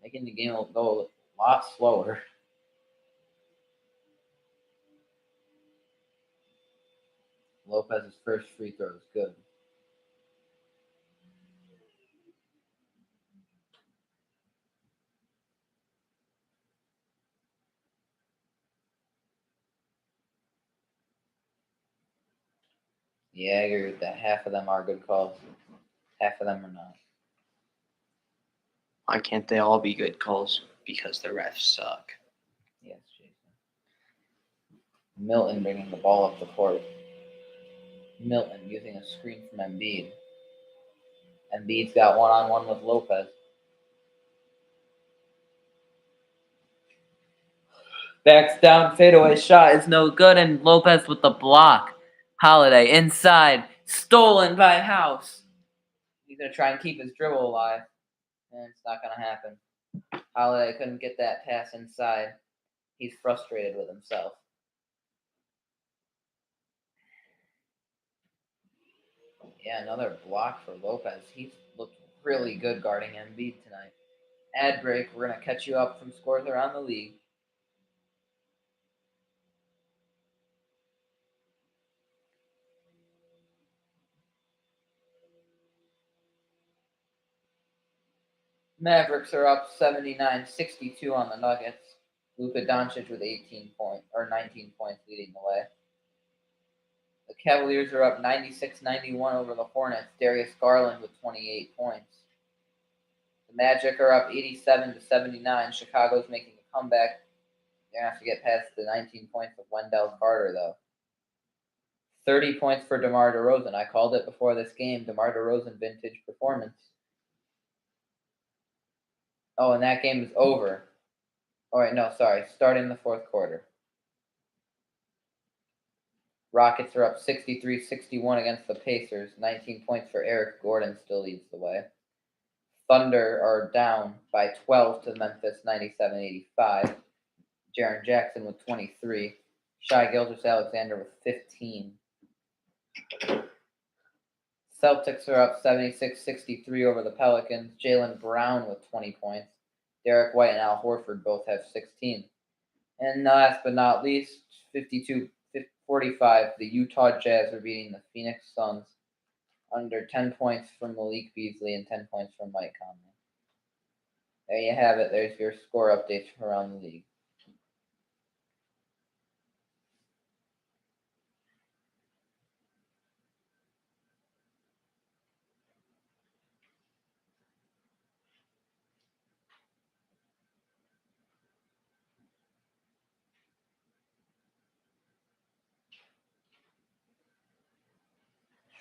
A: Making the game go a lot slower. Lopez's first free throw is good. Yeah, I agree with that. Half of them are good calls. Half of them are not.
B: Why can't they all be good calls? Because the refs suck.
A: Yes, Jason. Milton bringing the ball up the court. Milton using a screen from Embiid. Embiid's got one-on-one with Lopez. Backs down, fadeaway shot is no good, and Lopez with the block. Holiday inside, stolen by House. He's going to try and keep his dribble alive, and it's not going to happen. Holiday couldn't get that pass inside. He's frustrated with himself. Yeah, another block for Lopez. He's looked really good guarding Embiid tonight. Ad break, we're going to catch you up from scores around the league. Mavericks are up 79-62 on the Nuggets. Luka Doncic with 19 points leading the way. The Cavaliers are up 96-91 over the Hornets. Darius Garland with 28 points. The Magic are up 87-79. Chicago's making a comeback. They're going to have to get past the 19 points of Wendell Carter, though. 30 points for DeMar DeRozan. I called it before this game. DeMar DeRozan vintage performance. Oh, and that game is over. All right, no, sorry. Starting the fourth quarter. Rockets are up 63-61 against the Pacers. 19 points for Eric Gordon still leads the way. Thunder are down by 12 to Memphis, 97-85. Jaren Jackson with 23. Shai Gilgeous-Alexander with 15. Celtics are up 76-63 over the Pelicans. Jaylen Brown with 20 points. Derek White and Al Horford both have 16. And last but not least, 52-45, the Utah Jazz are beating the Phoenix Suns under 10 points from Malik Beasley and 10 points from Mike Conley. There you have it. There's your score updates from around the league.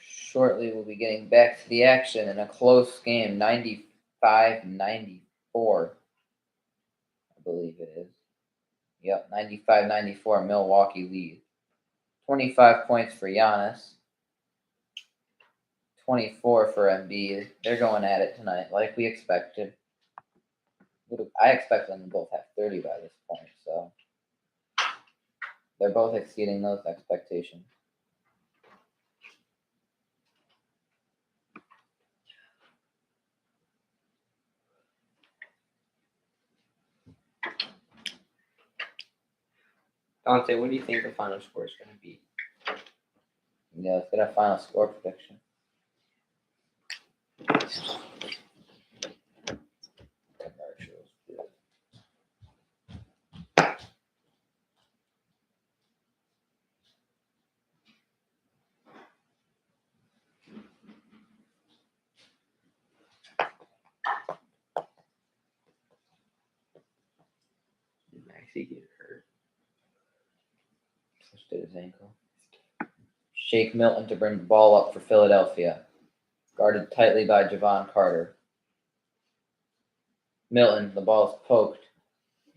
A: Shortly, we'll be getting back to the action in a close game, 95-94, I believe it is. Yep, 95-94, Milwaukee lead. 25 points for Giannis. 24 for Embiid. They're going at it tonight, like we expected. I expect them to both have 30 by this point, so they're both exceeding those expectations.
B: Dante, what do you think the final score is going to be?
A: Yeah, let's get a final score prediction. Commercials.
B: Did Maxie get hurt?
A: Twisted his ankle. Shake Milton to bring the ball up for Philadelphia. Guarded tightly by Javon Carter. Milton, the ball's poked.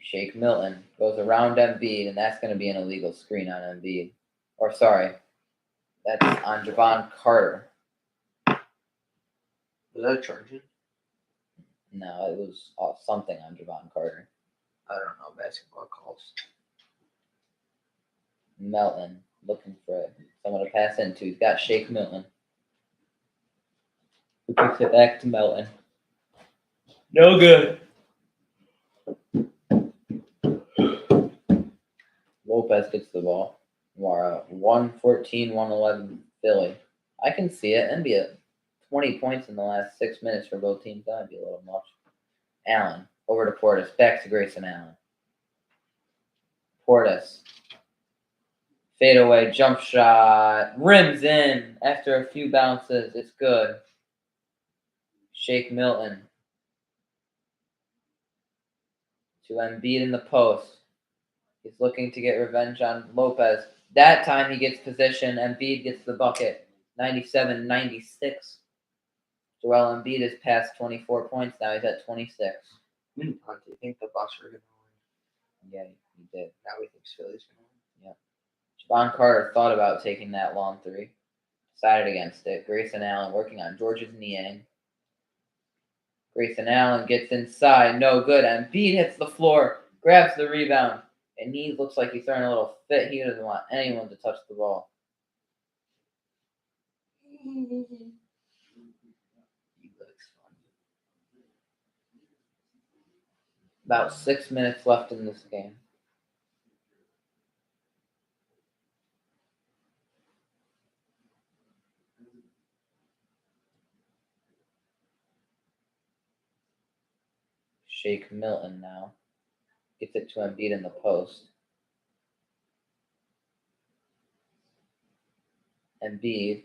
A: Shake Milton goes around Embiid, and that's going to be an illegal screen on Embiid. Or, sorry, that's on Javon Carter.
B: Was that charging?
A: No, it was something on Javon Carter.
B: I don't know basketball calls.
A: Melton looking for someone to pass into. He's got Shake Milton. Who kicks it back to Melton? No good. Lopez gets the ball. 114-111 Philly. I can see it. NBA 20 points in the last 6 minutes for both teams. That would be a little much. Allen over to Portis. Back to Grayson Allen. Portis. Fadeaway jump shot. Rims in after a few bounces. It's good. Shake Milton. To Embiid in the post. He's looking to get revenge on Lopez. That time he gets position. Embiid gets the bucket. 97-96. Joel Embiid has passed 24 points now. He's at 26.
B: Do you think the Bucks are going to win?
A: Yeah, he did.
B: Now we think Philly's going to win.
A: Javon Carter thought about taking that long three. Decided against it. Grayson Allen working on George's Niang. Grayson Allen gets inside. No good. Embiid hits the floor. Grabs the rebound. And he looks like he's throwing a little fit. He doesn't want anyone to touch the ball.
B: He looks fun.
A: About 6 minutes left in this game. Shake Milton now. Gets it to Embiid in the post. Embiid.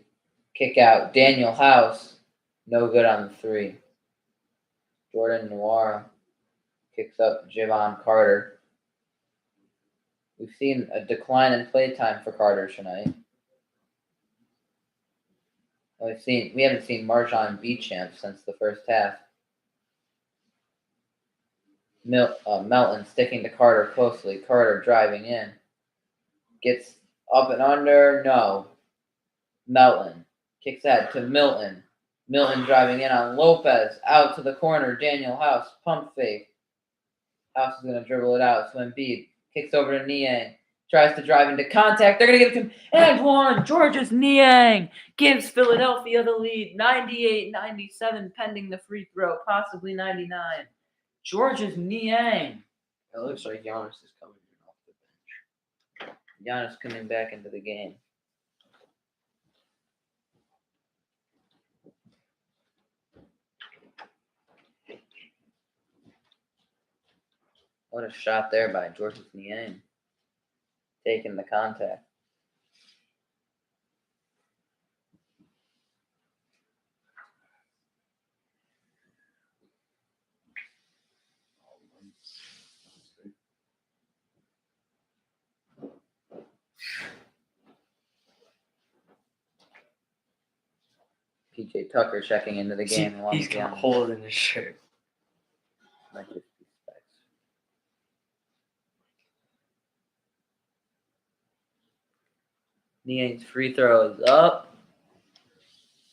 A: Kick out. Daniel House. No good on the three. Jordan Nwora kicks up Javon Carter. We've seen a decline in play time for Carter tonight. We haven't seen Marjon Beauchamp since the first half. Melton sticking to Carter closely. Carter driving in. Gets up and under. No. Melton kicks that to Milton. Milton driving in on Lopez. Out to the corner. Daniel House. Pump fake. House is going to dribble it out. So Embiid kicks over to Niang. Tries to drive into contact. They're going to give it to him. And one. Georges Niang gives Philadelphia the lead. 98-97 pending the free throw. Possibly 99. Georges Niang.
B: It looks like Giannis is coming in off the bench.
A: Giannis coming back into the game. What a shot there by Georges Niang. Taking the contact. PJ Tucker checking into the game.
B: He's got a hole in his shirt.
A: Might just be specs. Niang's free throw is up.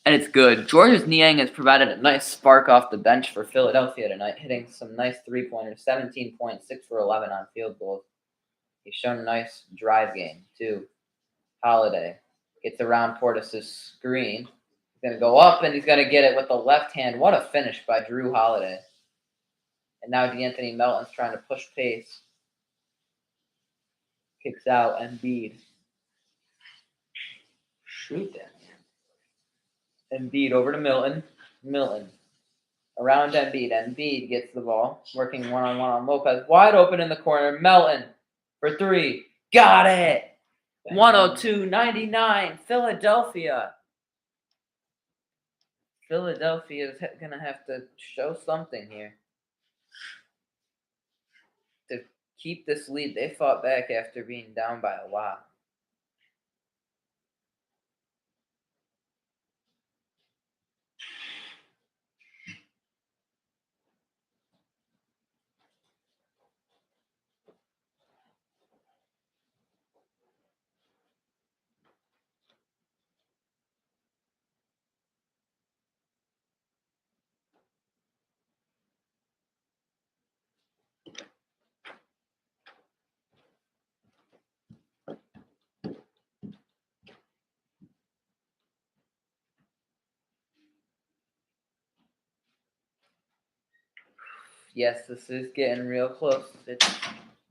A: And it's good. Georges Niang has provided a nice spark off the bench for Philadelphia tonight, hitting some nice three-pointers, 17 points, 6 for 11 on field goals. He's shown a nice drive game, too. Holiday gets around Portis' screen. He's going to go up, and he's going to get it with the left hand. What a finish by Drew Holiday. And now DeAnthony Melton's trying to push pace. Kicks out Embiid.
B: Shoot that.
A: Embiid over to Milton. Milton around Embiid. Embiid gets the ball. Working one-on-one on Lopez. Wide open in the corner. Melton for three. Got it. 102-99. Philadelphia. Philadelphia is going to have to show something here to keep this lead. They fought back after being down by a lot. Yes, this is getting real close. It's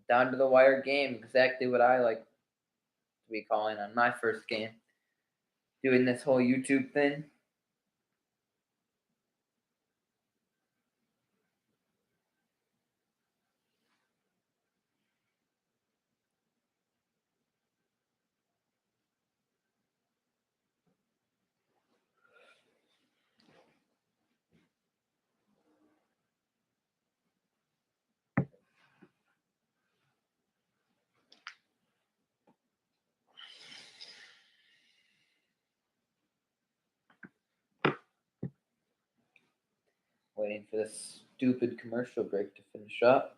A: down to the wire game. Exactly what I like to be calling on my first game. Doing this whole YouTube thing. Waiting for this stupid commercial break to finish up.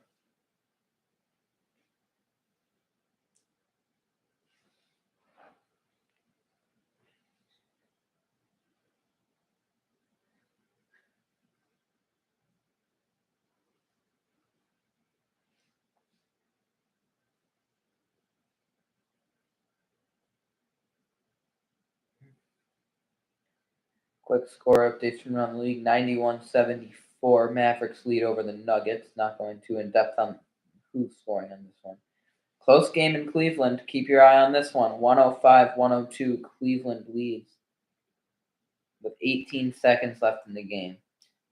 A: Quick score updates from around the league. 91-74. Mavericks lead over the Nuggets. Not going too in-depth on who's scoring on this one. Close game in Cleveland. Keep your eye on this one. 105-102. Cleveland leads with 18 seconds left in the game.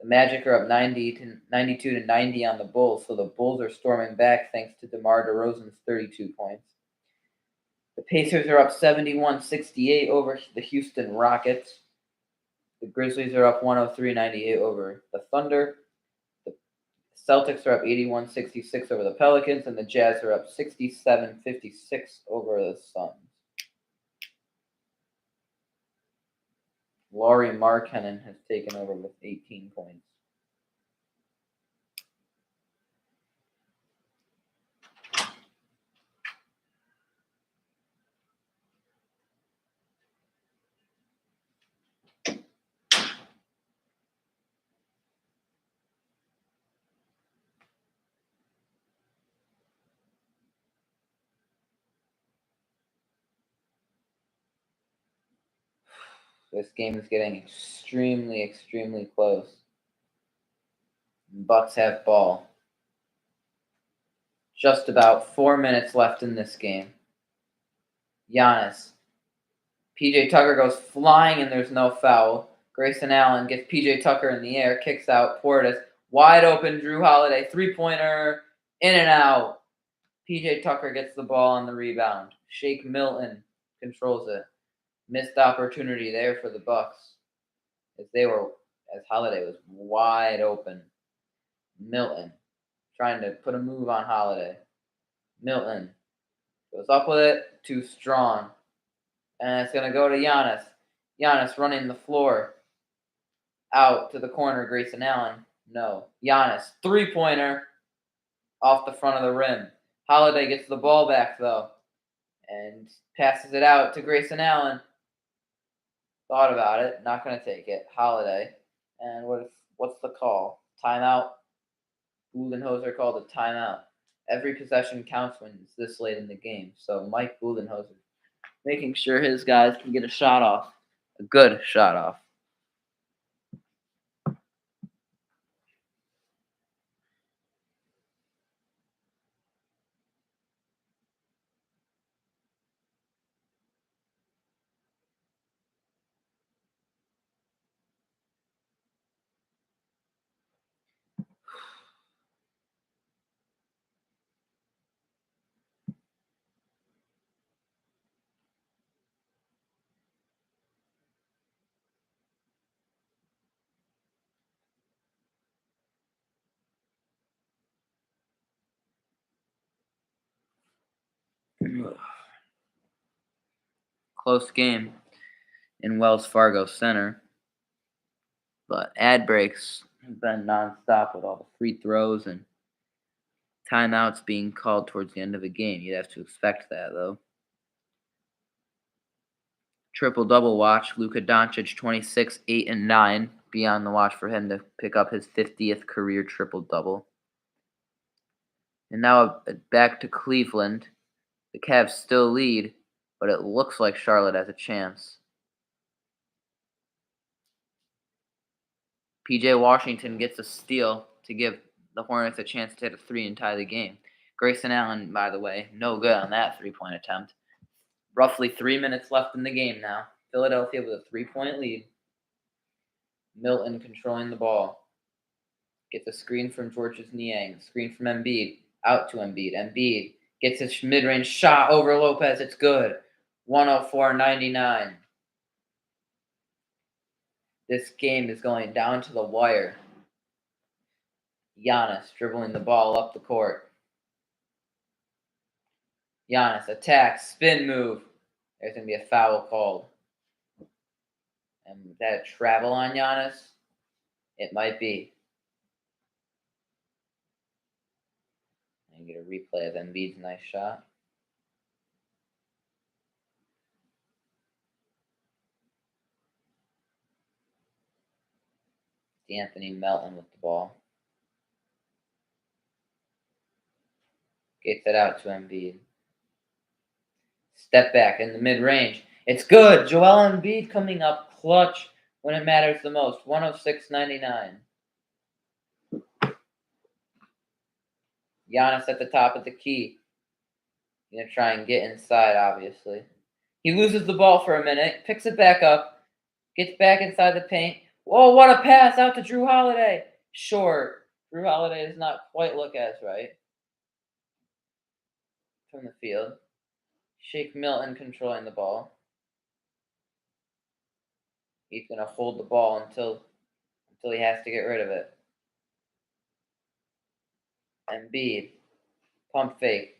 A: The Magic are up 92-90 on the Bulls, so the Bulls are storming back thanks to DeMar DeRozan's 32 points. The Pacers are up 71-68 over the Houston Rockets. The Grizzlies are up 103-98 over the Thunder. The Celtics are up 81-66 over the Pelicans, and the Jazz are up 67-56 over the Suns. Lauri Markkanen has taken over with 18 points. This game is getting extremely, extremely close. Bucks have ball. Just about 4 minutes left in this game. Giannis. PJ Tucker goes flying and there's no foul. Grayson Allen gets PJ Tucker in the air, kicks out. Portis wide open. Drew Holiday 3-pointer in and out. PJ Tucker gets the ball on the rebound. Shake Milton controls it. Missed opportunity there for the Bucks as Holiday was wide open. Milton trying to put a move on Holiday. Milton goes up with it, too strong. And it's going to go to Giannis. Giannis running the floor. Out to the corner, Grayson Allen. No. Giannis, 3-pointer off the front of the rim. Holiday gets the ball back, though, and passes it out to Grayson Allen. Thought about it. Not going to take it. Holiday. And what's the call? Timeout. Budenholzer called a timeout. Every possession counts when it's this late in the game. So Mike Budenholzer making sure his guys can get a shot off. A good shot off. Close game in Wells Fargo Center. But ad breaks have been nonstop with all the free throws and timeouts being called towards the end of the game. You'd have to expect that, though. Triple-double watch. Luka Doncic, 26, 8, and 9. Be on the watch for him to pick up his 50th career triple-double. And now back to Cleveland. The Cavs still lead, but it looks like Charlotte has a chance. PJ Washington gets a steal to give the Hornets a chance to hit a 3 and tie the game. Grayson Allen, by the way, no good on that 3-point attempt. Roughly 3 minutes left in the game now. Philadelphia with a 3-point lead. Milton controlling the ball. Gets a screen from Georges Niang. Screen from Embiid. Out to Embiid. Embiid gets his mid-range shot over Lopez. It's good. 104-99. This game is going down to the wire. Giannis dribbling the ball up the court. Giannis attacks, spin move. There's going to be a foul called. And that travel on Giannis? It might be. Trying to get a replay of Embiid's nice shot. Anthony Melton with the ball. Gets it out to Embiid. Step back in the mid-range. It's good. Joel Embiid coming up clutch when it matters the most. 106.99. Giannis at the top of the key. Gonna try and get inside, obviously. He loses the ball for a minute, picks it back up, gets back inside the paint. Whoa, what a pass out to Drew Holiday. Short. Drew Holiday does not quite look as right. From the field. Shake Milton controlling the ball. He's going to hold the ball until he has to get rid of it. Embiid. Pump fake.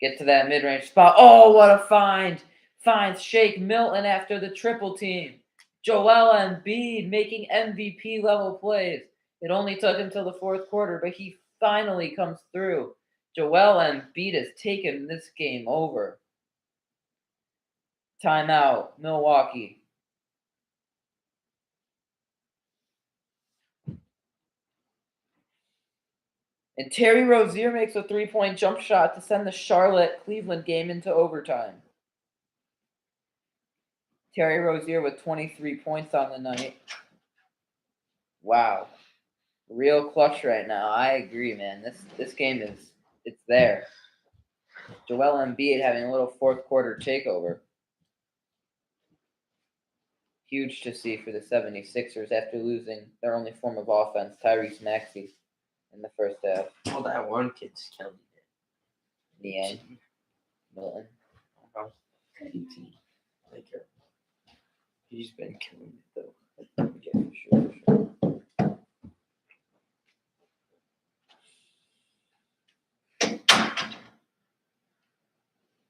A: Get to that mid-range spot. Oh, what a find. Finds Shake Milton after the triple team. Joel Embiid making MVP level plays. It only took him till the fourth quarter, but he finally comes through. Joel Embiid has taken this game over. Timeout, Milwaukee. And Terry Rozier makes a three-point jump shot to send the Charlotte-Cleveland game into overtime. Terry Rozier with 23 points on the night. Wow. Real clutch right now. I agree, man. This game it's there. Joel Embiid having a little fourth quarter takeover. Huge to see for the 76ers after losing their only form of offense, Tyrese Maxey, in the first half.
B: Well, that one kid's killing it.
A: Niang. Milton.
B: About 18. Like, he's been killing it, though.
A: Yeah, for sure.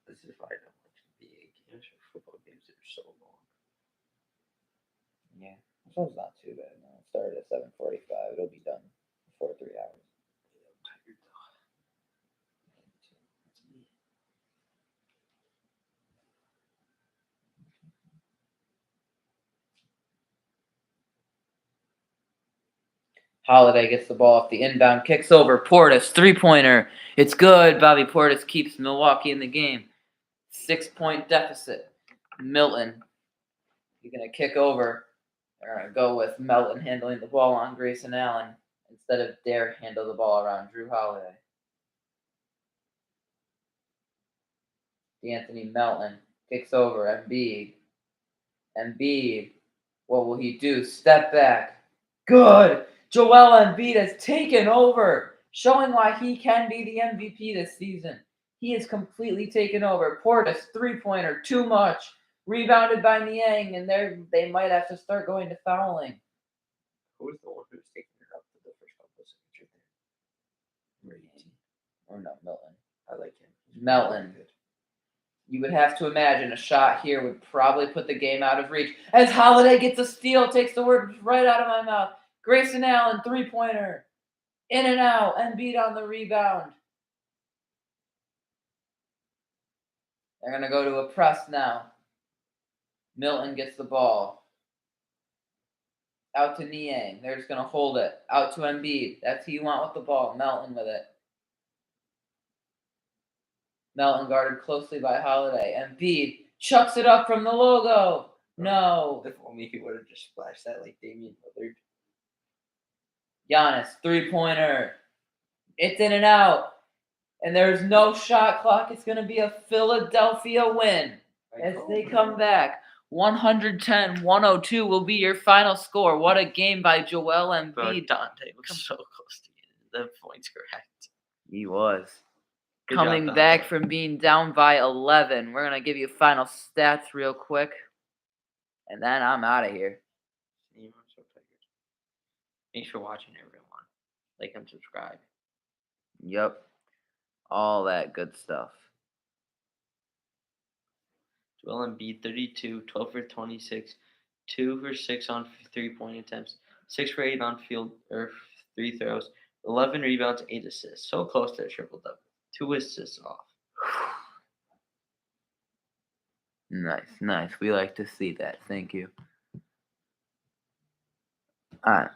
B: This is why I don't like NBA games or football games that are so long.
A: Yeah. This one's not too bad. No, it started at 7:45. It'll be done before 3 hours.
B: I'm tired, though. That's me.
A: Holiday gets the ball off the inbound, kicks over. Portis, three-pointer. It's good. Bobby Portis keeps Milwaukee in the game. 6-point deficit. Milton. You're going to kick over. They're going to go with Melton handling the ball on Grayson Allen instead of Dare handle the ball around Drew Holiday. Anthony Melton kicks over. Embiid. What will he do? Step back. Good. Joel Embiid has taken over, showing why he can be the MVP this season. He has completely taken over. Portis, three-pointer, too much. Rebounded by Niang, and they might have to start going to fouling.
B: Who was the one who was taking it up for the first couple of seconds right there?
A: Niang. Or no, Milton.
B: I like him.
A: Melton. You would have to imagine a shot here would probably put the game out of reach. As Holiday gets a steal, takes the words right out of my mouth. Grayson Allen, three-pointer. In and out. Embiid on the rebound. They're going to go to a press now. Milton gets the ball. Out to Niang. They're just going to hold it. Out to Embiid. That's who you want with the ball. Melton with it. Melton guarded closely by Holiday. Embiid chucks it up from the logo. No.
B: If only he would have just splashed that like Damian Lillard.
A: Giannis, three-pointer. It's in and out. And there's no shot clock. It's going to be a Philadelphia win as they come back. 110-102 will be your final score. What a game by Joel Embiid.
B: Bro, Dante was so close to getting the points correct.
A: He was.
B: Good
A: Coming
B: job,
A: back
B: Dante.
A: from being down by 11. We're going to give you final stats real quick. And then I'm out of here.
B: I'm so tired. Thanks for watching, everyone. Like and subscribe.
A: Yep. All that good stuff.
B: Joel Embiid, 32, 12 for 26, 2 for 6 on 3-point attempts, 6 for 8 on field or free throws, 11 rebounds, 8 assists. So close to a triple-double. 2 assists off.
A: Nice. We like to see that. Thank you. All right.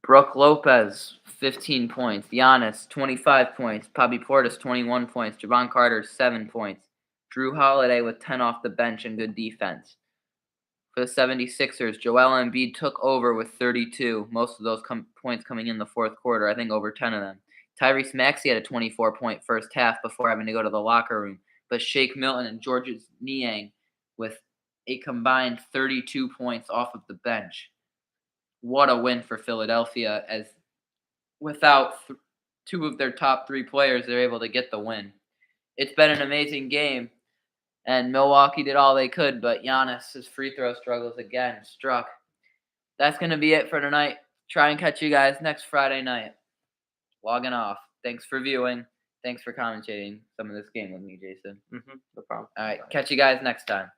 A: Brooke Lopez, 15 points. Giannis, 25 points. Bobby Portis, 21 points. Javon Carter, 7 points. Drew Holiday with 10 off the bench and good defense. For the 76ers, Joel Embiid took over with 32, most of those points coming in the fourth quarter, I think over 10 of them. Tyrese Maxey had a 24-point first half before having to go to the locker room, but Shake Milton and Georges Niang with a combined 32 points off of the bench. What a win for Philadelphia, as without two of their top 3 players, they're able to get the win. It's been an amazing game. And Milwaukee did all they could, but Giannis' free throw struggles again struck. That's going to be it for tonight. Try and catch you guys next Friday night. Logging off. Thanks for viewing. Thanks for commentating some of this game with me, Jason.
B: No problem.
A: All right. Catch you guys next time.